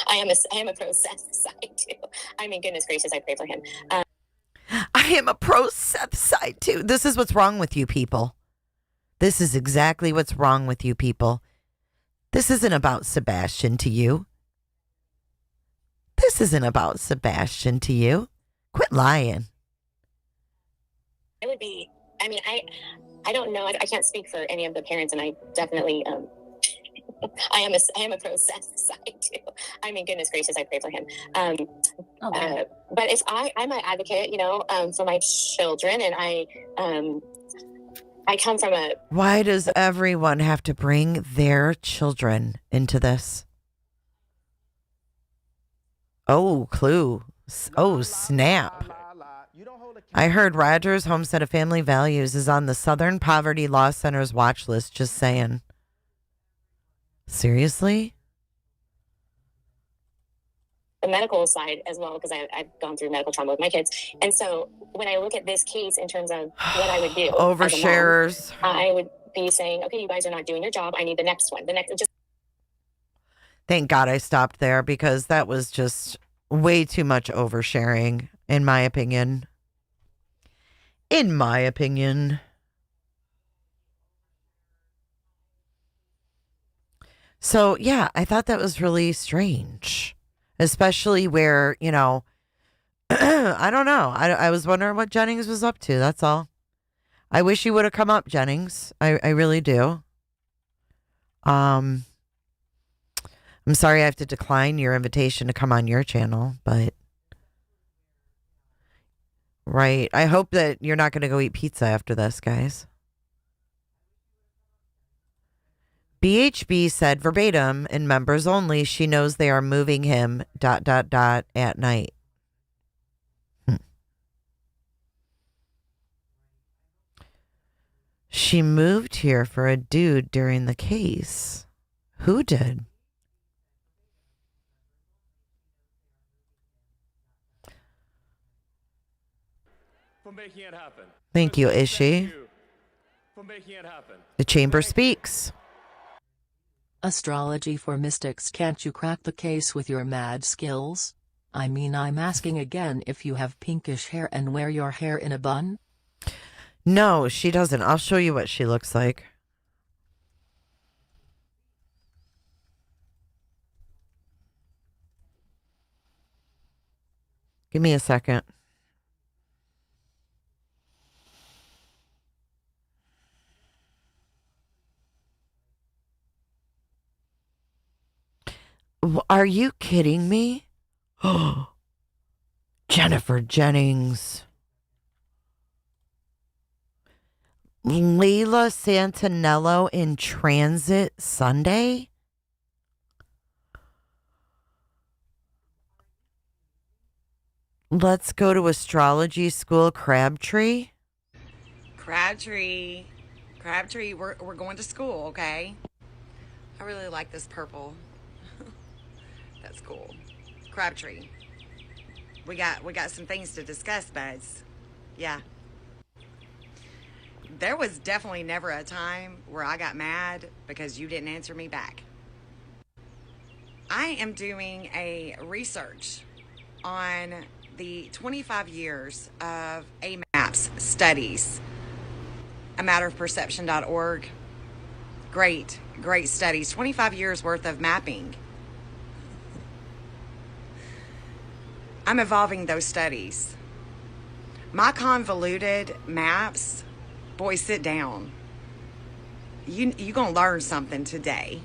I am a pro Seth side too. I mean, goodness gracious, I pray for him. I am a pro Seth side too. This is what's wrong with you people. This is exactly what's wrong with you people. This isn't about Sebastian to you. This isn't about Sebastian to you. Quit lying. I would be. I mean, I don't know. I can't speak for any of the parents, and I definitely I am a pro Seth side too. I mean, goodness gracious, I pray for him. But if I'm an advocate, you know, for my children, and I come from a. Why does everyone have to bring their children into this? Oh, clue. Oh, snap. I heard Rogers Homestead of Family Values is on the Southern Poverty Law Center's watch list. Just saying. Seriously? The medical side as well, because I've gone through medical trauma with my kids. And so when I look at this case in terms of what I would do, oversharers, I would be saying, okay, you guys are not doing your job. I need the next one. Thank God I stopped there, because that was just way too much oversharing, in my opinion. In my opinion. So, yeah, I thought that was really strange, especially where, you know, I don't know. I was wondering what Jennings was up to. That's all. I wish you would have come up, Jennings. I really do. I'm sorry I have to decline your invitation to come on your channel, but right. I hope that you're not going to go eat pizza after this, guys. BHB said verbatim, in members only, she knows they are moving him ... at night. She moved here for a dude during the case. Who did? For making it happen. Thank you, Ishi. For making it happen. The chamber speaks. Astrology for mystics. Can't you crack the case with your mad skills? I mean, I'm asking again if you have pinkish hair and wear your hair in a bun? No, she doesn't. I'll show you what she looks like. Give me a second. Are you kidding me? Oh, Jennifer Jennings. Layla Santinello in transit Sunday? Let's go to astrology school, Crabtree. Crabtree, we're going to school, okay? I really like this purple. That's cool. Crabtree. We got some things to discuss, buds. Yeah. There was definitely never a time where I got mad because you didn't answer me back. I am doing a research on the 25 years of AMAPS studies. A matter of perception.org. Great studies. 25 years worth of mapping. I'm evolving those studies. My convoluted maps, boy, sit down. You gonna learn something today.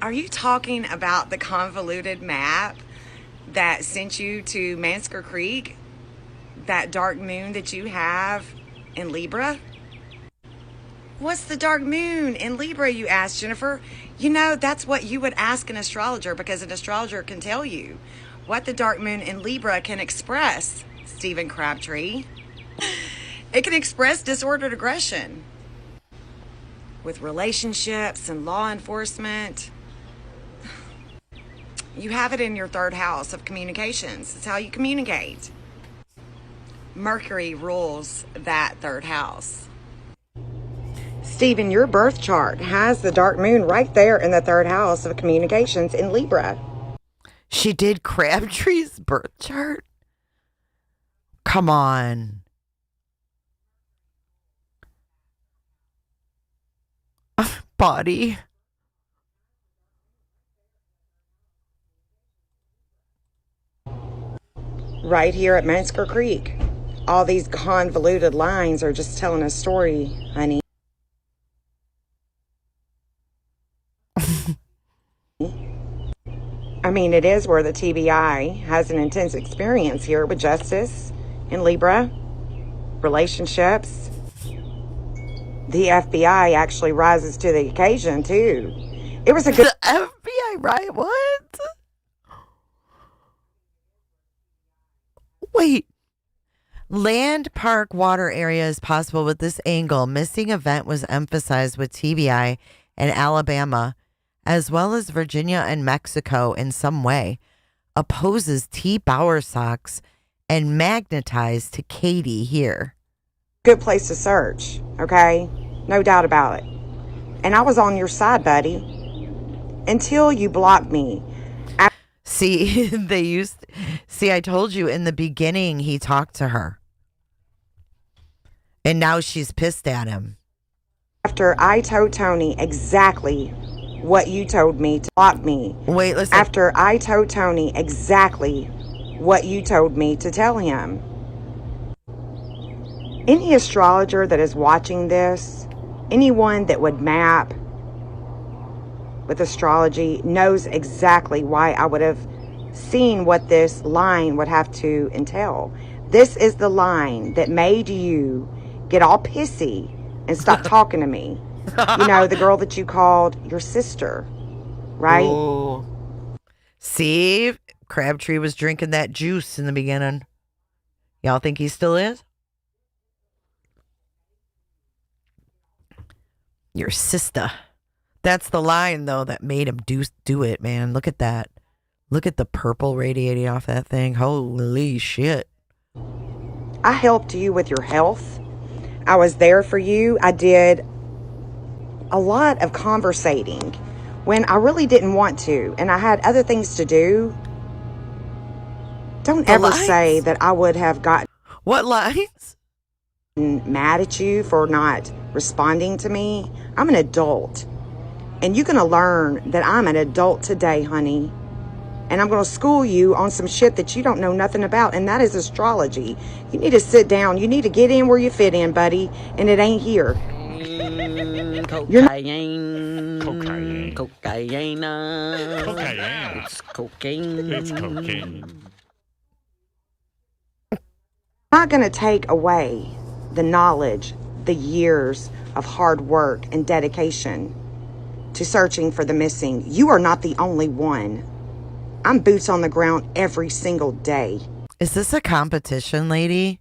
Are you talking about the convoluted map that sent you to Mansker Creek? That dark moon that you have in Libra? What's the dark moon in Libra, you asked, Jennifer? You know, that's what you would ask an astrologer, because an astrologer can tell you what the dark moon in Libra can express, Stephen Crabtree. It can express disordered aggression with relationships and law enforcement. You have it in your third house of communications. It's how you communicate. Mercury rules that third house. Stephen, your birth chart has the dark moon right there in the third house of communications in Libra. She did Crabtree's birth chart? Come on. Body. Right here at Mansker Creek. All these convoluted lines are just telling a story, honey. I mean, it is where the TBI has an intense experience here with justice in Libra, relationships. The FBI actually rises to the occasion, too. It was a good... The FBI, right? What? Wait. Land, park, water area is possible with this angle. Missing event was emphasized with TBI and Alabama, as well as Virginia and Mexico in some way. Opposes T. Bowersox and magnetized to Katie here. Good place to search, okay? No doubt about it. And I was on your side, buddy, until you blocked me. See, I told you in the beginning he talked to her. And now she's pissed at him. After I told Tony exactly what you told me to block me. Wait, listen. After I told Tony exactly what you told me to tell him. Any astrologer that is watching this, anyone that would map with astrology knows exactly why I would have seen what this line would have to entail. This is the line that made you get all pissy and stop talking to me. You know, the girl that you called your sister, right? Oh. See, Crabtree was drinking that juice in the beginning. Y'all think he still is? Your sister. That's the line, though, that made him do it, man. Look at that. Look at the purple radiating off that thing. Holy shit. I helped you with your health. I was there for you. I did a lot of conversating when I really didn't want to, and I had other things to do. Don't ever say that I would have gotten... What lines? ...mad at you for not responding to me. I'm an adult. And you're going to learn that I'm an adult today, honey. And I'm going to school you on some shit that you don't know nothing about, and that is astrology. You need to sit down. You need to get in where you fit in, buddy, and it ain't here. Cocaine. Cocaine. Cocaine. Cocaine. It's cocaine. It's cocaine. I'm not going to take away the knowledge, the years of hard work and dedication to searching for the missing. You are not the only one. I'm boots on the ground every single day. Is this a competition, lady?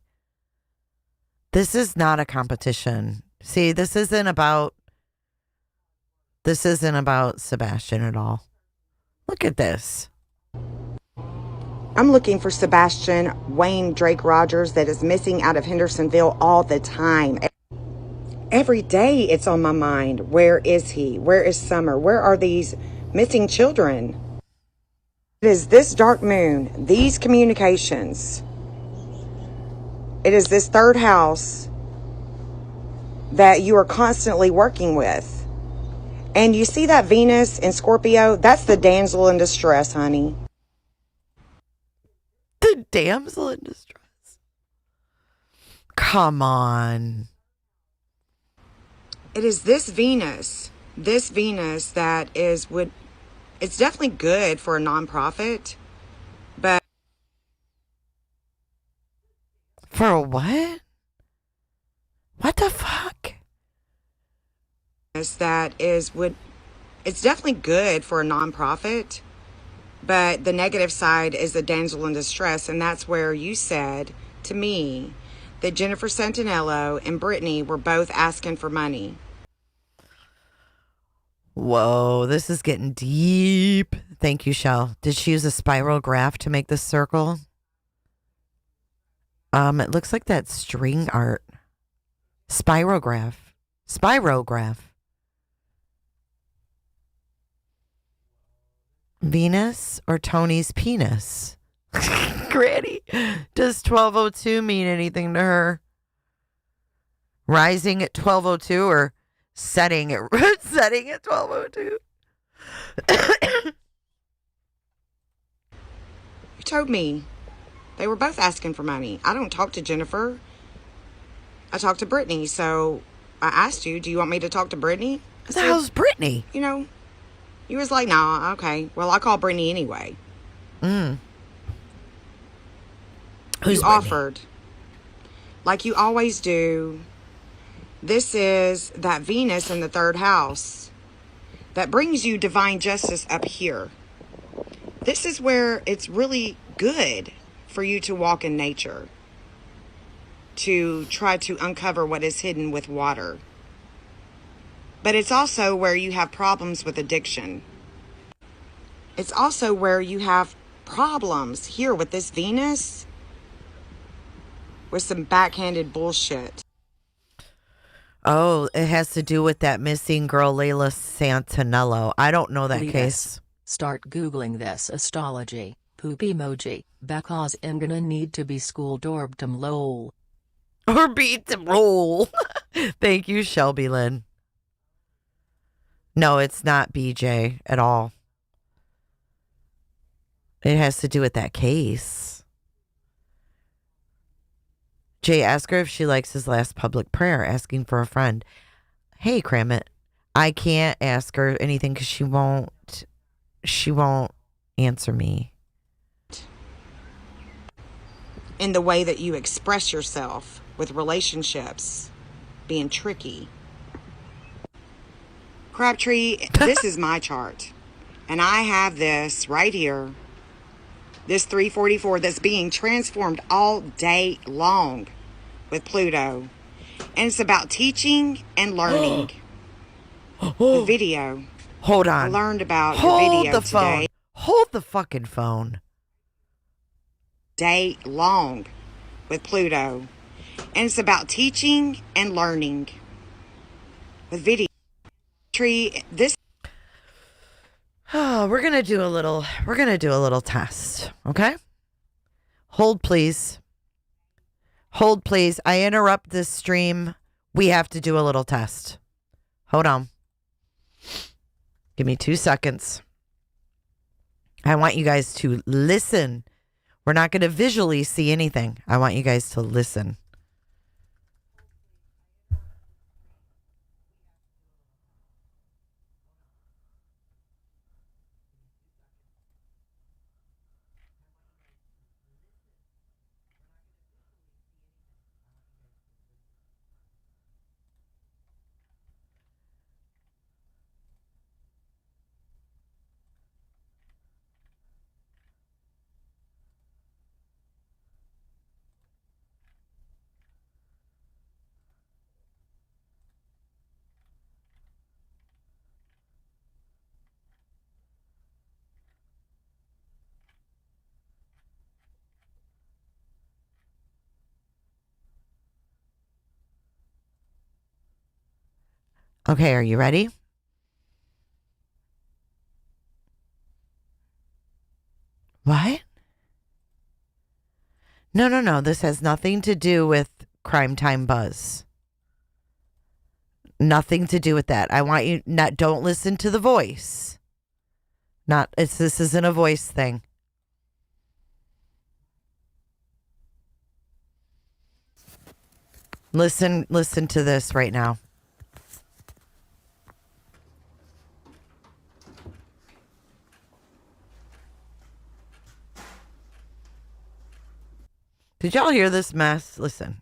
This is not a competition. See, this isn't about Sebastian at all. Look at this. I'm looking for Sebastian Wayne Drake Rogers that is missing out of Hendersonville all the time. Every day it's on my mind. Where is he? Where is Summer? Where are these missing children? It is this dark moon, these communications. It is this third house that you are constantly working with. And you see that Venus in Scorpio? That's the damsel in distress, honey. Damsel in distress. Come on. It is this Venus that it's definitely good for a nonprofit, but For a what? What the fuck? it's definitely good for a nonprofit, but the negative side is the damsel in distress, and that's where you said to me that Jennifer Santinello and Brittany were both asking for money. Whoa, this is getting deep. Thank you, Shell. Did she use a spiral graph to make this circle? It looks like that string art. Spirograph. Venus or Tony's penis? Granny, does 1202 mean anything to her? Rising at 1202 or setting at 1202? You told me they were both asking for money. I don't talk to Jennifer. I talk to Brittany. So I asked you, do you want me to talk to Brittany? Who the hell's Brittany? You know, you was like, nah, okay. Well, I'll call Brittany anyway. Who's You Brittany? offered, like you always do. This is that Venus in the third house that brings you divine justice up here. This is where it's really good for you to walk in nature, to try to uncover what is hidden with water. But it's also where you have problems with addiction. It's also where you have problems here with this Venus with some backhanded bullshit. Oh, it has to do with that missing girl, Layla Santinello. I don't know that Please case. Start Googling this astrology, poop emoji, because I'm gonna need to be schooled or lol. Or beat them roll. Thank you, Shelby Lynn. No, it's not BJ at all. It has to do with that case. Jay, ask her if she likes his last public prayer, asking for a friend. Hey, Cramit, I can't ask her anything because she won't answer me. In the way that you express yourself with relationships being tricky. Crabtree, this is my chart. And I have this right here. This 344 that's being transformed all day long with Pluto. And it's about teaching and learning. The video. Hold on. I learned about Hold the video the phone. today. Hold the fucking phone. Day long with Pluto. And it's about teaching and learning with video. This Oh, we're gonna do a little test, okay? Hold please. Hold please. I interrupt this stream. We have to do a little test. Hold on. Give me 2 seconds. I want you guys to listen. We're not going to visually see anything. I want you guys to listen. Okay, are you ready? What? No. This has nothing to do with Crime Time Buzz. Nothing to do with that. I want you don't listen to the voice. This isn't a voice thing. Listen to this right now. Did y'all hear this mess? Listen.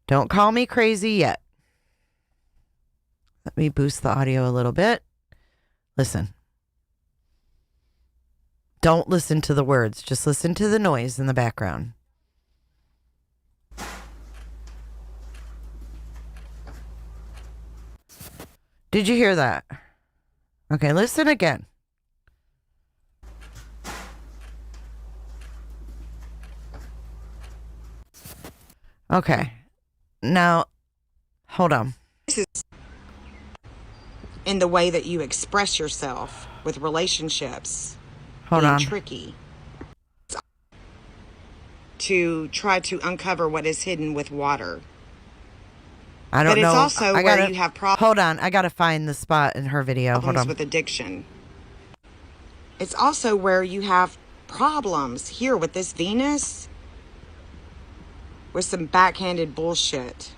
Don't call me crazy yet. Let me boost the audio a little bit. Listen. Don't listen to the words. Just listen to the noise in the background. Did you hear that? Okay, listen again. Okay. Now, hold on. This is in the way that you express yourself with relationships. Hold being on. Tricky. To try to uncover what is hidden with water. I don't but know. But it's also where you have problems. Hold on. I got to find the spot in her video. Hold on. With addiction. It's also where you have problems here with this Venus with some backhanded bullshit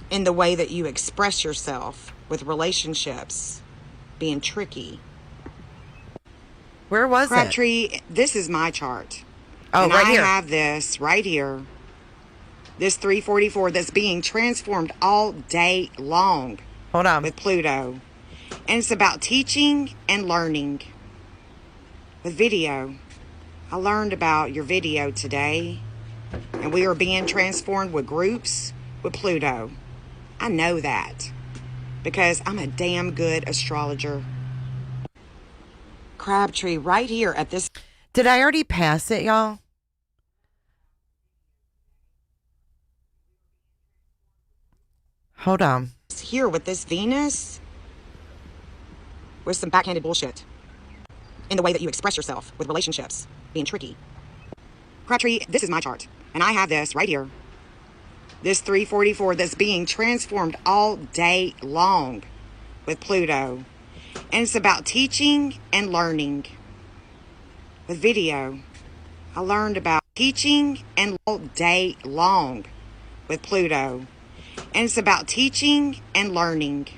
in the way that you express yourself with relationships being tricky. Where was Crabtree, this is my chart. Oh, and right I here. have this right here. This 344 that's being transformed all day long. Hold on. With Pluto. And it's about teaching and learning. With video. I learned about your video today. And we are being transformed with groups with Pluto. I know that. Because I'm a damn good astrologer. Crabtree right here at this. Did I already pass it, y'all? Hold on. Here with this Venus with some backhanded bullshit in the way that you express yourself with relationships being tricky. Crabtree, this is my chart. And I have this right here. This 344 that's being transformed all day long with Pluto. And it's about teaching and learning. With video. I learned about teaching and all day long with Pluto. And it's about teaching and learning.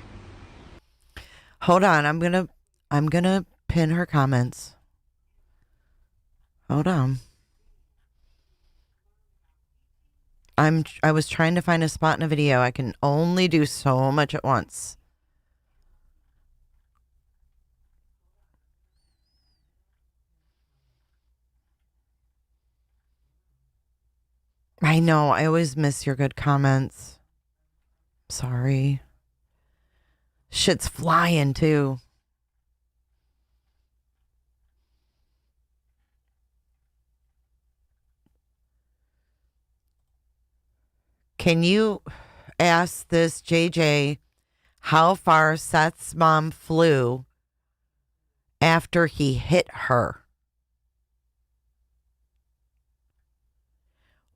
Hold on. I'm gonna pin her comments. Hold on. I was trying to find a spot in a video. I can only do so much at once. I know. I always miss your good comments. Sorry. Shit's flying too. Can you ask this JJ how far Seth's mom flew after he hit her?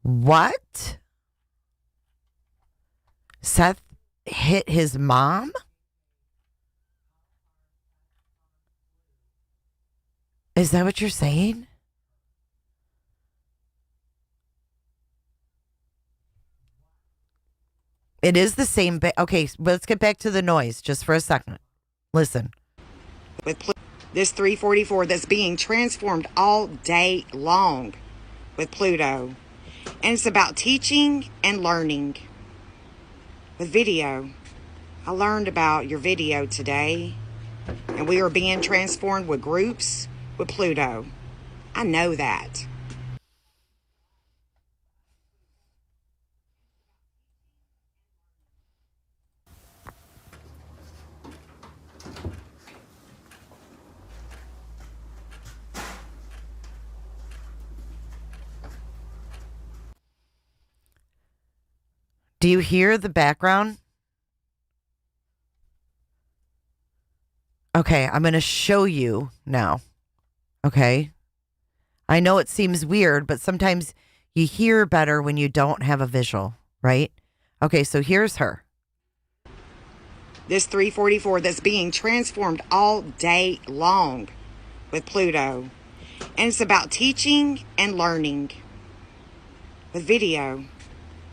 What? Seth hit his mom? Is that what you're saying? It is the same. Okay, let's get back to the noise just for a second. Listen. With this 344 that's being transformed all day long with Pluto. And it's about teaching and learning. With video. I learned about your video today. And we are being transformed with groups with Pluto. I know that. Do you hear the background? Okay, I'm going to show you now. Okay? I know it seems weird, but sometimes you hear better when you don't have a visual, right? Okay, so here's her. This 344 that's being transformed all day long with Pluto. And it's about teaching and learning. with video.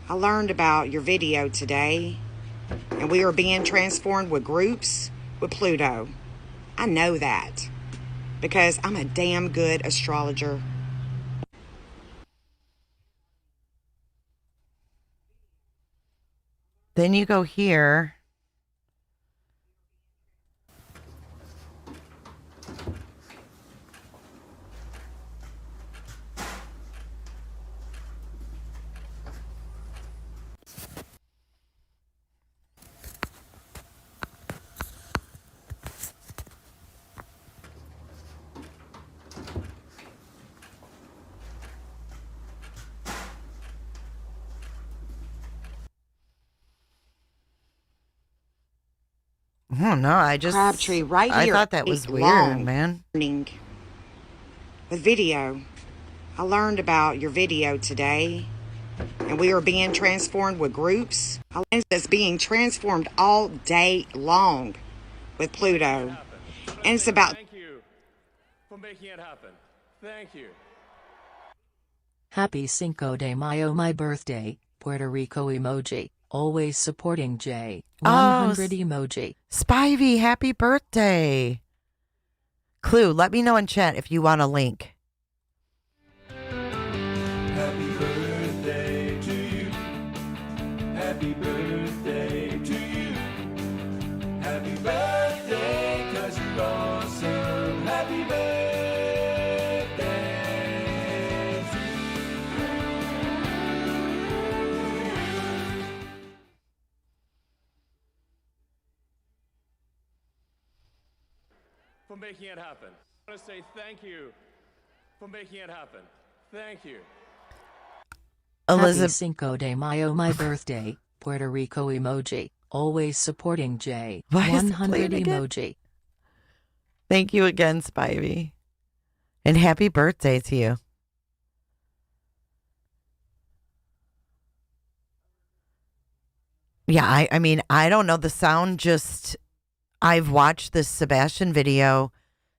I learned about your video today, and we are being transformed with groups with Pluto. I know that because I'm a damn good astrologer. Then you go here. Oh no, Crabtree right I here. thought that was weird, Long. man. With video. I learned about your video today, and we are being transformed with groups. I learned that's being transformed all day long with Pluto. And it's about... Thank you for making it happen. Thank you. Happy Cinco de Mayo, my birthday, Puerto Rico emoji. Always supporting Jay. 100 emoji. Spivey, happy birthday. Clue, let me know in chat if you want a link. Happy birthday to you. Happy birthday to you. Happy birthday, 'cause you're awesome. Happy birthday to you. For making it happen. I want to say thank you for making it happen. Thank you. Happy Cinco de Mayo, my birthday, Puerto Rico emoji. Always supporting Jay. Why is it 100 playing again? emoji. Thank you again, Spivey. And happy birthday to you. Yeah, I mean, I don't know. The sound just, I've watched this Sebastian video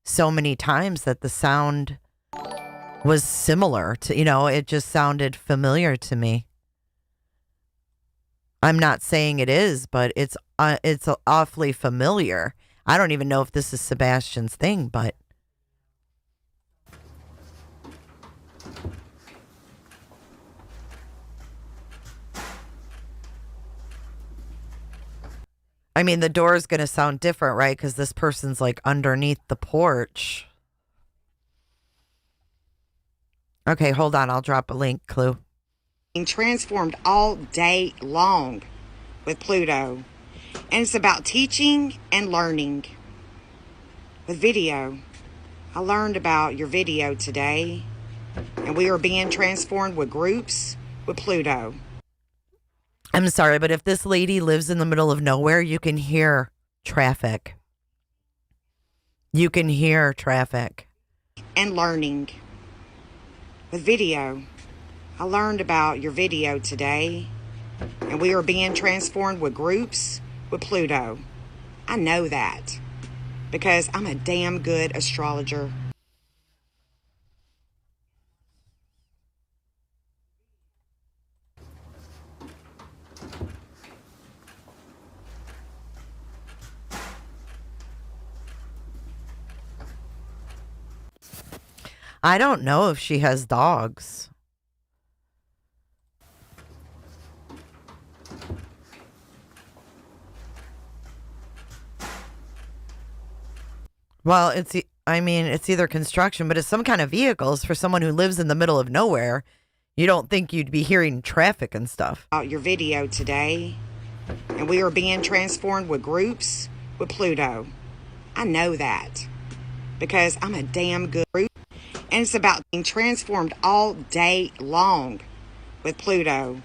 so many times that the sound was similar to, it just sounded familiar to me. I'm not saying it is, but it's awfully familiar. I don't even know if this is Sebastian's thing, but I mean, the door is going to sound different, right? Because this person's like underneath the porch. Okay, hold on. I'll drop a link, Clue. being transformed all day long with Pluto. And it's about teaching and learning with video. I learned about your video today, and we are being transformed with groups with Pluto. I'm sorry, but if this lady lives in the middle of nowhere, you can hear traffic. You can hear traffic. And learning with video. I learned about your video today, and we are being transformed with groups with Pluto. I know that because I'm a damn good astrologer. I don't know if she has dogs. Well, it's either construction, but it's some kind of vehicles for someone who lives in the middle of nowhere. You don't think you'd be hearing traffic and stuff. About your video today, and we are being transformed with groups with Pluto. I know that because I'm a damn good group, and it's about being transformed all day long with Pluto.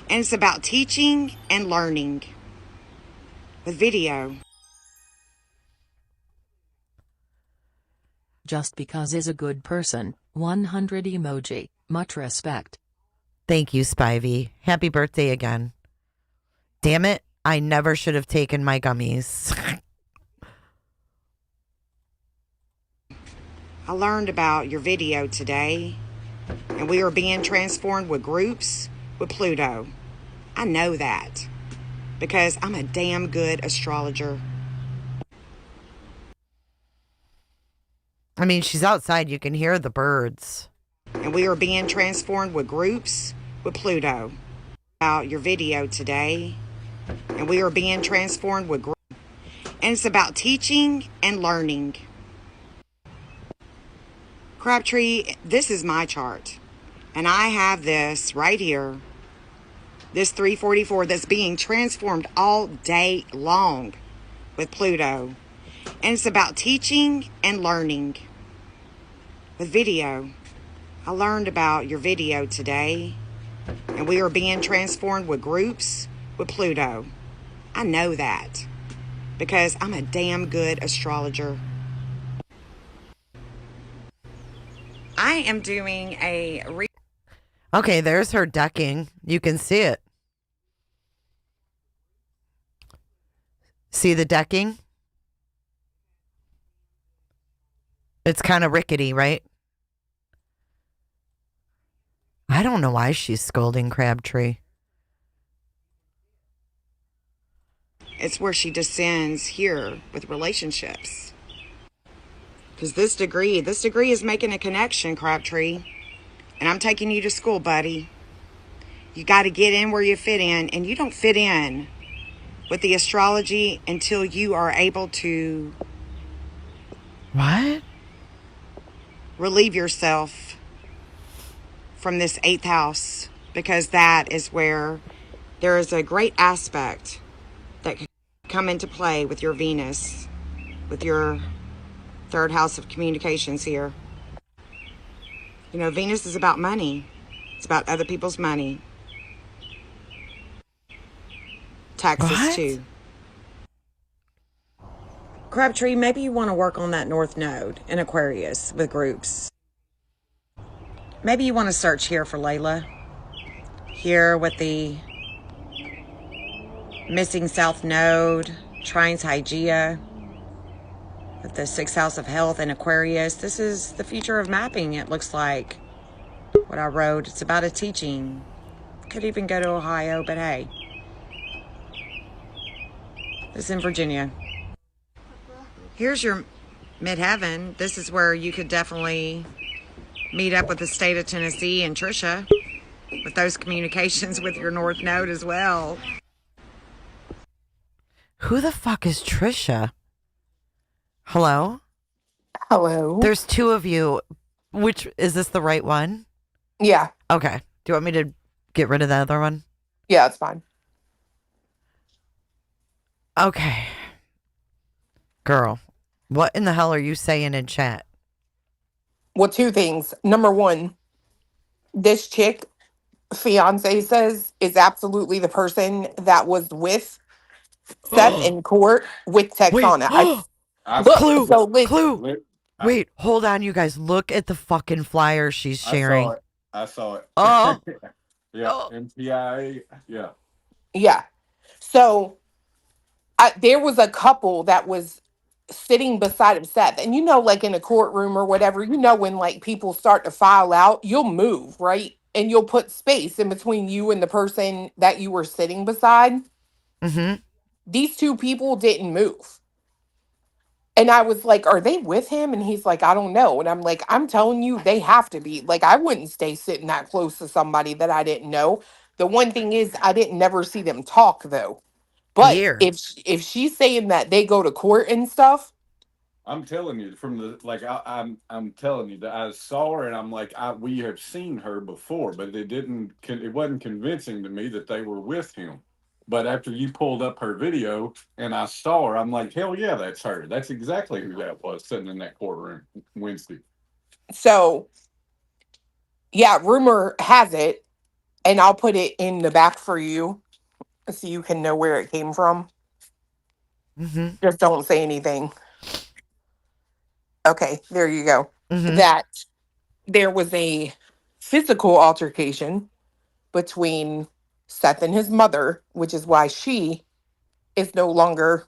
And it's about teaching and learning with video. Just because is a good person. 100 emoji. Much respect. Thank you, Spivey. Happy birthday again. Damn it. I never should have taken my gummies. I learned about your video today, And we are being transformed with groups with Pluto. I know that because I'm a damn good astrologer. I mean, she's outside. You can hear the birds. And we are being transformed with groups with Pluto. About your video today. And we are being transformed with groups. And it's about teaching and learning. Crabtree, this is my chart. And I have this right here. This 344 that's being transformed all day long with Pluto. And it's about teaching and learning. With video. I learned about your video today. And we are being transformed with groups with Pluto. I know that because I'm a damn good astrologer. I am doing a Okay, there's her decking. You can see it. See the decking? It's kind of rickety, right? I don't know why she's scolding Crabtree. It's where she descends here with relationships. Because this degree is making a connection, Crabtree. And I'm taking you to school, buddy. You got to get in where you fit in. And you don't fit in with the astrology until you are able to... What? Relieve yourself from this 8th house. Because that is where there is a great aspect that can come into play with your Venus, with your 3rd house of communications here. You know, Venus is about money. It's about other people's money. Taxes too. Crabtree, maybe you want to work on that North Node in Aquarius with groups. Maybe you want to search here for Layla. Here with the missing South Node, Trines Hygeia, with the 6th house of health in Aquarius. This is the future of mapping, it looks like. What I wrote, it's about a teaching. Could even go to Ohio, but hey. This is in Virginia. Here's your midheaven. This is where you could definitely meet up with the state of Tennessee and Trisha with those communications with your North Node as well. Who the fuck is Trisha? Hello? Hello. There's 2 of you. Which, is this the right one? Yeah. Okay. Do you want me to get rid of the other one? Yeah, it's fine. Okay. Girl, what in the hell are you saying in chat? Well, 2 things. Number 1, this chick, fiance says, is absolutely the person that was with Seth in court with Texana. Clue. Wait, hold on, you guys. Look at the fucking flyer she's sharing. I saw it. Oh. Yeah, MPIA. Yeah. Yeah. So there was a couple that was sitting beside of Seth. And you know, like in a courtroom or whatever, you know, when like people start to file out, you'll move, right? And you'll put space in between you and the person that you were sitting beside. Mm-hmm. These 2 people didn't move. And I was like, are they with him? And he's like, I don't know. And I'm like, I'm telling you, they have to be. Like, I wouldn't stay sitting that close to somebody that I didn't know. The one thing is, I didn't never see them talk, though. But if she's saying that they go to court and stuff, I'm telling you from the I'm telling you that I saw her and I'm like we have seen her before, but it wasn't convincing to me that they were with him. But after you pulled up her video and I saw her, I'm like, hell yeah, that's her. That's exactly who that was sitting in that courtroom Wednesday. So, yeah, rumor has it, and I'll put it in the back for you so you can know where it came from. Mm-hmm. Just don't say anything. Okay, there you go. Mm-hmm. That there was a physical altercation between Seth and his mother, which is why she is no longer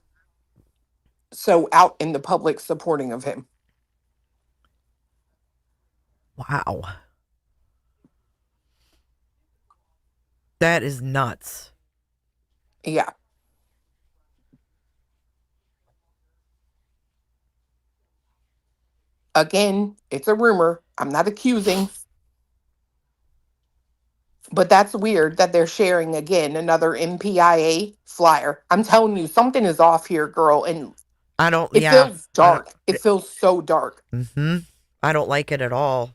so out in the public supporting of him. Wow. That is nuts. Yeah. Again, it's a rumor. I'm not accusing. But that's weird that they're sharing again another MPIA flyer. I'm telling you, something is off here, girl. And I don't, it yeah. feels dark. It feels so dark. Mm-hmm. I don't like it at all.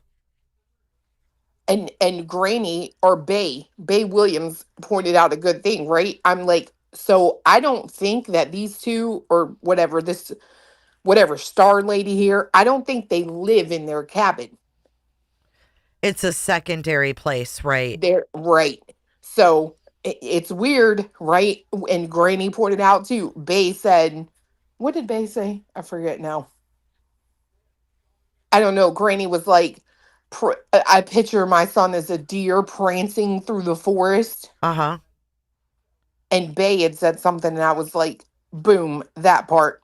And Granny or Bay Williams pointed out a good thing, right? I'm like, so I don't think that these two or whatever star lady here, I don't think they live in their cabin. It's a secondary place, right? They're right. So it's weird, right? And Granny pointed out too. Bay said, what did Bay say? I forget now. I don't know. Granny was like, I picture my son as a deer prancing through the forest. Uh-huh. And Bay had said something, and I was like, boom, that part.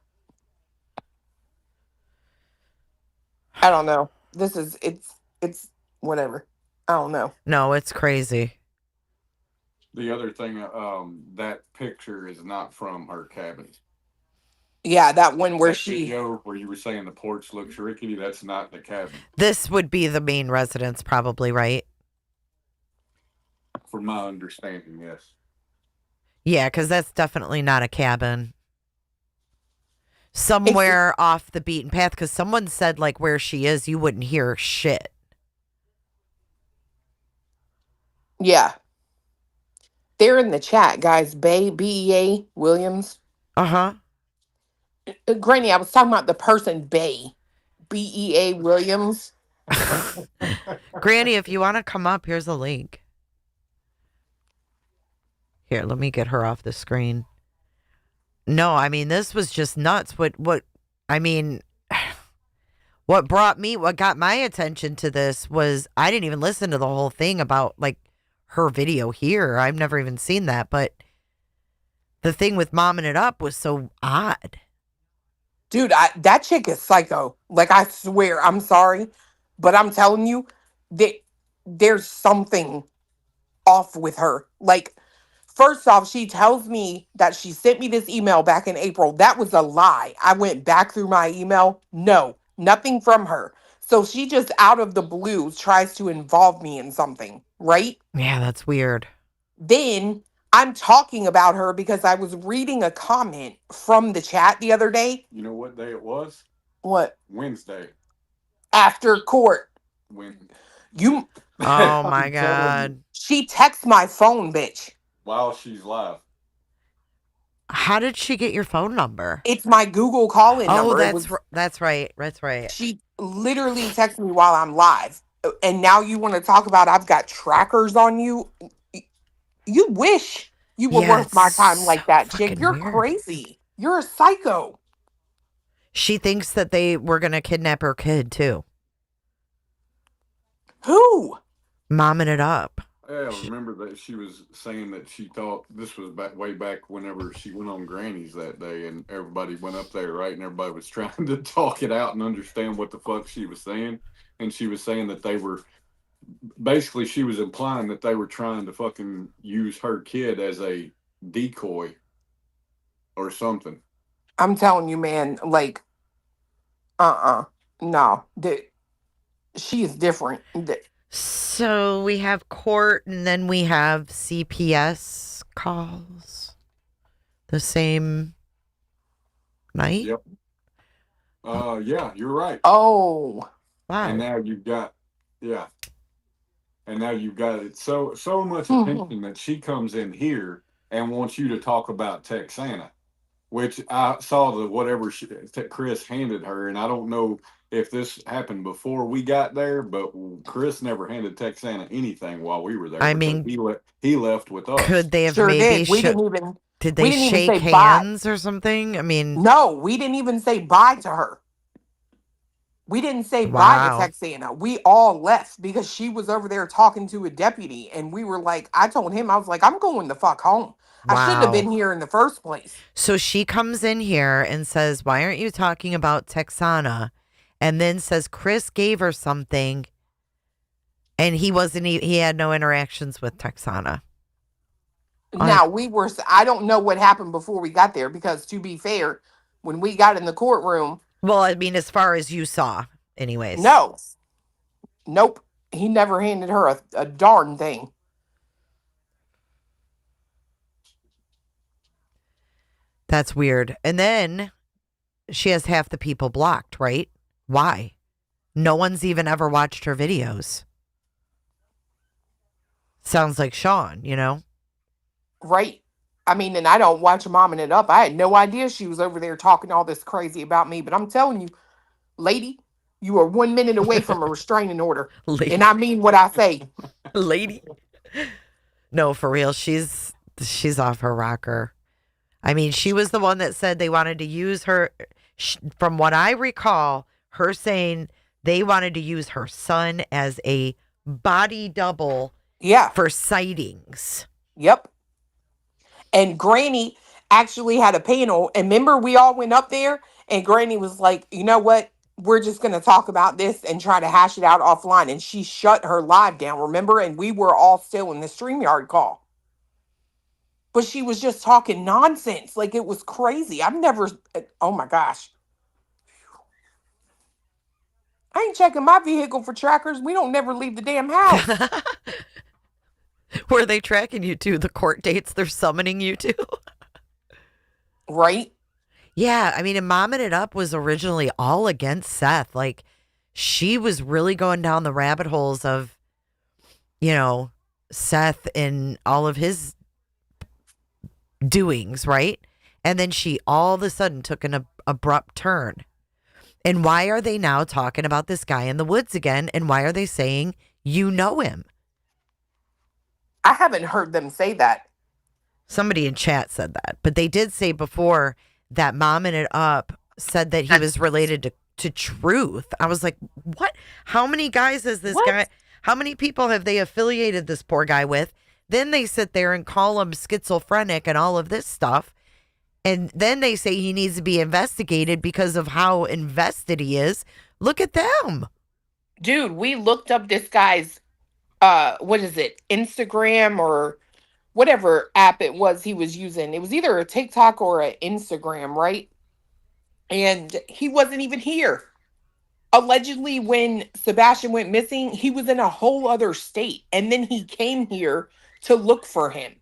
I don't know. It's whatever. I don't know. No, it's crazy. The other thing, that picture is not from her cabin. Yeah, that one where that video where you were saying the porch looks rickety, that's not the cabin. This would be the main residence, probably, right? From my understanding, yes. Yeah, because that's definitely not a cabin. Somewhere off the beaten path, because someone said, like, where she is, you wouldn't hear shit. Yeah. They're in the chat, guys. Bay, B-E-A, Williams. Uh-huh. Granny, I was talking about the person Bay. B-E-A, Williams. Granny, if you want to come up, here's a link. Here, let me get her off the screen. No, I mean, this was just nuts. What got my attention to this was I didn't even listen to the whole thing about, like, her video here. I've never even seen that, but the thing with momming it up was so odd. Dude, that chick is psycho. Like, I swear, I'm sorry, but I'm telling you, there's something off with her. Like, first off, she tells me that she sent me this email back in April. That was a lie. I went back through my email. No, nothing from her. So she just out of the blue tries to involve me in something, right? Yeah, that's weird. Then I'm talking about her because I was reading a comment from the chat the other day. You know what day it was? What? Wednesday. After court. When You. Oh my God. She texts my phone, bitch. While she's live. How did she get your phone number? It's my Google call-in number. That's right. That's right. She literally texts me while I'm live. And now you want to talk about I've got trackers on you? You wish you were worth my time like that, chick. You're crazy. You're a psycho. She thinks that they were going to kidnap her kid, too. Who? Momming it up. Yeah, remember that she was saying that she thought this was way back whenever she went on Granny's that day, and everybody went up there, right? And everybody was trying to talk it out and understand what the fuck she was saying. And she was saying that they were basically, she was implying that they were trying to fucking use her kid as a decoy or something. I'm telling you, man, like, no, she is different. So we have court and then we have CPS calls the same night. Yep. Yeah, you're right. Oh, wow. And now you've got, and now you've got it so much Mhm. attention that she comes in here and wants you to talk about Texana, which I saw whatever Chris handed her, and I don't know if this happened before we got there, but Chris never handed Texana anything while we were there. I because mean, he left with us. Could they have Sure maybe did. We didn't even. did we they didn't even shake say hands or something? I mean, No, we didn't even say bye to her. We didn't say bye to Wow. Texana. We all left because she was over there talking to a deputy, and we were like, I told him, I was like, I'm going the fuck home. I shouldn't have Wow. been here in the first place. So she comes in here and says, "Why aren't you talking about Texana?" And then says Chris gave her something, and he wasn't. He had no interactions with Texana. Now I don't know what happened before we got there because to be fair, when we got in the courtroom, well, I mean, as far as you saw, anyways. Nope. He never handed her a darn thing. That's weird. And then she has half the people blocked, right? Why? No one's even ever watched her videos. Sounds like Sean, you know? Right. I mean, and I don't watch Momming It Up. I had no idea she was over there talking all this crazy about me. But I'm telling you, lady, you are 1 minute away from a restraining order. And I mean what I say. Lady. No, for real. She's off her rocker. I mean, she was the one that said they wanted to use her. From what I recall, her saying they wanted to use her son as a body double for sightings. Yep. And Granny actually had a panel. And remember, we all went up there and Granny was like, you know what? We're just going to talk about this and try to hash it out offline. And she shut her live down, remember? And we were all still in the StreamYard call. But she was just talking nonsense. Like, it was crazy. Oh my gosh. I ain't checking my vehicle for trackers. We don't never leave the damn house. Where are they tracking you to? The court dates they're summoning you to? Right? Yeah, I mean, and Momming It Up was originally all against Seth. Like, she was really going down the rabbit holes of, you know, Seth and all of his doings, right? And then she all of a sudden took an abrupt turn. And why are they now talking about this guy in the woods again? And why are they saying, you know him? I haven't heard them say that. Somebody in chat said that. But they did say before that Momming It Up said that he was related to Truth. I was like, what? How many guys has this guy? How many people have they affiliated this poor guy with? Then they sit there and call him schizophrenic and all of this stuff. And then they say he needs to be investigated because of how invested he is. Look at them. Dude, we looked up this guy's, what is it? Instagram or whatever app it was he was using. It was either a TikTok or an Instagram, right? And he wasn't even here. Allegedly, when Sebastian went missing, he was in a whole other state. And then he came here to look for him.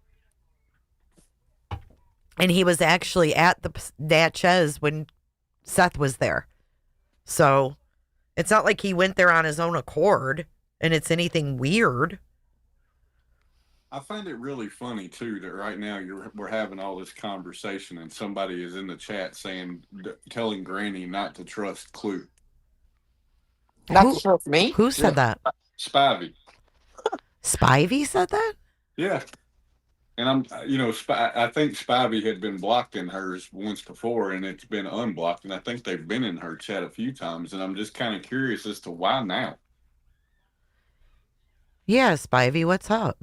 And he was actually at the Natchez when Seth was there. So it's not like he went there on his own accord and it's anything weird. I find it really funny too that right now we're having all this conversation and somebody is in the chat saying, telling Granny not to trust Clue. Not to trust me? Who said that? Spivey. Spivey said that? Yeah. And I think Spivey had been blocked in hers once before and it's been unblocked. And I think they've been in her chat a few times. And I'm just kind of curious as to why now. Yeah, Spivey, what's up?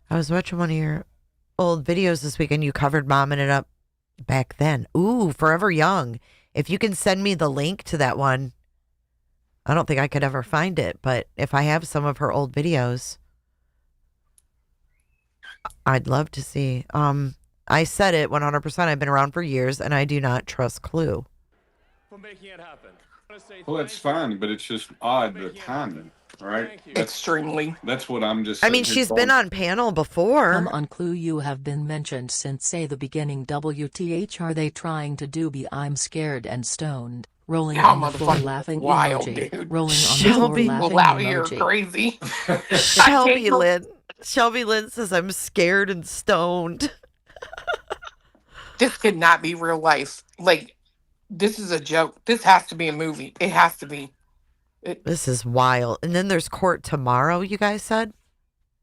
I was watching one of your old videos this weekend. You covered Momming It Up back then. Ooh, Forever Young. If you can send me the link to that one, I don't think I could ever find it. But if I have some of her old videos, I'd love to see. I said it 100%. I've been around for years, and I do not trust Clue. For making it happen. Well, it's fine, but it's just odd the timing, right? Extremely. That's what I'm just. I mean, she's been on panel before. Come on, Clue, you have been mentioned since say the beginning. WTH are they trying to do? Be I'm scared and stoned. Rolling on the floor laughing wild, emoji. Dude. Rolling on the floor laughing out here emoji. crazy. Shelby Lynn says I'm scared and stoned. This could not be real life. Like, this is a joke. This has to be a movie. It has to be. This is wild. And then there's court tomorrow, you guys said?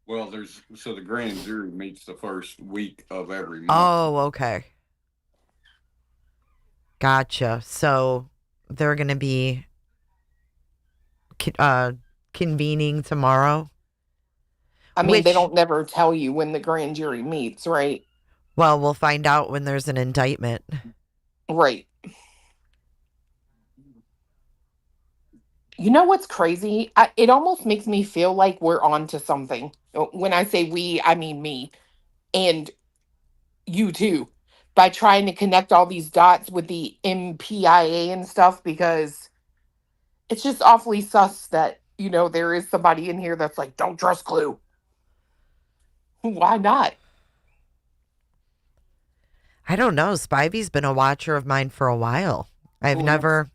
Well, the grand jury meets the first week of every month. Oh, okay. Gotcha. So they're going to be convening tomorrow? I mean, they don't never tell you when the grand jury meets, right? Well, we'll find out when there's an indictment. Right. You know what's crazy? It almost makes me feel like we're on to something. When I say we, I mean me and you too, by trying to connect all these dots with the MPIA and stuff, because it's just awfully sus that, there is somebody in here that's like, don't trust Clue. Why not? I don't know. Spivey's been a watcher of mine for a while. I've Well, never.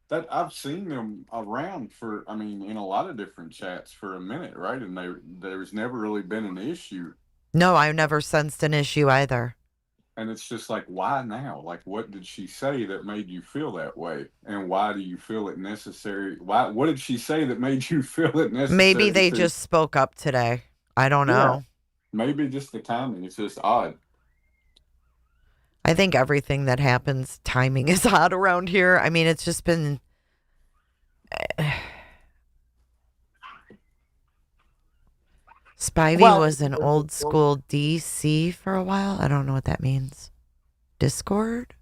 that I've seen them around for, I mean, in a lot of different chats for a minute, right? And there's never really been an issue. No, I've never sensed an issue either. And it's just like, why now? Like, what did she say that made you feel that way? And why do you feel it necessary? What did she say that made you feel it necessary? Maybe they just spoke up today. I don't know. Maybe just the timing. It's just odd. I think everything that happens, timing is odd around here. I mean, it's just been. Spivey was an old school DC for a while. I don't know what that means. Discord?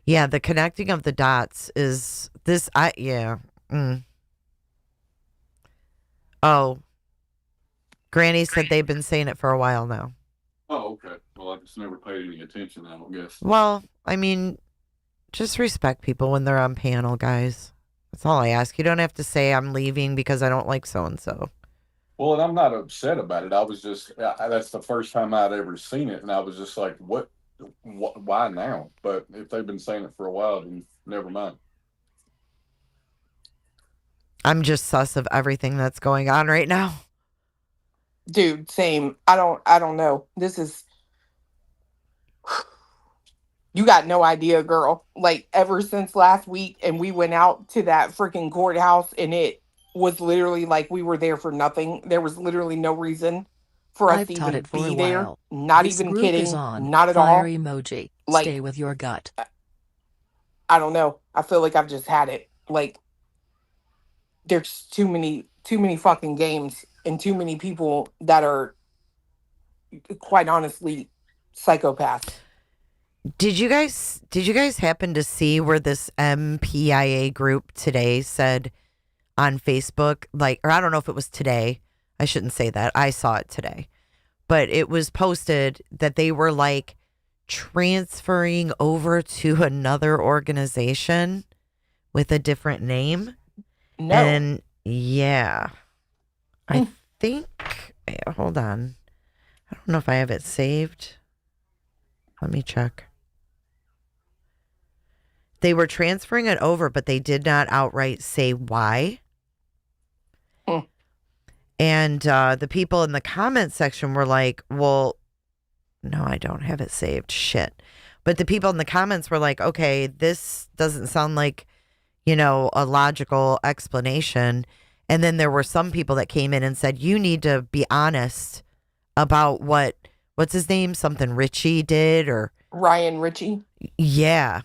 Yeah, the connecting of the dots is this. Oh, Granny said they've been saying it for a while now. Oh, okay. Well, I just never paid any attention, I don't guess. Well, I mean, just respect people when they're on panel, guys. That's all I ask. You don't have to say I'm leaving because I don't like so-and-so. Well, and I'm not upset about it. I was just, that's the first time I'd ever seen it. And I was just like, why now? But if they've been saying it for a while, then never mind. I'm just sus of everything that's going on right now. Dude, same. I don't know. This is, you got no idea, girl. Like, ever since last week, and we went out to that freaking courthouse, and it was literally like we were there for nothing. There was literally no reason for us I've to taught even it for be a there. while. Not This even group kidding. is on. Not at Fire all. emoji. Like, Stay with your gut. I don't know. I feel like I've just had it. Like, there's too many fucking games and too many people that are, quite honestly, psychopaths. Did you guys happen to see where this MPIA group today said on Facebook, like, or I don't know if it was today. I shouldn't say that. I saw it today. But it was posted that they were like transferring over to another organization with a different name. No. And yeah. I think hold on. I don't know if I have it saved. Let me check. They were transferring it over, but they did not outright say why. And the people in the comment section were like, well, no, I don't have it saved. Shit. But the people in the comments were like, okay, this doesn't sound like, a logical explanation. And then there were some people that came in and said, you need to be honest about what's his name? Something Richie did or Ryan Ritchie. Yeah.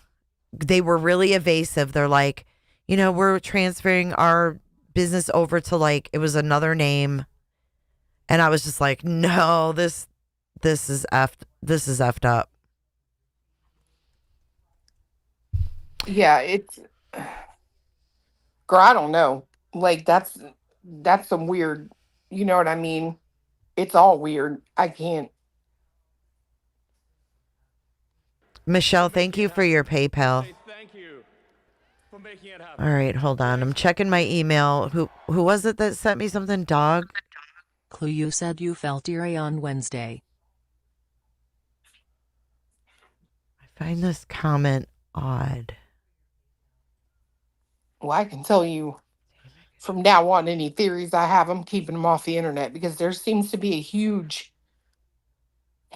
They were really evasive. They're like, we're transferring our business over to like, it was another name. And I was just like, no, this is effed up. Yeah, it's, girl, I don't know. Like, that's some weird, you know what I mean? It's all weird. I can't. Michelle, thank you for your PayPal. Thank you for making it happen. All right, hold on. I'm checking my email. Who was it that sent me something? Dog? Clue, you said you felt eerie on Wednesday. I find this comment odd. Well, I can tell you from now on, any theories I have, I'm keeping them off the internet because there seems to be a huge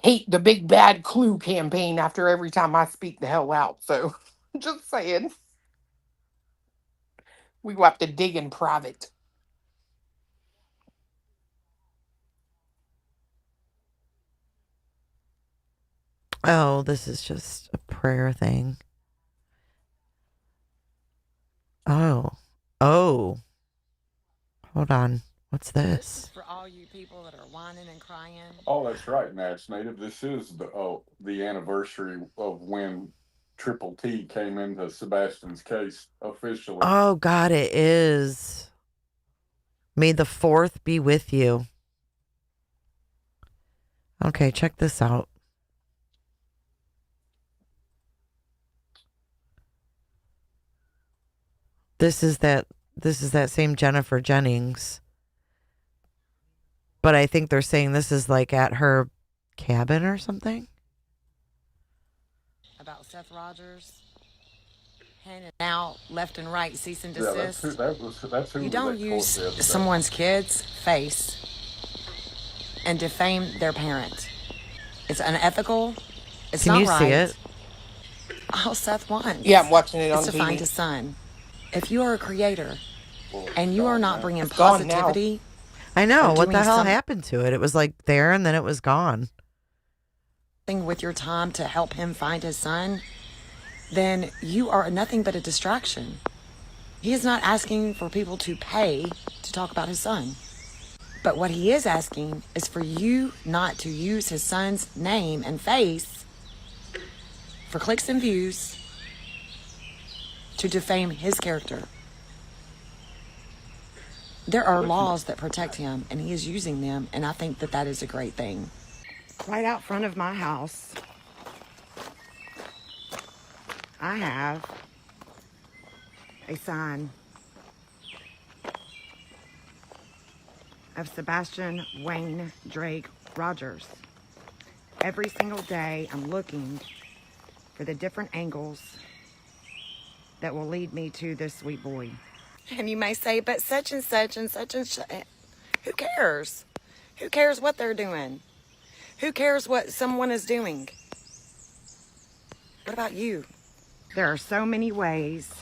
hate the big bad Clue campaign after every time I speak the hell out. So, just saying. We will have to dig in private. Oh, this is just a prayer thing. Oh. Hold on. What's this? For all you people that are whining and crying. Oh, that's right, Natch Native. This is the anniversary of when Triple T came into Sebastian's case officially. Oh, God, it is. May the 4th be with you. Okay, check this out. This is that same Jennifer Jennings. But I think they're saying this is like at her cabin or something. About Seth Rogers handing out left and right cease and Yeah, desist. that's who You was don't at court use the other day. someone's kid's face and defame their parent. It's unethical. It's Can not you right. see it? All Seth wants. Yeah, I'm watching it on is to TV. find his son. If you are a creator and you are not bringing It's gone now. positivity, I know. or What doing the hell some- happened to it? It was like there and then it was gone. with your time to help him find his son, then you are nothing but a distraction. He is not asking for people to pay to talk about his son. But what he is asking is for you not to use his son's name and face for clicks and views to defame his character. There are laws that protect him, and he is using them, and I think that that is a great thing. Right out front of my house, I have a sign of Sebastian Wayne Drake Rogers. Every single day, I'm looking for the different angles that will lead me to this sweet boy. And you may say, but such and such and such and such. Who cares? Who cares what they're doing? Who cares what someone is doing? What about you? There are so many ways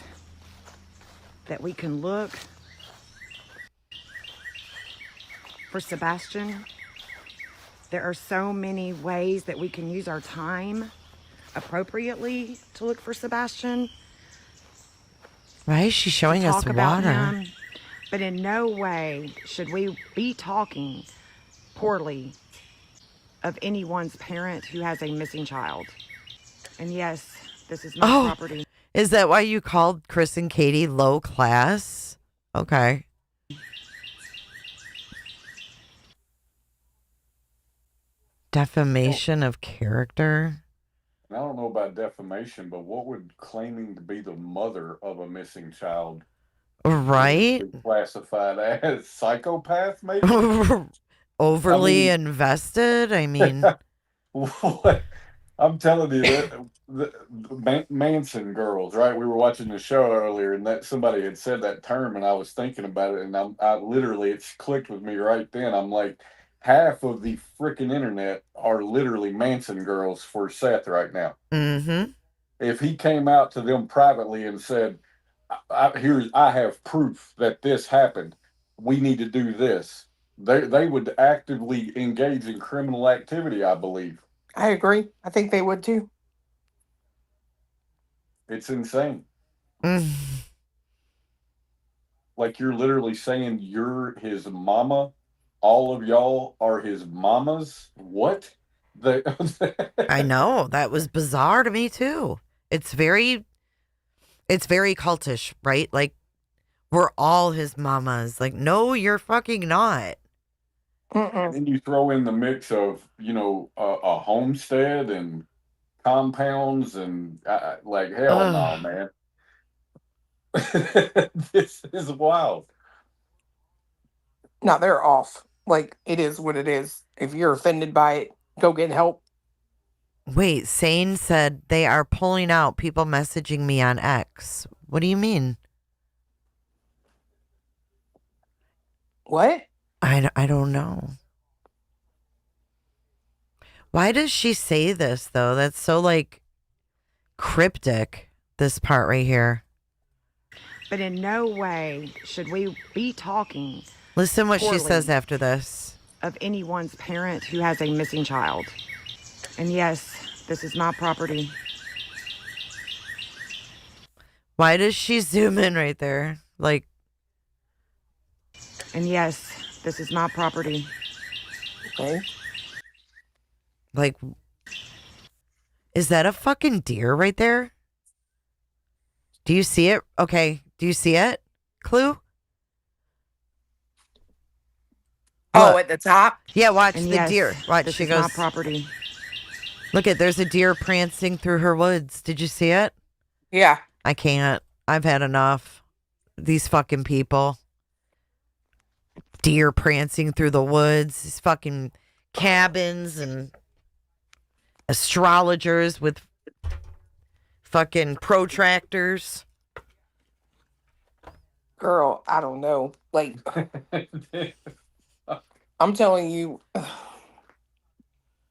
that we can look for Sebastian. There are so many ways that we can use our time appropriately to look for Sebastian. Right? She's showing to us talk about water. him, but in no way should we be talking poorly of anyone's parent who has a missing child. And yes, this is my property. Is that why you called Chris and Katie low class? Okay. Defamation of character. I don't know about defamation, but what would claiming to be the mother of a missing child Right? be classified as? Psychopath, maybe? Overly I mean- invested? I mean, What? I'm telling you, the Manson girls, right? We were watching the show earlier, and that somebody had said that term, and I was thinking about it, and I literally, it's clicked with me right then. I'm like, half of the freaking internet are literally Manson girls for Seth right now. mm-hmm. If he came out to them privately and said, I have proof that this happened, we need to do this, they would actively engage in criminal activity, I believe. I agree. I think they would too. It's insane. Mm. Like, you're literally saying you're his mama. All of y'all are his mamas. What? I know. That was bizarre to me too. It's very cultish, right? Like, we're all his mamas. Like, no, you're fucking not. Mm-mm. And you throw in the mix of, a homestead and compounds and like, hell Ugh. no, man. This is wild. No, they're off. Like, it is what it is. If you're offended by it, go get help. Wait, Sane said they are pulling out people messaging me on X. What do you mean? What? I don't know. Why does she say this, though? That's so, like, cryptic, this part right here. But in no way should we be talking Listen what she poorly says after this. of anyone's parent who has a missing child. And yes, this is my property. Why does she zoom in right there? Like, And yes, this is my property. Okay. like, is that a fucking deer right there? Do you see it? Okay. Do you see it? Clue? Oh, Look. at the top? Yeah, watch And the yes, deer. Watch, this she is goes. not property. Look at, there's a deer prancing through her woods. Did you see it? Yeah. I can't. I've had enough. These fucking people. Deer prancing through the woods. These fucking cabins and astrologers with fucking protractors. Girl, I don't know. Like, I'm telling you.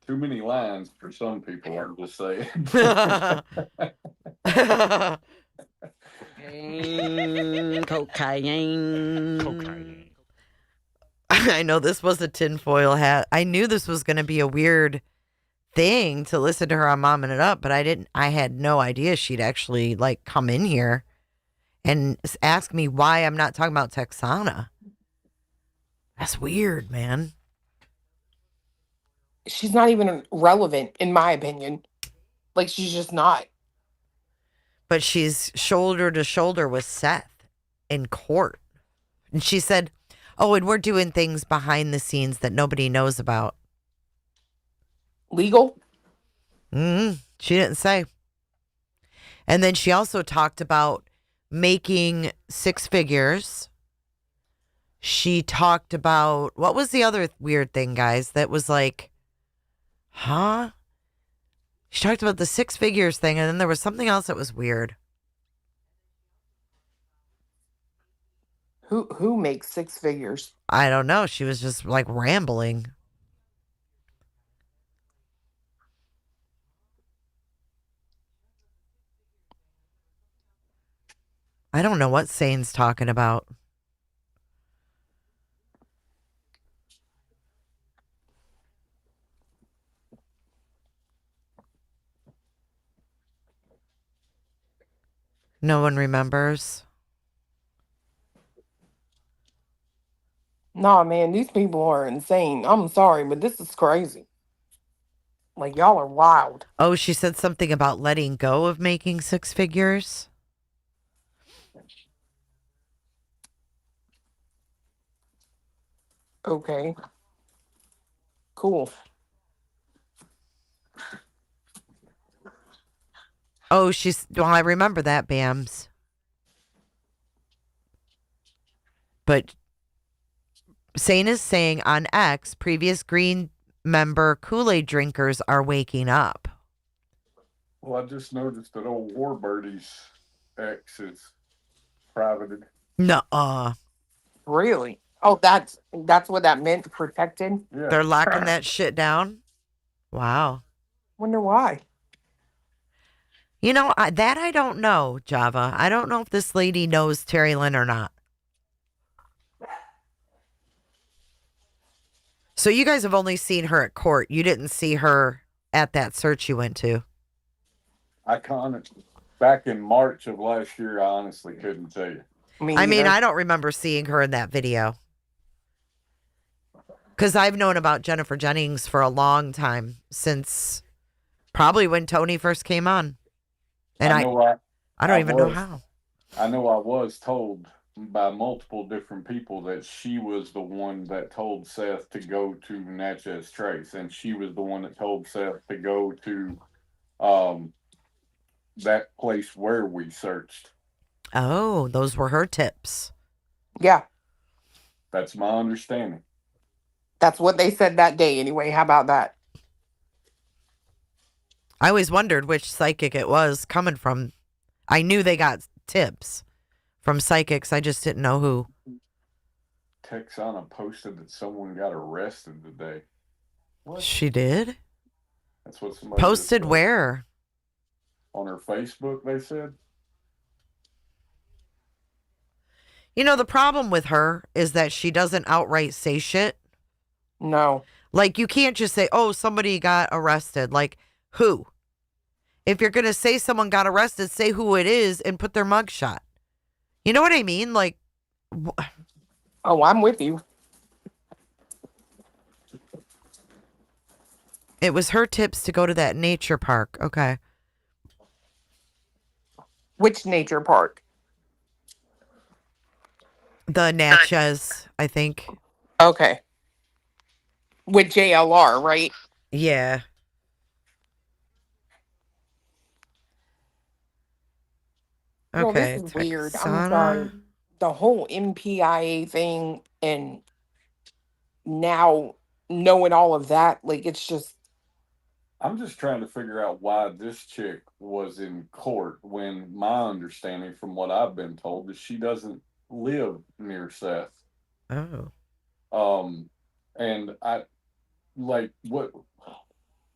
Too many lines for some people, I'm just saying. Cocaine. I know this was a tinfoil hat. I knew this was going to be a weird thing to listen to her on Momming It Up, but I had no idea she'd actually like come in here and ask me why I'm not talking about Texana. That's weird, man. She's not even relevant, in my opinion. Like, she's just not. But she's shoulder to shoulder with Seth in court. And she said, oh, and we're doing things behind the scenes that nobody knows about. Legal? She didn't say. And then she also talked about making six figures. She talked about, what was the other weird thing, guys? That was like, huh? She talked about the six figures thing, and then there was something else that was weird. Who makes six figures? I don't know. She was just like rambling. I don't know what Sane's talking about. No one remembers. Nah, man, these people are insane. I'm sorry, but this is crazy. Like, y'all are wild. Oh, she said something about letting go of making six figures. Okay. Cool. Oh, well, I remember that, Bams. But Sane is saying on X, previous Green member Kool-Aid drinkers are waking up. Well, I just noticed that old Warbirdie's ex is privated. Nuh-uh. Really? Oh, that's what that meant, protected? Yeah. They're locking that shit down? Wow. Wonder why. You know, that I don't know, Java. I don't know if this lady knows Terry Lynn or not. So you guys have only seen her at court. You didn't see her at that search you went to. Back in March of last year, I honestly couldn't tell you. I mean, I don't remember seeing her in that video. Because I've known about Jennifer Jennings for a long time, since probably when Tony first came on. And I don't even know how. I know I was told by multiple different people that she was the one that told Seth to go to Natchez Trace, and she was the one that told Seth to go to that place where we searched. Oh, those were her tips. Yeah. That's my understanding. That's what they said that day anyway. How about that? I always wondered which psychic it was coming from. I knew they got tips from psychics. I just didn't know who. Texana posted that someone got arrested today. What? She did? That's what somebody posted where? On her Facebook, they said. You know, the problem with her is that she doesn't outright say shit. No. Like, you can't just say, oh, somebody got arrested. Like, who? If you're going to say someone got arrested, say who it is and put their mugshot. You know what I mean? Like, oh, I'm with you. It was her tips to go to that nature park. Okay. Which nature park? The Natchez, I think. Okay. With JLR, right? Yeah. Well, this Okay. is weird. I'm sorry. Texana. The whole MPIA thing and now knowing all of that, like, it's just. I'm just trying to figure out why this chick was in court when my understanding from what I've been told is she doesn't live near Seth. Oh. And I like what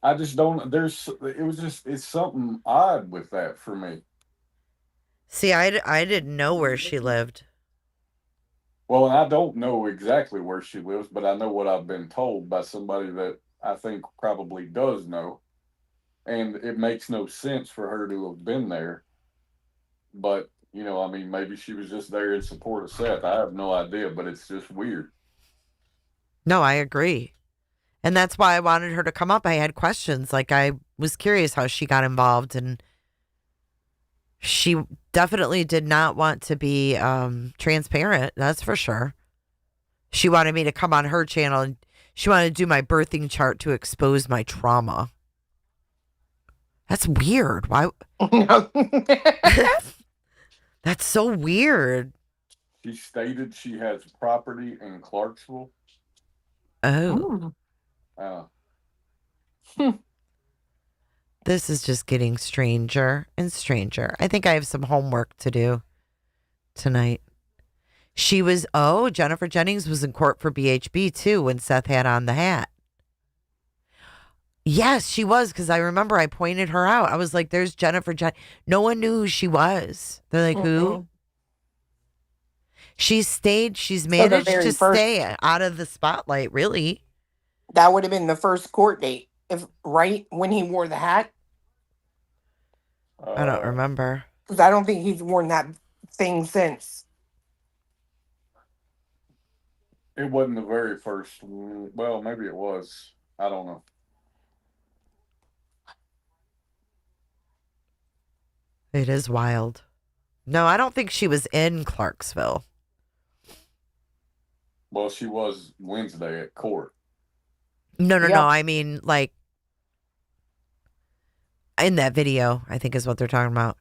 I just don't it's something odd with that for me. See, I didn't know where she lived. Well, and I don't know exactly where she lives, but I know what I've been told by somebody that I think probably does know. And it makes no sense for her to have been there. But, I mean, maybe she was just there in support of Seth. I have no idea, but it's just weird. No, I agree. And that's why I wanted her to come up. I had questions. Like, I was curious how she got involved, and she definitely did not want to be transparent. That's for sure. She wanted me to come on her channel, and she wanted to do my birthing chart to expose my trauma. That's weird. Why? That's so weird. She stated she has property in Clarksville. Oh. Uh, This is just getting stranger and stranger. I think I have some homework to do tonight. Jennifer Jennings was in court for BHB too when Seth had on the hat. Yes, she was, because I remember I pointed her out. I was like, there's Jennifer Jennings. No one knew who she was. They're like, who? She's managed to stay out of the spotlight, really. That would have been the first court date, right? When he wore the hat? I don't remember. Because I don't think he's worn that thing since. It wasn't the very first. Well, maybe it was. I don't know. It is wild. No, I don't think she was in Clarksville. Well, she was Wednesday at court. No. I mean, like, in that video, I think is what they're talking about.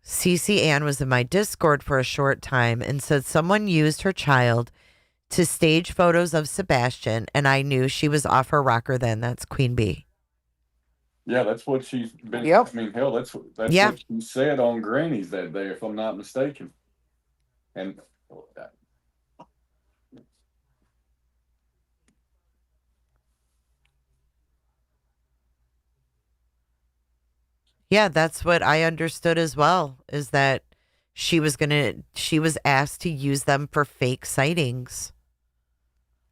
Cece Ann was in my Discord for a short time and said someone used her child to stage photos of Sebastian, and I knew she was off her rocker then. That's Queen Bee. Yeah, that's what she's been. I mean, hell, that's what she said on Granny's that day, if I'm not mistaken. And yeah, that's what I understood as well, is that she was asked to use them for fake sightings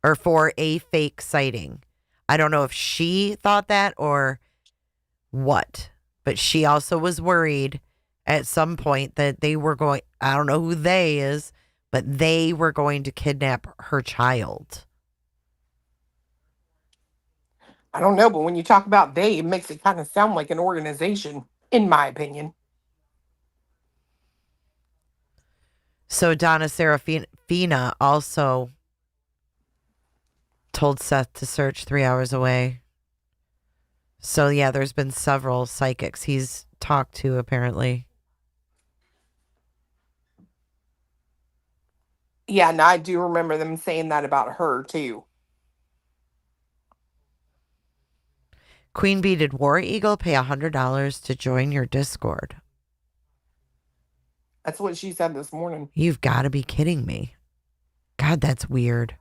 or for a fake sighting. I don't know if she thought that or what, but she also was worried at some point that they were going, I don't know who they is, but they were going to kidnap her child. I don't know, but when you talk about they, it makes it kind of sound like an organization, in my opinion. So Donna Serafina also told Seth to search 3 hours away. So yeah, there's been several psychics he's talked to, apparently. Yeah, and I do remember them saying that about her, too. Queen Bee, did War Eagle pay $100 to join your Discord? That's what she said this morning. You've got to be kidding me. God, that's weird.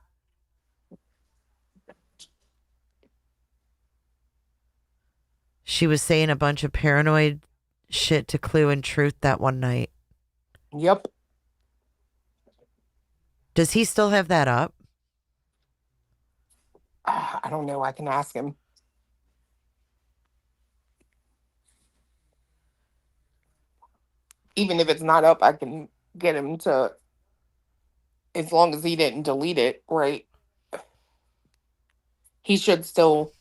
She was saying a bunch of paranoid shit to Clue and Truth that one night. Yep. Does he still have that up? I don't know. I can ask him. Even if it's not up, I can get him to, as long as he didn't delete it, right? He should still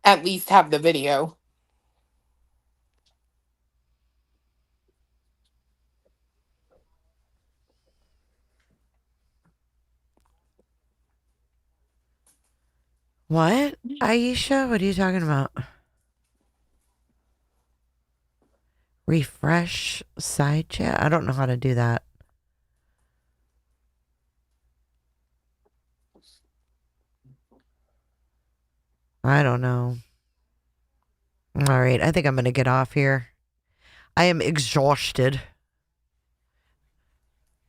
at least have the video. What? Aisha, what are you talking about? Refresh side chat? I don't know how to do that. I don't know. All right, I think I'm going to get off here. I am exhausted.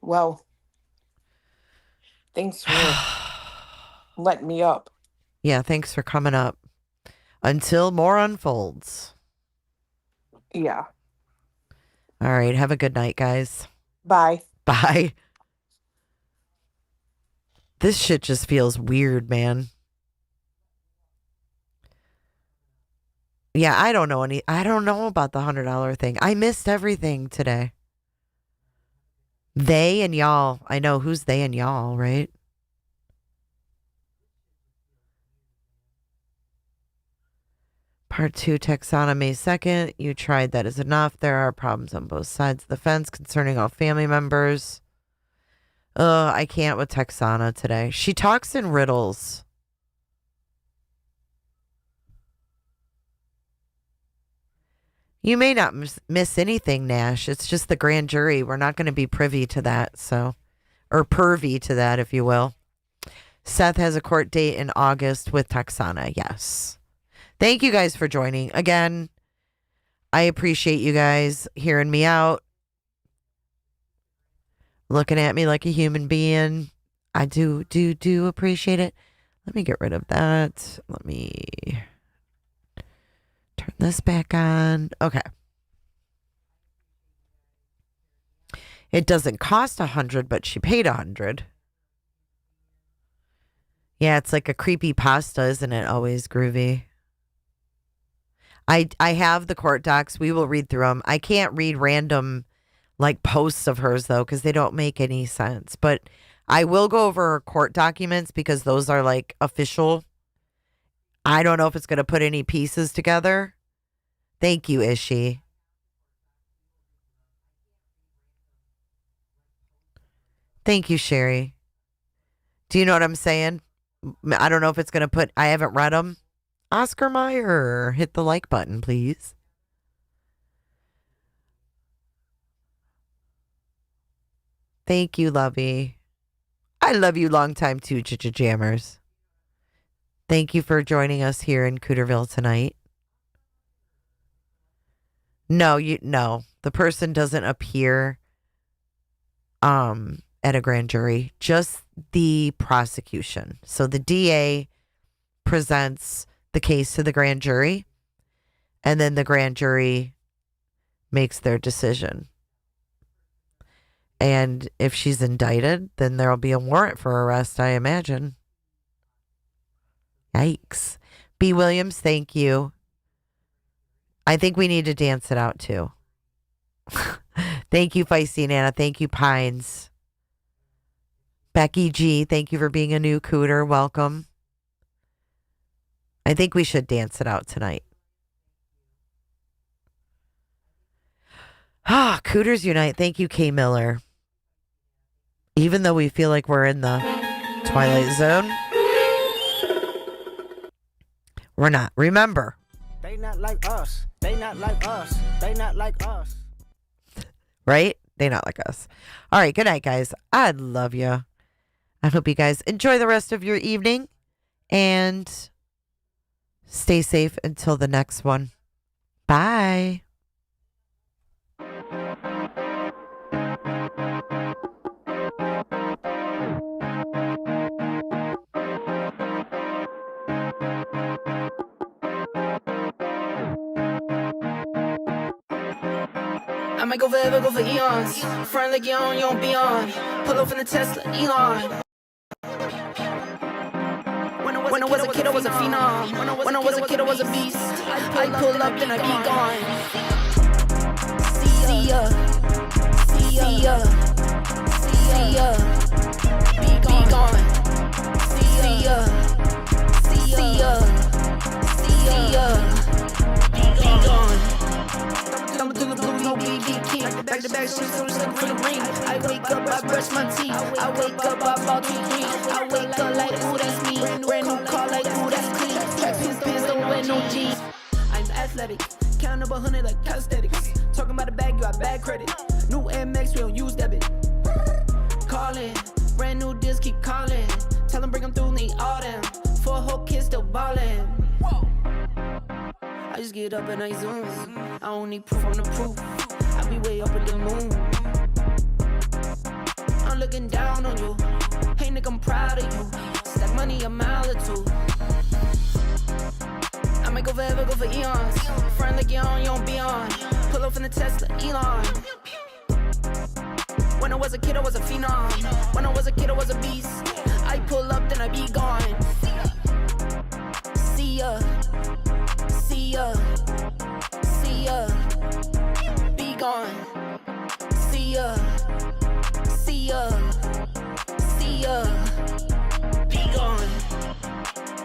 Well, thanks for letting me up. Yeah, thanks for coming up. Until more unfolds. Yeah. All right, have a good night, guys. Bye. Bye. This shit just feels weird, man. Yeah, I don't know about the $100 thing. I missed everything today. They and y'all. I know who's they and y'all, right? Part 2, taxonomy 2nd. You tried, that is enough. There are problems on both sides of the fence concerning all family members. I can't with Texana today. She talks in riddles. You may not miss anything, Nash. It's just the grand jury. We're not going to be privy to that, so, or pervy to that, if you will. Seth has a court date in August with Texana. Yes. Thank you guys for joining. Again, I appreciate you guys hearing me out. Looking at me like a human being. I do appreciate it. Let me get rid of that. Let me turn this back on. Okay. It doesn't cost $100, but she paid $100. Yeah, it's like a creepy pasta, isn't it? Always groovy. I have the court docs. We will read through them. I can't read random like posts of hers though, because they don't make any sense. But I will go over her court documents because those are like official. I don't know if it's going to put any pieces together. Thank you, Ishi. Thank you, Sherry. Do you know what I'm saying? I don't know if it's going to put, I haven't read them. Oscar Meyer, hit the like button, please. Thank you, Lovey. I love you long time too, Jammers. Thank you for joining us here in Cooterville tonight. No, the person doesn't appear at a grand jury, just the prosecution. So the DA presents the case to the grand jury, and then the grand jury makes their decision. And if she's indicted, then there'll be a warrant for arrest, I imagine. Yikes. B. Williams, thank you. I think we need to dance it out too. Thank you, Feisty Nana. Thank you, Pines. Becky G, thank you for being a new cooter. Welcome. I think we should dance it out tonight. Ah, Cooters Unite. Thank you, K. Miller. Even though we feel like we're in the Twilight Zone, we're not. Remember. They not like us. They not like us. They not like us. Right? They not like us. All right. Good night, guys. I love you. I hope you guys enjoy the rest of your evening and stay safe until the next one. Bye. I might go forever, go for eons. Front like you don't be on. Pull up in the Tesla, Elon. When I was a kid, I was a phenom. When I was a kid, I was a beast. I pull up and I be gone. See ya. See ya. See ya. Be gone. See ya. See ya. See ya. Be gone. Thumb to the blue, no BB King. Back to back, shit, so it's like for the ring. I wake up, I brush my teeth. I wake up, I fall to green. I wake up like, ooh, that's me. Brand new car like, ooh, that's clean. athletic. Count up 100 like calisthenics. Talking about a bag, you got bad credit. New MX, we don't use debit. Calling, brand new deals keep calling. Tell them bring them through, need all them. For a whole kid still ballin'. I just get up and I zoom. I don't need proof on the proof. I be way up in the moon. I'm looking down on you. Hey nigga, I'm proud of you. Stack money a mile or two. I might go forever, go for eons. Front like you're on, you don't be on. Pull up in the Tesla, Elon. When I was a kid, I was a phenom. When I was a kid, I was a beast. I pull up, then I be gone. See ya. See ya. See ya. Be gone. See ya. See ya. See ya. Be gone.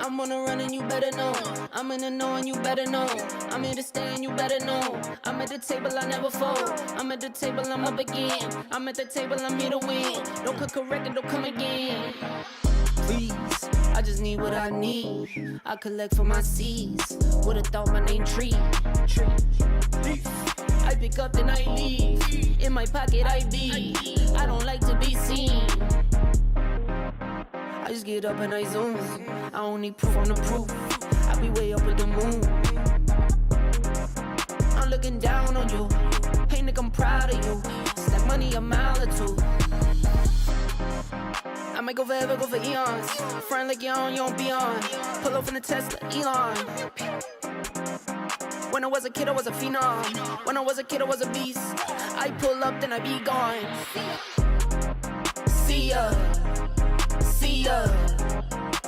I'm on a run and you better know. I'm in the know and you better know. I'm here to stay and you better know. I'm at the table, I never fold. I'm at the table, I'm up again. I'm at the table, I'm here to win. Don't cook a record, don't come again. Please, I just need what I need. I collect for my seeds. Would've thought my name Tree. I pick up then I leave. In my pocket I be. I don't like to be seen. I just get up and I zoom. I don't need proof on the proof. I be way up with the moon. I'm looking down on you. Hey nigga, I'm proud of you. Stack money a mile or two. I might go forever, go for eons. Front like you're on, you don't be on. Pull up in the Tesla, Elon. When I was a kid, I was a phenom. When I was a kid, I was a beast. I pull up, then I be gone. See ya. See ya.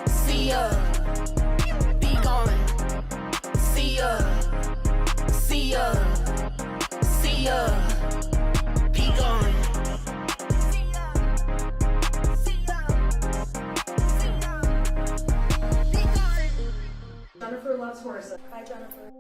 See ya. Be gone. See ya. See ya. See ya. Be gone. Jennifer loves horses. Hi, Jennifer.